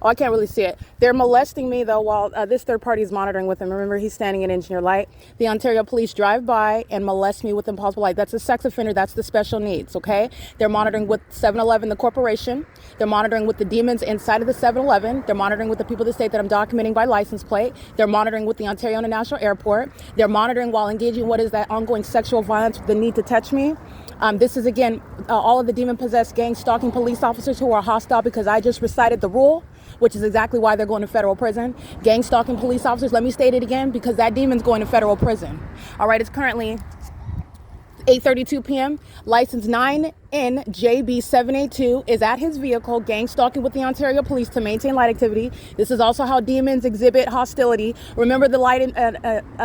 Oh, I can't really see it. They're molesting me though while this third party is monitoring with him. Remember, he's standing in engineer light. The Ontario police drive by and molest me with impossible light. That's a sex offender. That's the special needs, okay? They're monitoring with 7-Eleven, the corporation. They're monitoring with the demons inside of the 7-Eleven. They're monitoring with the people that state that I'm documenting by license plate. They're monitoring with the Ontario International Airport. They're monitoring while engaging what is that ongoing sexual violence, the need to touch me. This is, again, all of the demon-possessed gang stalking police officers who are hostile because I just recited the rule, which is exactly why they're going to federal prison. Gang stalking police officers, let me state it again, because that demon's going to federal prison. All right, it's currently 8:32 p.m. License 9NJB782 is at his vehicle, gang stalking with the Ontario Police to maintain light activity. This is also how demons exhibit hostility. Remember the light in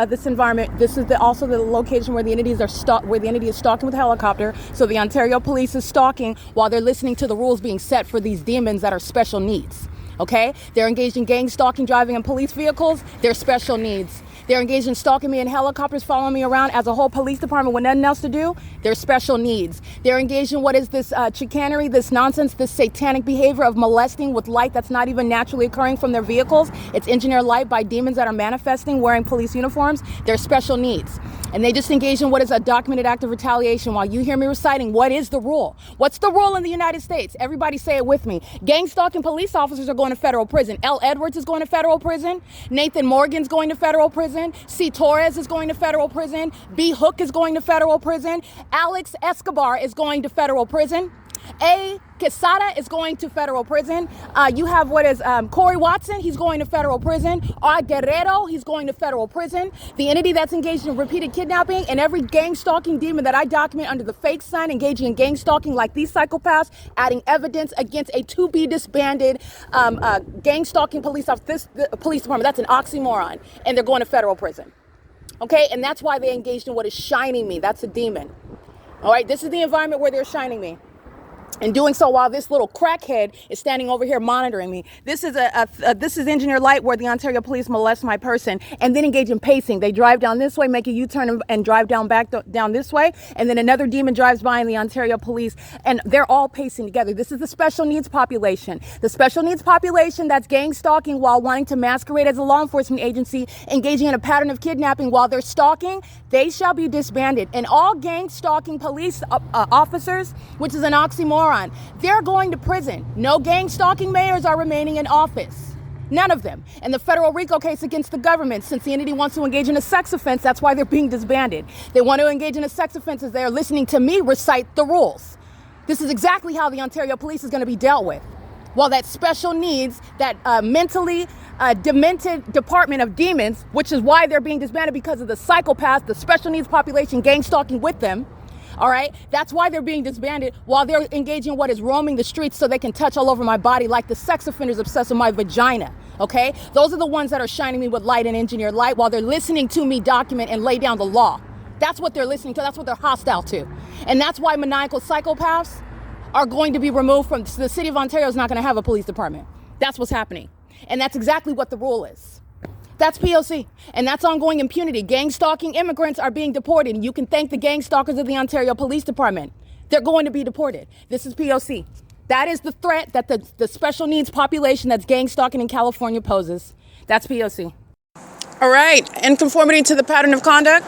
this environment. This is also the location where the entities are where the entity is stalking with a helicopter. So the Ontario Police is stalking while they're listening to the rules being set for these demons that are special needs. Okay, they're engaged in gang stalking, driving in police vehicles. They're special needs. They're engaged in stalking me in helicopters, following me around as a whole police department with nothing else to do. They're special needs. They're engaged in what is this chicanery, this nonsense, this satanic behavior of molesting with light that's not even naturally occurring from their vehicles. It's engineered light by demons that are manifesting wearing police uniforms. They're special needs. And they just engage in what is a documented act of retaliation while you hear me reciting what is the rule. What's the rule in the United States? Everybody say it with me. Gang stalking police officers are going to federal prison. L. Edwards is going to federal prison. Nathan Morgan's going to federal prison. C. Torres is going to federal prison. B. Hook is going to federal prison. Alex Escobar is going to federal prison. A. Quesada is going to federal prison. You have what is Corey Watson, he's going to federal prison. R. Guerrero, he's going to federal prison. The entity that's engaged in repeated kidnapping and every gang stalking demon that I document under the fake sign engaging in gang stalking like these psychopaths, adding evidence against a to be disbanded gang stalking police police department. That's an oxymoron. And they're going to federal prison. Okay, and that's why they engaged in what is shining me. That's a demon. All right, this is the environment where they're shining me. And doing so while this little crackhead is standing over here monitoring me. This is this is engineer light where the Ontario Police molest my person and then engage in pacing. They drive down this way, make a U-turn and drive down down this way. And then another demon drives by in the Ontario Police and they're all pacing together. This is the special needs population. The special needs population that's gang stalking while wanting to masquerade as a law enforcement agency, engaging in a pattern of kidnapping while they're stalking, they shall be disbanded. And all gang stalking police officers, which is an oxymoron, they're going to prison. No gang stalking mayors are remaining in office. None of them. And the federal RICO case against the government, since the entity wants to engage in a sex offense, that's why they're being disbanded. They want to engage in a sex offense as they're listening to me recite the rules. This is exactly how the Ontario Police is going to be dealt with. While that special needs, that mentally demented department of demons, which is why they're being disbanded because of the psychopaths, the special needs population gang stalking with them. All right, that's why they're being disbanded while they're engaging in what is roaming the streets so they can touch all over my body like the sex offenders obsessed with my vagina. Okay, those are the ones that are shining me with light and engineered light while they're listening to me document and lay down the law. That's what they're listening to. That's what they're hostile to. And that's why maniacal psychopaths are going to be removed from the city of Ontario is not going to have a police department. That's what's happening. And that's exactly what the rule is. That's P.O.C. And that's ongoing impunity. Gang stalking immigrants are being deported. And you can thank the gang stalkers of the Ontario Police Department. They're going to be deported. This is P.O.C. That is the threat that the special needs population that's gang stalking in California poses. That's P.O.C. All right. In conformity to the pattern of conduct,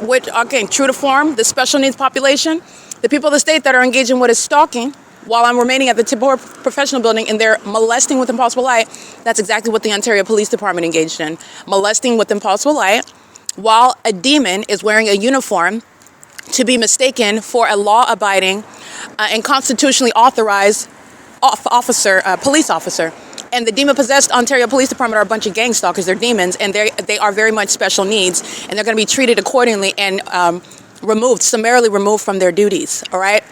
which, okay, true to form, the special needs population, the people of the state that are engaged in what is stalking, while I'm remaining at the TABOR professional building and they're molesting with impossible light, that's exactly what the Ontario Police Department engaged in. Molesting with impossible light while a demon is wearing a uniform to be mistaken for a law-abiding and constitutionally authorized police officer. And the demon-possessed Ontario Police Department are a bunch of gang stalkers. They're demons, and they are very much special needs, and they're going to be treated accordingly and summarily removed from their duties, all right?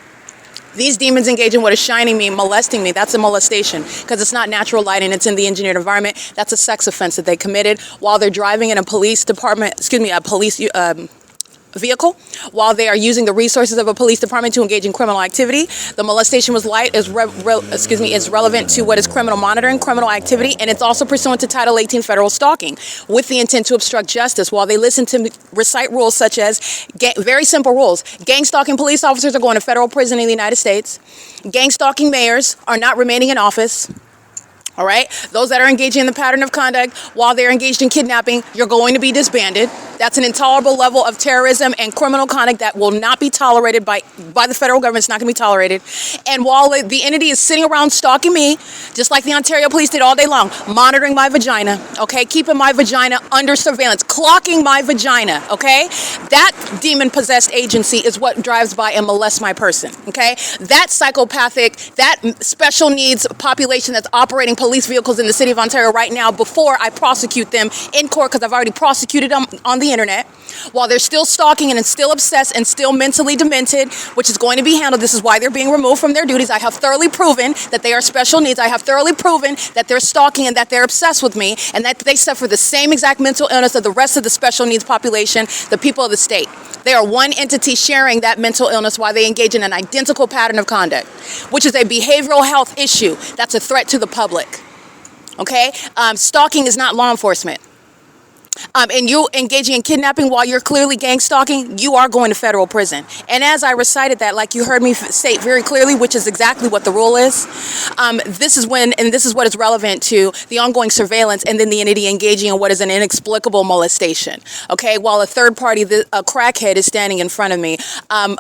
These demons engage in what is shining me, molesting me. That's a molestation because it's not natural light and it's in the engineered environment. That's a sex offense that they committed while they're driving in a police vehicle, while they are using the resources of a police department to engage in criminal activity. The molestation was light is relevant to what is criminal monitoring, criminal activity, and it's also pursuant to Title 18 federal stalking with the intent to obstruct justice while they listen to recite rules such as, very simple rules, gang stalking police officers are going to federal prison in the United States, gang stalking mayors are not remaining in office, All right, those that are engaging in the pattern of conduct while they're engaged in kidnapping, you're going to be disbanded. That's an intolerable level of terrorism and criminal conduct that will not be tolerated by the federal government. It's not going to be tolerated. And while the entity is sitting around stalking me, just like the Ontario police did all day long, monitoring my vagina, okay, keeping my vagina under surveillance, clocking my vagina, okay, that demon-possessed agency is what drives by and molests my person, okay? That psychopathic, that special needs population that's operating police vehicles in the city of Ontario right now before I prosecute them in court, because I've already prosecuted them on the internet, while they're still stalking and still obsessed and still mentally demented, which is going to be handled. This is why they're being removed from their duties. I have thoroughly proven that they are special needs. I have thoroughly proven that they're stalking and that they're obsessed with me and that they suffer the same exact mental illness of the rest of the special needs population, the people of the state. They are one entity sharing that mental illness while they engage in an identical pattern of conduct, which is a behavioral health issue that's a threat to the public. Okay? Stalking is not law enforcement. And you engaging in kidnapping while you're clearly gang stalking, you are going to federal prison. And as I recited that, like you heard me state very clearly, which is exactly what the rule is, this is what is relevant to the ongoing surveillance and then the entity engaging in what is an inexplicable molestation. Okay, while a third party, a crackhead, is standing in front of me.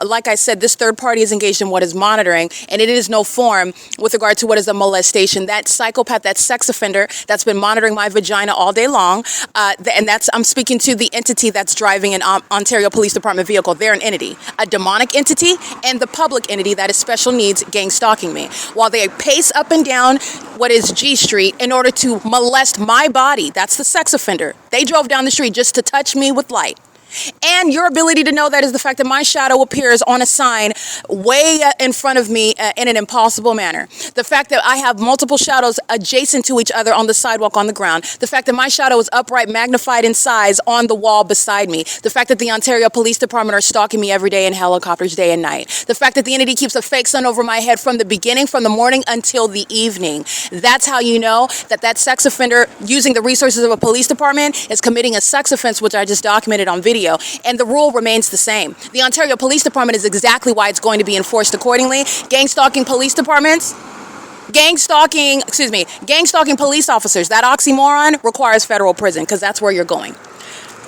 Like I said, this third party is engaged in what is monitoring, and it is no form with regard to what is a molestation. That psychopath, that sex offender that's been monitoring my vagina all day long, and I'm speaking to the entity that's driving an Ontario Police Department vehicle. They're an entity, a demonic entity, and the public entity that is special needs gang stalking me. While they pace up and down what is G Street in order to molest my body, that's the sex offender. They drove down the street just to touch me with light. And your ability to know that is the fact that my shadow appears on a sign way in front of me in an impossible manner. The fact that I have multiple shadows adjacent to each other on the sidewalk, on the ground. The fact that my shadow is upright, magnified in size on the wall beside me. The fact that the Ontario Police Department are stalking me every day in helicopters day and night. The fact that the entity keeps a fake sun over my head from the beginning, from the morning until the evening. That's how you know that that sex offender, using the resources of a police department, is committing a sex offense, which I just documented on video. And the rule remains the same. The Ontario Police Department is exactly why it's going to be enforced accordingly. Gang stalking police departments, gang stalking police officers, that oxymoron requires federal prison, because that's where you're going.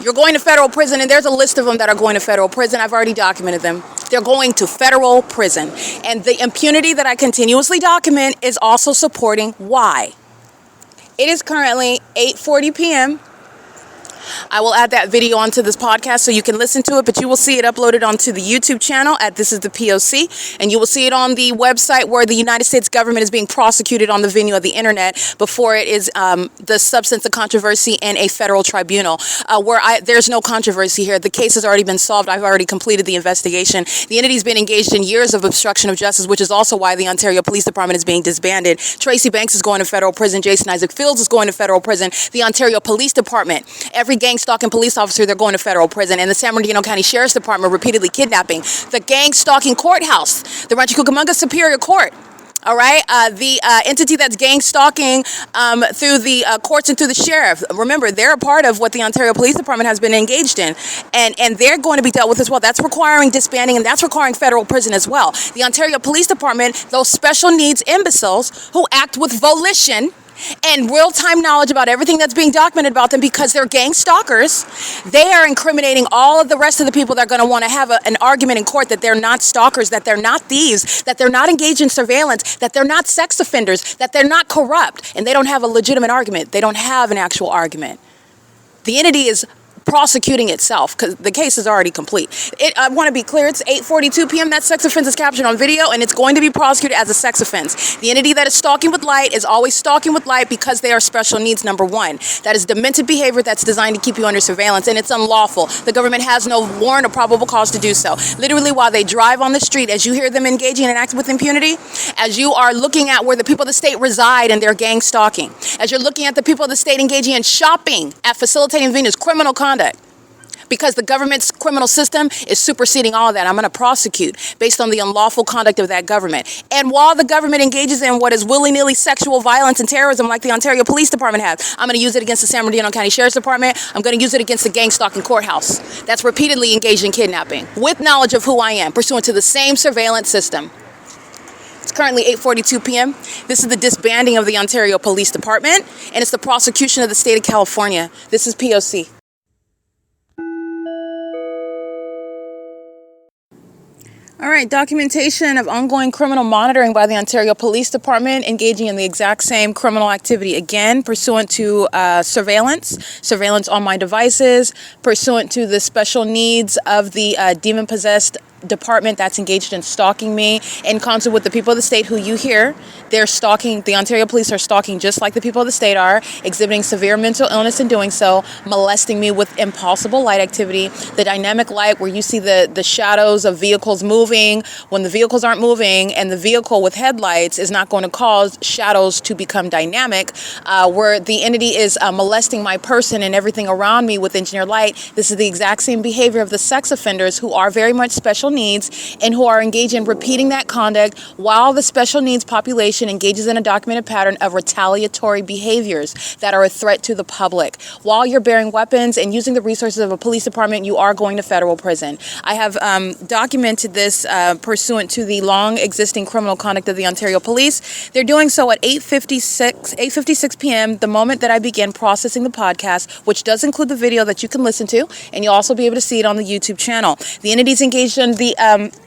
You're going to federal prison, and there's a list of them that are going to federal prison. I've already documented them. They're going to federal prison. And the impunity that I continuously document is also supporting why. It is currently 8:40 p.m. I will add that video onto this podcast so you can listen to it, but you will see it uploaded onto the YouTube channel at This Is the P.O.C, and you will see it on the website where the United States government is being prosecuted on the venue of the internet before it is the substance of controversy in a federal tribunal, there's no controversy here. The case has already been solved. I've already completed the investigation. The entity's been engaged in years of obstruction of justice, which is also why the Ontario Police Department is being disbanded. Tracy Banks is going to federal prison. Jason Isaac Fields is going to federal prison. The Ontario Police Department, every gang stalking police officer, they're going to federal prison. And the San Bernardino County Sheriff's Department repeatedly kidnapping. The gang stalking courthouse, the Rancho Cucamonga Superior Court. All right, the entity that's gang stalking through the courts and through the sheriff. Remember, they're a part of what the Ontario Police Department has been engaged in, and they're going to be dealt with as well. That's requiring disbanding, and that's requiring federal prison as well. The Ontario Police Department, those special needs imbeciles who act with volition and real-time knowledge about everything that's being documented about them because they're gang stalkers, they are incriminating all of the rest of the people that are going to want to have an argument in court that they're not stalkers, that they're not thieves, that they're not engaged in surveillance, that they're not sex offenders, that they're not corrupt, and they don't have a legitimate argument. They don't have an actual argument. The entity is prosecuting itself because the case is already complete. I want to be clear, it's 8:42 p.m. That sex offense is captured on video, and it's going to be prosecuted as a sex offense. The entity that is stalking with light is always stalking with light because they are special needs, number one. That is demented behavior that's designed to keep you under surveillance, and it's unlawful. The government has no warrant or probable cause to do so. Literally, while they drive on the street, as you hear them engaging and acting with impunity, as you are looking at where the people of the state reside and their gang stalking, as you're looking at the people of the state engaging in shopping at facilitating venues, criminal conduct, because the government's criminal system is superseding all of that. I'm going to prosecute based on the unlawful conduct of that government. And while the government engages in what is willy-nilly sexual violence and terrorism like the Ontario Police Department has, I'm going to use it against the San Bernardino County Sheriff's Department. I'm going to use it against the gang stalking courthouse that's repeatedly engaged in kidnapping with knowledge of who I am, pursuant to the same surveillance system. It's currently 8:42 p.m. This is the disbanding of the Ontario Police Department, and it's the prosecution of the state of California. This is P.O.C. All right, documentation of ongoing criminal monitoring by the Ontario Police Department engaging in the exact same criminal activity again pursuant to surveillance on my devices, pursuant to the special needs of the demon-possessed department that's engaged in stalking me in concert with the people of the state who you hear. They're stalking, the Ontario police are stalking just like the people of the state are, exhibiting severe mental illness in doing so, molesting me with impossible light activity, the dynamic light where you see the shadows of vehicles moving when the vehicles aren't moving, and the vehicle with headlights is not going to cause shadows to become dynamic, where the entity is molesting my person and everything around me with engineered light. This is the exact same behavior of the sex offenders who are very much special needs and who are engaged in repeating that conduct while the special needs population engages in a documented pattern of retaliatory behaviors that are a threat to the public. While you're bearing weapons and using the resources of a police department, you are going to federal prison. I have documented this pursuant to the long existing criminal conduct of the Ontario Police. They're doing so at 8:56 p.m., the moment that I begin processing the podcast, which does include the video that you can listen to, and you'll also be able to see it on the YouTube channel. The entities engaged in the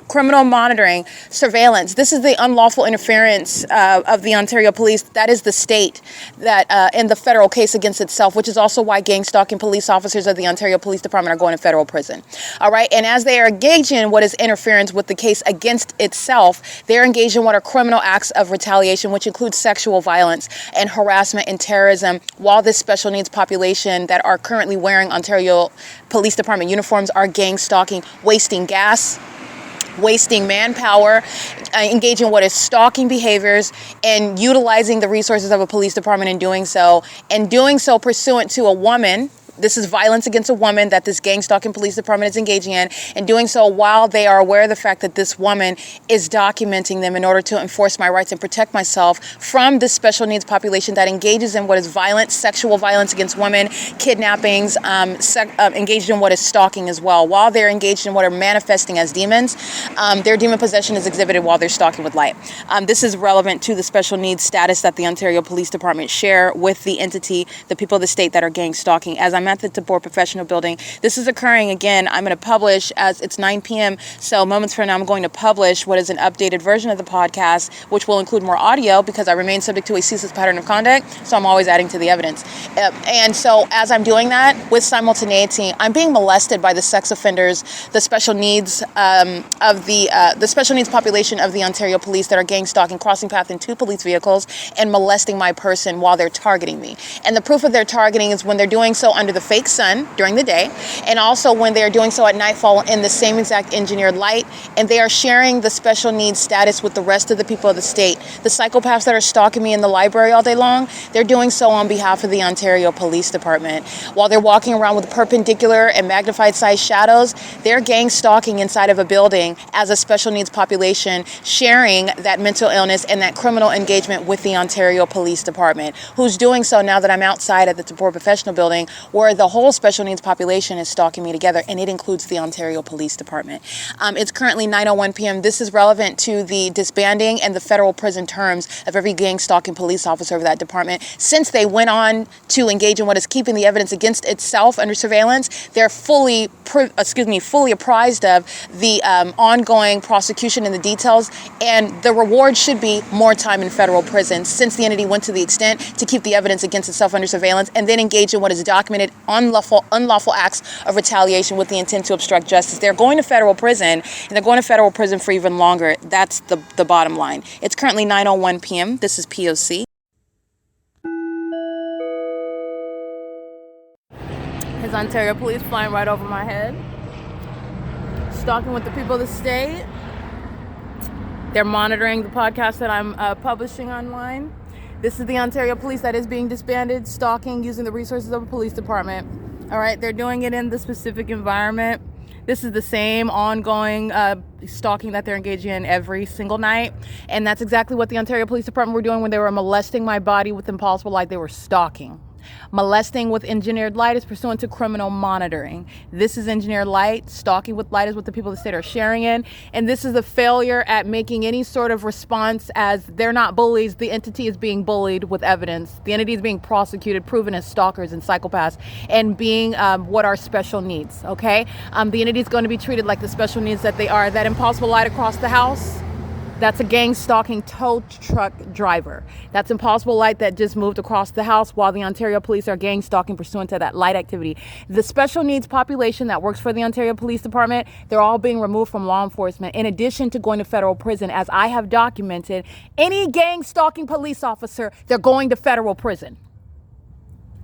criminal monitoring, surveillance. This is the unlawful interference of the Ontario Police. That is the state that in the federal case against itself, which is also why gang stalking police officers of the Ontario Police Department are going to federal prison. All right. And as they are engaged in what is interference with the case against itself, they're engaged in what are criminal acts of retaliation, which includes sexual violence and harassment and terrorism, while this special needs population that are currently wearing Ontario Police Department uniforms are gang stalking, wasting gas, wasting manpower, engaging in what is stalking behaviors, and utilizing the resources of a police department in doing so, and doing so pursuant to a woman. This is violence against a woman that this gang stalking police department is engaging in, and doing so while they are aware of the fact that this woman is documenting them in order to enforce my rights and protect myself from this special needs population that engages in what is violence, sexual violence against women, kidnappings, engaged in what is stalking as well. While they're engaged in what are manifesting as demons, their demon possession is exhibited while they're stalking with light. This is relevant to the special needs status that the Ontario Police Department share with the entity, the people of the state that are gang stalking. As I'm at the TABOR professional building. This is occurring again. I'm going to publish as it's 9 p.m. So moments from now, I'm going to publish what is an updated version of the podcast, which will include more audio because I remain subject to a ceaseless pattern of conduct. So I'm always adding to the evidence. And so as I'm doing that with simultaneity, I'm being molested by the sex offenders, the special needs of the special needs population of the Ontario Police that are gang stalking, crossing path in 2 police vehicles and molesting my person while they're targeting me. And the proof of their targeting is when they're doing so under the fake sun during the day, and also when they are doing so at nightfall in the same exact engineered light, and they are sharing the special needs status with the rest of the people of the state. The psychopaths that are stalking me in the library all day long, they're doing so on behalf of the Ontario Police Department. While they're walking around with perpendicular and magnified size shadows, they're gang stalking inside of a building as a special needs population, sharing that mental illness and that criminal engagement with the Ontario Police Department, who's doing so now that I'm outside at the TABOR professional building, where the whole special needs population is stalking me together, and it includes the Ontario Police Department. It's currently 9:01 p.m. This is relevant to the disbanding and the federal prison terms of every gang stalking police officer of that department. Since they went on to engage in what is keeping the evidence against itself under surveillance, they're fully apprised of the ongoing prosecution and the details, and the reward should be more time in federal prison, since the entity went to the extent to keep the evidence against itself under surveillance and then engage in what is documented unlawful acts of retaliation with the intent to obstruct justice. They're going to federal prison, and they're going to federal prison for even longer. That's the bottom line. It's currently 9:01 p.m. This is P.O.C. His Ontario Police flying right over my head, stalking with the people of the state. They're monitoring the podcast that I'm publishing online. This is the Ontario Police that is being disbanded, stalking using the resources of a police department. All right, they're doing it in the specific environment. This is the same ongoing stalking that they're engaging in every single night. And that's exactly what the Ontario Police Department were doing when they were molesting my body with impossible light. They were stalking. Molesting with engineered light is pursuant to criminal monitoring. This is engineered light. Stalking with light is what the people of the state are sharing in. And this is a failure at making any sort of response, as they're not bullies. The entity is being bullied with evidence. The entity is being prosecuted, proven as stalkers and psychopaths, and being what are special needs, okay? The entity is going to be treated like the special needs that they are. That impossible light across the house, that's a gang stalking tow truck driver. That's impossible light that just moved across the house while the Ontario police are gang stalking pursuant to that light activity. The special needs population that works for the Ontario Police Department, they're all being removed from law enforcement in addition to going to federal prison. As I have documented, any gang stalking police officer, they're going to federal prison.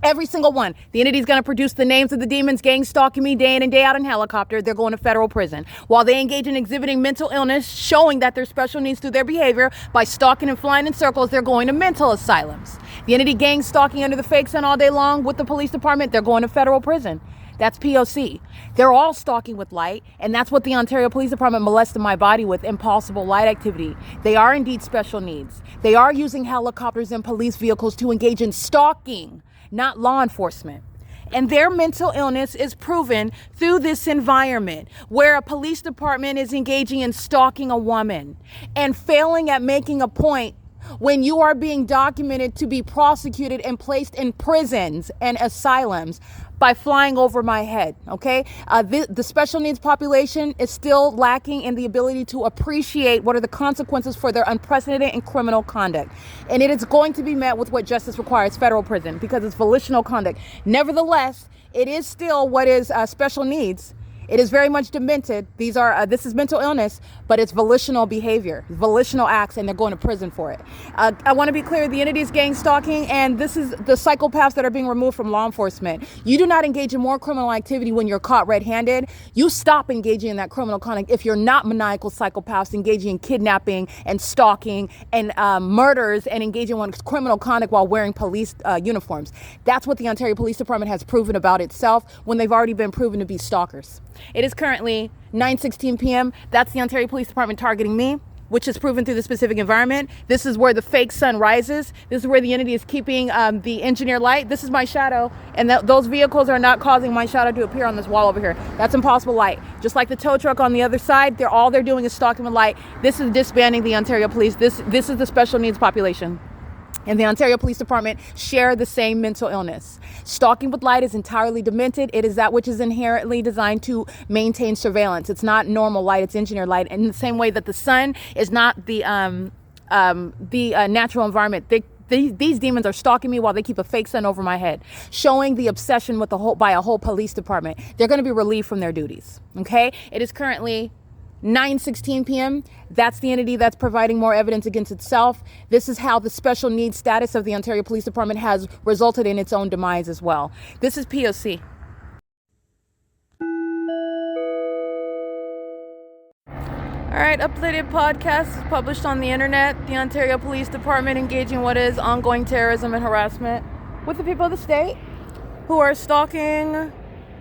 Every single one. The entity's going to produce the names of the demons gang stalking me day in and day out in helicopter. They're going to federal prison. While they engage in exhibiting mental illness, showing that there's special needs through their behavior by stalking and flying in circles, they're going to mental asylums. The entity gang stalking under the fake sun all day long with the police department, they're going to federal prison. That's P.O.C. They're all stalking with light, and that's what the Ontario Police Department molested my body with, impossible light activity. They are indeed special needs. They are using helicopters and police vehicles to engage in stalking, not law enforcement. And their mental illness is proven through this environment where a police department is engaging in stalking a woman and failing at making a point when you are being documented to be prosecuted and placed in prisons and asylums by flying over my head, okay? The special needs population is still lacking in the ability to appreciate what are the consequences for their unprecedented and criminal conduct. And it is going to be met with what justice requires, federal prison, because it's volitional conduct. Nevertheless, it is still what is special needs. It is very much demented. This is mental illness, but it's volitional behavior, volitional acts, and they're going to prison for it. I want to be clear, the entity is gang stalking, and this is the psychopaths that are being removed from law enforcement. You do not engage in more criminal activity when you're caught red-handed. You stop engaging in that criminal conduct if you're not maniacal psychopaths engaging in kidnapping and stalking and murders and engaging in criminal conduct while wearing police uniforms. That's what the Ontario Police Department has proven about itself when they've already been proven to be stalkers. It is currently 9:16 p.m. That's the Ontario Police Department targeting me, which is proven through the specific environment. This is where the fake sun rises. This is where the entity is keeping the engineered light. This is my shadow, and those vehicles are not causing my shadow to appear on this wall over here. That's impossible light. Just like the tow truck on the other side, all they're doing is stalking with light. This is disbanding the Ontario Police. This is the special needs population. And the Ontario Police Department share the same mental illness. Stalking with light is entirely demented. It is that which is inherently designed to maintain surveillance. It's not normal light, it's engineered light. In the same way that the sun is not the natural environment. These demons are stalking me while they keep a fake sun over my head, showing the obsession with by a whole police department. They're going to be relieved from their duties, okay? It is currently 9:16 p.m. That's the entity that's providing more evidence against itself. This is how the special needs status of the Ontario Police Department has resulted in its own demise as well. This is P.O.C. All right, updated podcast is published on the internet. The Ontario Police Department engaging what is ongoing terrorism and harassment with the people of the state who are stalking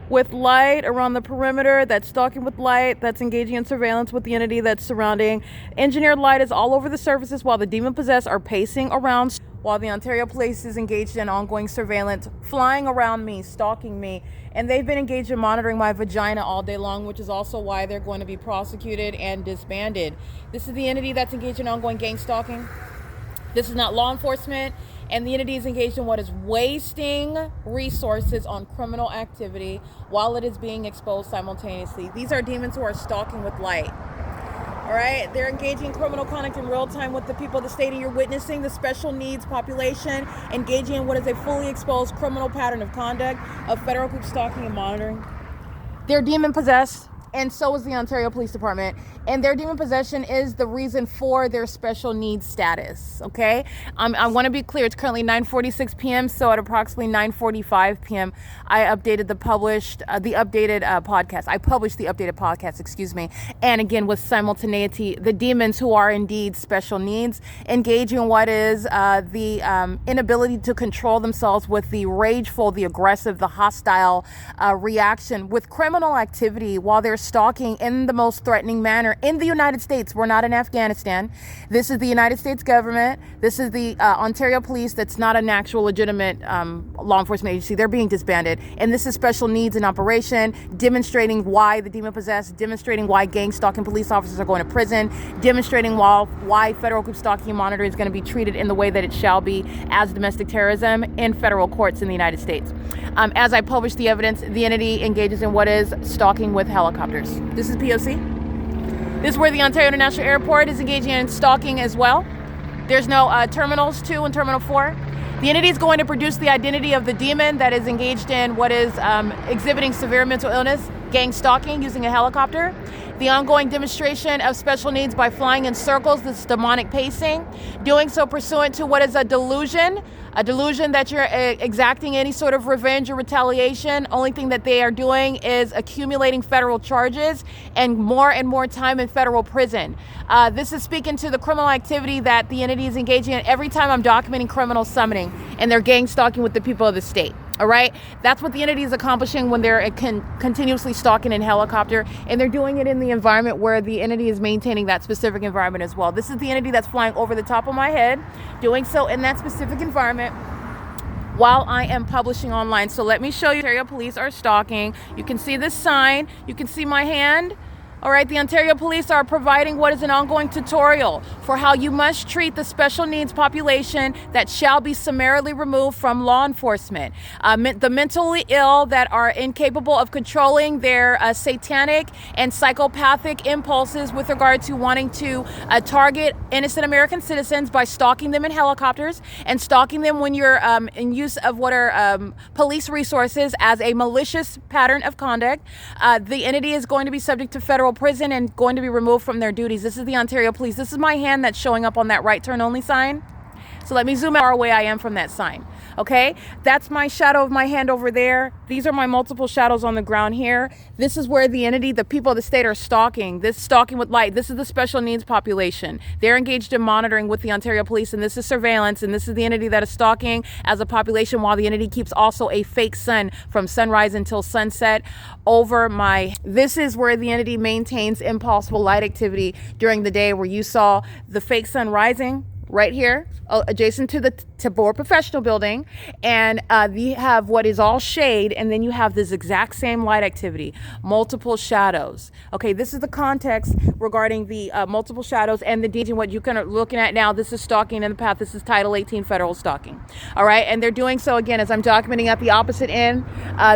with light around the perimeter, that's stalking with light, that's engaging in surveillance with the entity that's surrounding. Engineered light is all over the surfaces while the demon-possessed are pacing around, while the Ontario Police is engaged in ongoing surveillance, flying around me, stalking me, and they've been engaged in monitoring my vagina all day long, which is also why they're going to be prosecuted and disbanded. This is the entity that's engaged in ongoing gang stalking. This is not law enforcement. And the entity is engaged in what is wasting resources on criminal activity while it is being exposed simultaneously. These are demons who are stalking with light. All right, they're engaging in criminal conduct in real time with the people of the state, and you're witnessing the special needs population engaging in what is a fully exposed criminal pattern of conduct of federal group stalking and monitoring. They're demon possessed. And so is the Ontario Police Department. And their demon possession is the reason for their special needs status, okay? I want to be clear. It's currently 9:46 p.m., so at approximately 9:45 p.m., I updated the updated podcast. I published the updated podcast, excuse me. And again, with simultaneity, the demons who are indeed special needs engage in what is the inability to control themselves with the rageful, the aggressive, the hostile reaction with criminal activity while they're stalking in the most threatening manner in the United States. We're not in Afghanistan. This is the United States government. This is the Ontario Police. That's not an actual legitimate law enforcement agency. They're being disbanded. And this is special needs in operation, demonstrating why the demon possessed, demonstrating why gang stalking police officers are going to prison, demonstrating why federal group stalking and monitoring is going to be treated in the way that it shall be as domestic terrorism in federal courts in the United States. As I publish the evidence, the entity engages in what is stalking with helicopters. This is P.O.C. This is where the Ontario International Airport is engaging in stalking as well. There's no Terminals 2 and Terminal 4. The entity is going to produce the identity of the demon that is engaged in what is exhibiting severe mental illness, gang stalking using a helicopter. The ongoing demonstration of special needs by flying in circles, this is demonic pacing, doing so pursuant to what is a delusion that you're exacting any sort of revenge or retaliation. Only thing that they are doing is accumulating federal charges and more time in federal prison. This is speaking to the criminal activity that the entity is engaging in every time I'm documenting criminal summoning and they're gang stalking with the people of the state. All right, that's what the entity is accomplishing when they're continuously stalking in helicopter, and they're doing it in the environment where the entity is maintaining that specific environment as well. This is the entity that's flying over the top of my head, doing so in that specific environment while I am publishing online. So let me show you. Ontario Police are stalking. You can see this sign. You can see my hand. All right, the Ontario Police are providing what is an ongoing tutorial for how you must treat the special needs population that shall be summarily removed from law enforcement. The mentally ill that are incapable of controlling their satanic and psychopathic impulses with regard to wanting to target innocent American citizens by stalking them in helicopters and stalking them when you're in use of what are police resources as a malicious pattern of conduct. The entity is going to be subject to federal prison and going to be removed from their duties. This is the Ontario Police. This is my hand that's showing up on that right turn only sign. So let me zoom out how far away I am from that sign. Okay, that's my shadow of my hand over there. These are my multiple shadows on the ground here. This is where the entity, the people of the state are stalking. This stalking with light. This is the special needs population. They're engaged in monitoring with the Ontario Police, and this is surveillance, and this is the entity that is stalking as a population while the entity keeps also a fake sun from sunrise until sunset over my. This is where the entity maintains impossible light activity during the day, where you saw the fake sun rising right here, adjacent to the TABOR professional building, and you have what is all shade, and then you have this exact same light activity, multiple shadows. Okay, this is the context regarding the multiple shadows and the deeds and what you can are looking at now. This is stalking in the path. This is Title 18 federal stalking. All right, and they're doing so again as I'm documenting at the opposite end.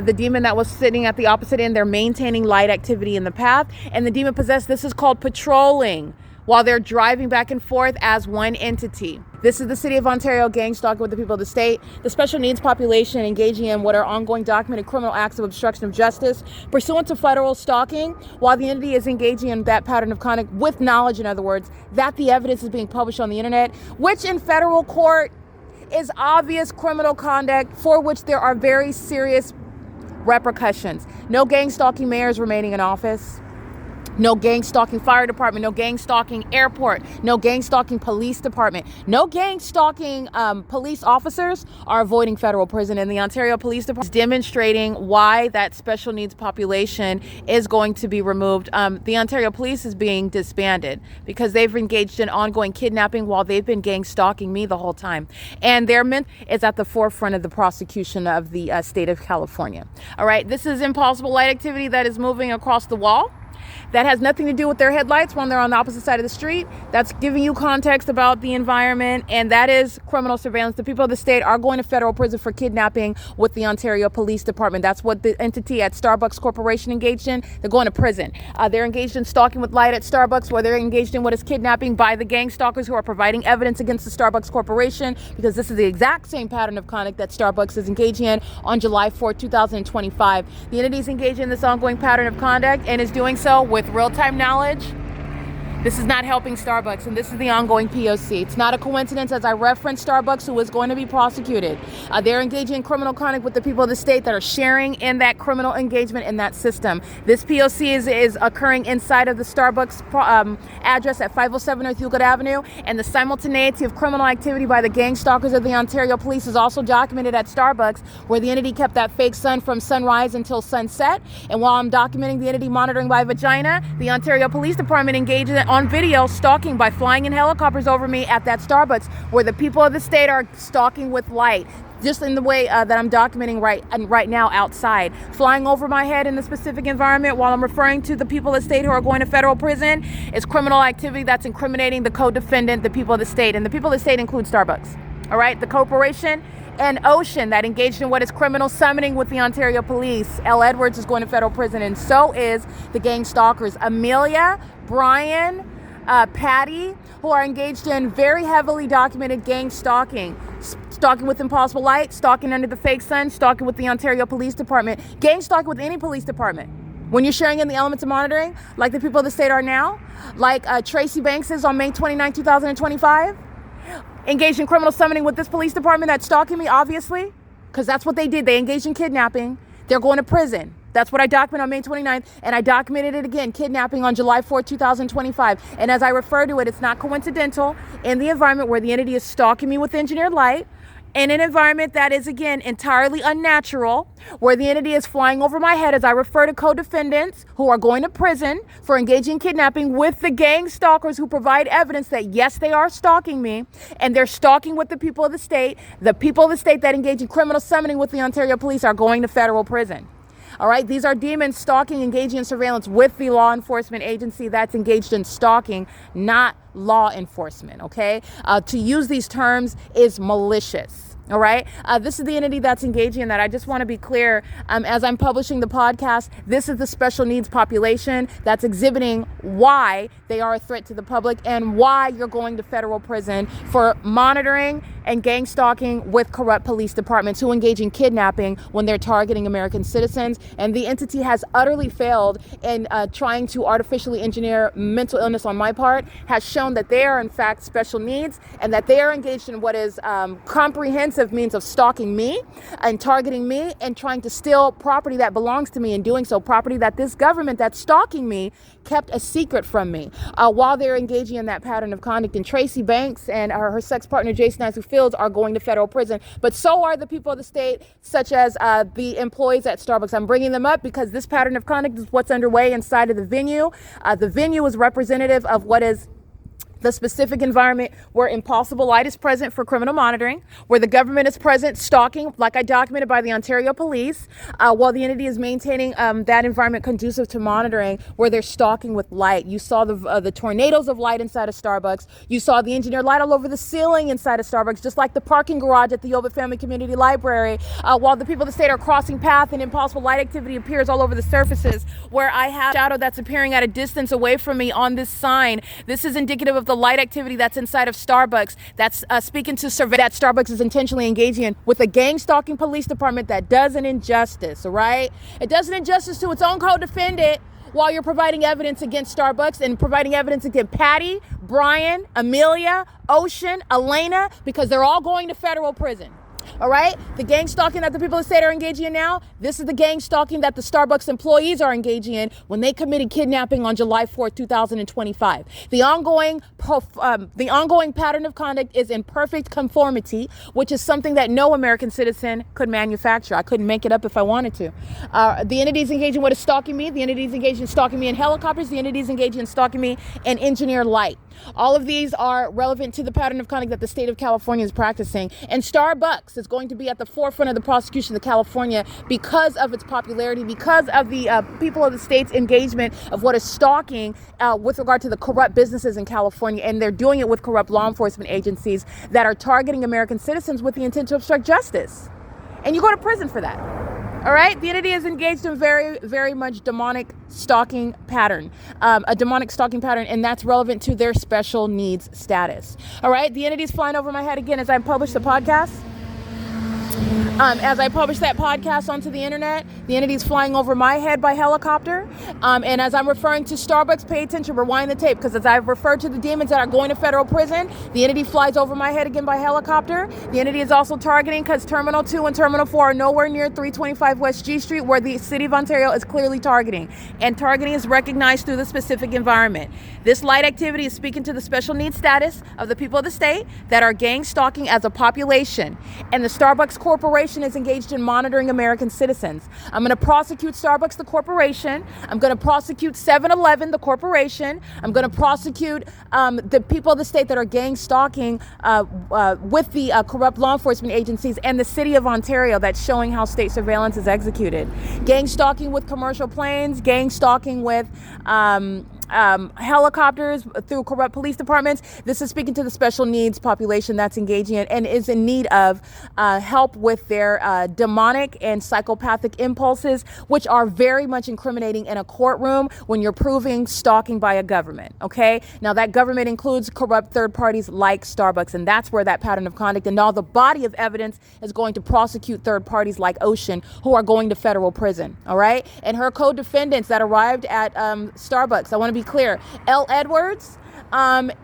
The demon that was sitting at the opposite end, they're maintaining light activity in the path, and the demon possessed. This is called patrolling while they're driving back and forth as one entity. This is the City of Ontario gang stalking with the people of the state, the special needs population engaging in what are ongoing documented criminal acts of obstruction of justice pursuant to federal stalking, while the entity is engaging in that pattern of conduct with knowledge, in other words, that the evidence is being published on the internet, which in federal court is obvious criminal conduct for which there are very serious repercussions. No gang stalking mayors remaining in office. No gang stalking fire department, no gang stalking airport, no gang stalking police department, no gang stalking police officers are avoiding federal prison, and the Ontario Police Department is demonstrating why that special needs population is going to be removed. The Ontario Police is being disbanded because they've engaged in ongoing kidnapping while they've been gang stalking me the whole time. And their ment is at the forefront of the prosecution of the state of California. All right, this is impossible light activity that is moving across the wall. That has nothing to do with their headlights when they're on the opposite side of the street. That's giving you context about the environment, and that is criminal surveillance. The people of the state are going to federal prison for kidnapping with the Ontario Police Department. That's what the entity at Starbucks Corporation engaged in. They're going to prison. They're engaged in stalking with light at Starbucks, where they're engaged in what is kidnapping by the gang stalkers who are providing evidence against the Starbucks Corporation, because this is the exact same pattern of conduct that Starbucks is engaging in on July 4th, 2025. The entity is engaged in this ongoing pattern of conduct and is doing so with real-time knowledge This is not helping Starbucks, and this is the ongoing P.O.C. It's not a coincidence, as I referenced Starbucks, who is going to be prosecuted. They're engaging in criminal conduct with the people of the state that are sharing in that criminal engagement in that system. This P.O.C. is occurring inside of the Starbucks address at 507 North Euclid Avenue, and the simultaneity of criminal activity by the gang stalkers of the Ontario Police is also documented at Starbucks, where the entity kept that fake sun from sunrise until sunset. And while I'm documenting the entity monitoring by vagina, the Ontario Police Department engaged on video stalking by flying in helicopters over me at that Starbucks, where the people of the state are stalking with light, just in the way that I'm documenting right now outside. Flying over my head in the specific environment while I'm referring to the people of the state who are going to federal prison is criminal activity that's incriminating the co-defendant, the people of the state. And the people of the state include Starbucks, all right? The corporation and Ocean that engaged in what is criminal summoning with the Ontario Police. L. Edwards is going to federal prison, and so is the gang stalkers. Amelia, Brian, Patty, who are engaged in very heavily documented gang stalking. Stalking with impossible light, stalking under the fake sun, stalking with the Ontario Police Department, gang stalking with any police department. When you're sharing in the elements of monitoring, like the people of the state are now, like Tracy Banks is on May 29, 2025, engaged in criminal summoning with this police department that's stalking me, obviously, because that's what they did. They engaged in kidnapping. They're going to prison. That's what I documented on May 29th, and I documented it again, kidnapping, on July 4th, 2025. And as I refer to it, it's not coincidental in the environment where the entity is stalking me with engineered light, in an environment that is, again, entirely unnatural, where the entity is flying over my head as I refer to co-defendants who are going to prison for engaging in kidnapping with the gang stalkers who provide evidence that, yes, they are stalking me, and they're stalking with the people of the state. The people of the state that engage in criminal summoning with the Ontario Police are going to federal prison. All right, these are demons stalking, engaging in surveillance with the law enforcement agency that's engaged in stalking, not law enforcement, okay? To use these terms is malicious. All right. This is the entity that's engaging in that. I just want to be clear. As I'm publishing the podcast, this is the special needs population that's exhibiting why they are a threat to the public and why you're going to federal prison for monitoring and gang stalking with corrupt police departments who engage in kidnapping when they're targeting American citizens. And the entity has utterly failed in trying to artificially engineer mental illness on my part, has shown that they are in fact special needs and that they are engaged in what is comprehensive means of stalking me and targeting me and trying to steal property that belongs to me, and doing so property that this government that's stalking me kept a secret from me while they're engaging in that pattern of conduct. And Tracy Banks and her sex partner Jason Isaac Fields are going to federal prison, but so are the people of the state, such as the employees at Starbucks. I'm bringing them up because this pattern of conduct is what's underway inside of the venue. The venue is representative of what is the specific environment where impossible light is present for criminal monitoring, where the government is present stalking, like I documented, by the Ontario Police, while the entity is maintaining that environment conducive to monitoring, where they're stalking with light. You saw the tornadoes of light inside of Starbucks. You saw the engineered light all over the ceiling inside of Starbucks, just like the parking garage at the OVITT Family Community Library, while the people of the state are crossing path and impossible light activity appears all over the surfaces, where I have a shadow that's appearing at a distance away from me on this sign. This is indicative of the light activity that's inside of Starbucks, that's speaking to survey that Starbucks is intentionally engaging in with a gang stalking police department that does an injustice, all right? It does an injustice to its own co-defendant while you're providing evidence against Starbucks and providing evidence against Patty, Brian, Amelia, Ocean, Elena, because they're all going to federal prison. All right, the gang stalking that the people of the state are engaging in now, this is the gang stalking that the Starbucks employees are engaging in when they committed kidnapping on July 4th, 2025. The ongoing pattern of conduct is in perfect conformity, which is something that no American citizen could manufacture. I couldn't make it up if I wanted to. The entities engaging in what is stalking me, the entities engaging in stalking me in helicopters, the entities engaging in stalking me in engineered light. All of these are relevant to the pattern of conduct that the state of California is practicing. And Starbucks is going to be at the forefront of the prosecution of California because of its popularity, because of the people of the state's engagement of what is stalking with regard to the corrupt businesses in California. And they're doing it with corrupt law enforcement agencies that are targeting American citizens with the intent to obstruct justice. And you go to prison for that. All right, the entity is engaged in very, very much demonic stalking pattern, a demonic stalking pattern, and that's relevant to their special needs status. All right, the entity is flying over my head again as I publish the podcast. As I publish that podcast onto the internet, The entity is flying over my head by helicopter. And as I'm referring to Starbucks, pay attention, rewind the tape, because as I've referred to the demons that are going to federal prison, the entity flies over my head again by helicopter. The entity is also targeting because Terminal 2 and Terminal 4 are nowhere near 325 West G Street, where the City of Ontario is clearly targeting. And targeting is recognized through the specific environment. This light activity is speaking to the special needs status of the people of the state that are gang stalking as a population. And the Starbucks Corporation is engaged in monitoring American citizens. I'm going to prosecute Starbucks, the corporation. I'm going to prosecute 7-Eleven, the corporation. I'm going to prosecute the people of the state that are gang stalking with the corrupt law enforcement agencies and the City of Ontario that's showing how state surveillance is executed. Gang stalking with commercial planes, gang stalking with helicopters through corrupt police departments. This is speaking to the special needs population that's engaging in and is in need of help with their demonic and psychopathic impulses, which are very much incriminating in a courtroom when you're proving stalking by a government. Okay, now that government includes corrupt third parties like Starbucks, and that's where that pattern of conduct and all the body of evidence is going to prosecute third parties like Ocean, who are going to federal prison. All right, and her co-defendants that arrived at Starbucks, I want to be clear, L. Edwards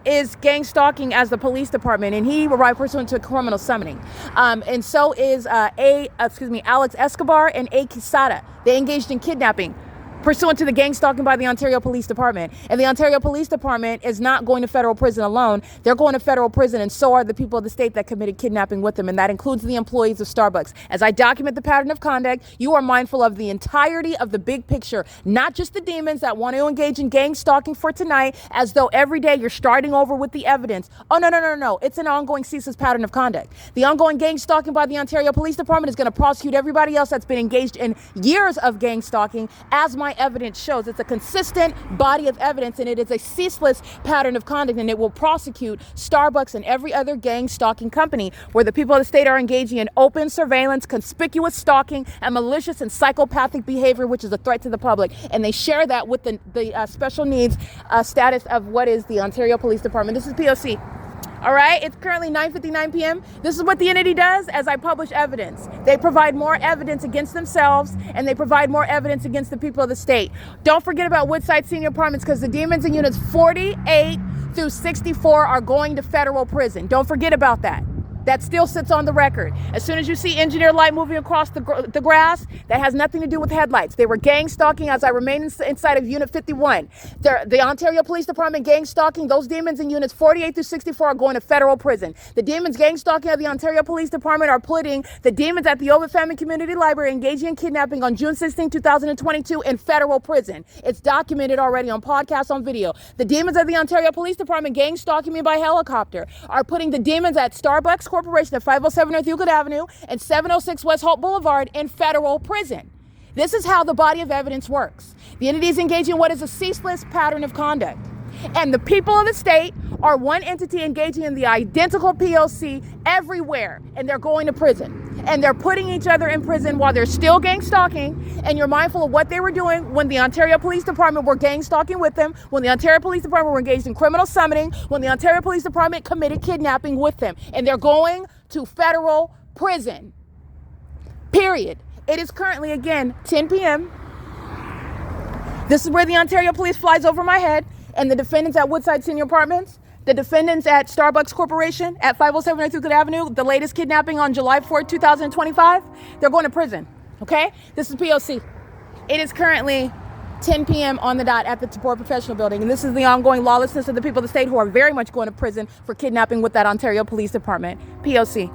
is gang stalking as the police department, and he arrived pursuant to criminal summoning. And so is Alex Escobar and A. Quesada. They engaged in kidnapping pursuant to the gang stalking by the Ontario Police Department. And the Ontario Police Department is not going to federal prison alone. They're going to federal prison, and so are the people of the state that committed kidnapping with them, and that includes the employees of Starbucks. As I document the pattern of conduct, you are mindful of the entirety of the big picture, not just the demons that want to engage in gang stalking for tonight, as though every day you're starting over with the evidence. Oh, no. It's an ongoing ceaseless pattern of conduct. The ongoing gang stalking by the Ontario Police Department is going to prosecute everybody else that's been engaged in years of gang stalking, as my evidence shows. It's a consistent body of evidence, and it is a ceaseless pattern of conduct, and it will prosecute Starbucks and every other gang stalking company where the people of the state are engaging in open surveillance, conspicuous stalking, and malicious and psychopathic behavior, which is a threat to the public. And they share that with the special needs status of what is the Ontario Police Department. This is P.O.C. All right, it's currently 9:59 p.m. This is what the entity does as I publish evidence. They provide more evidence against themselves, and they provide more evidence against the people of the state. Don't forget about Woodside Senior Apartments, because the demons in units 48 through 64 are going to federal prison. Don't forget about that. That still sits on the record. As soon as you see engineer light moving across the grass, that has nothing to do with headlights. They were gang stalking as I remain inside of Unit 51. The Ontario Police Department gang stalking, those demons in units 48 through 64 are going to federal prison. The demons gang stalking of the Ontario Police Department are putting the demons at the OVITT Family Community Library engaging in kidnapping on June 16, 2022 in federal prison. It's documented already on podcasts, on video. The demons of the Ontario Police Department gang stalking me by helicopter are putting the demons at Starbucks Corporation at 507 North Euclid Avenue and 706 West Holt Boulevard in federal prison. This is how the body of evidence works. The entity is engaging in what is a ceaseless pattern of conduct. And the people of the state are one entity engaging in the identical P.O.C. everywhere, and they're going to prison. And they're putting each other in prison while they're still gang stalking, and you're mindful of what they were doing when the Ontario Police Department were gang stalking with them, when the Ontario Police Department were engaged in criminal summoning, when the Ontario Police Department committed kidnapping with them. And they're going to federal prison. Period. It is currently, again, 10 p.m. This is where the Ontario Police flies over my head, and the defendants at Woodside Senior Apartments, the defendants at Starbucks Corporation at 507 North Euclid Avenue, the latest kidnapping on July 4th, 2025, they're going to prison, okay? This is P.O.C. It is currently 10 p.m. on the dot at the TABOR Professional Building, and this is the ongoing lawlessness of the people of the state who are very much going to prison for kidnapping with that Ontario Police Department. P.O.C.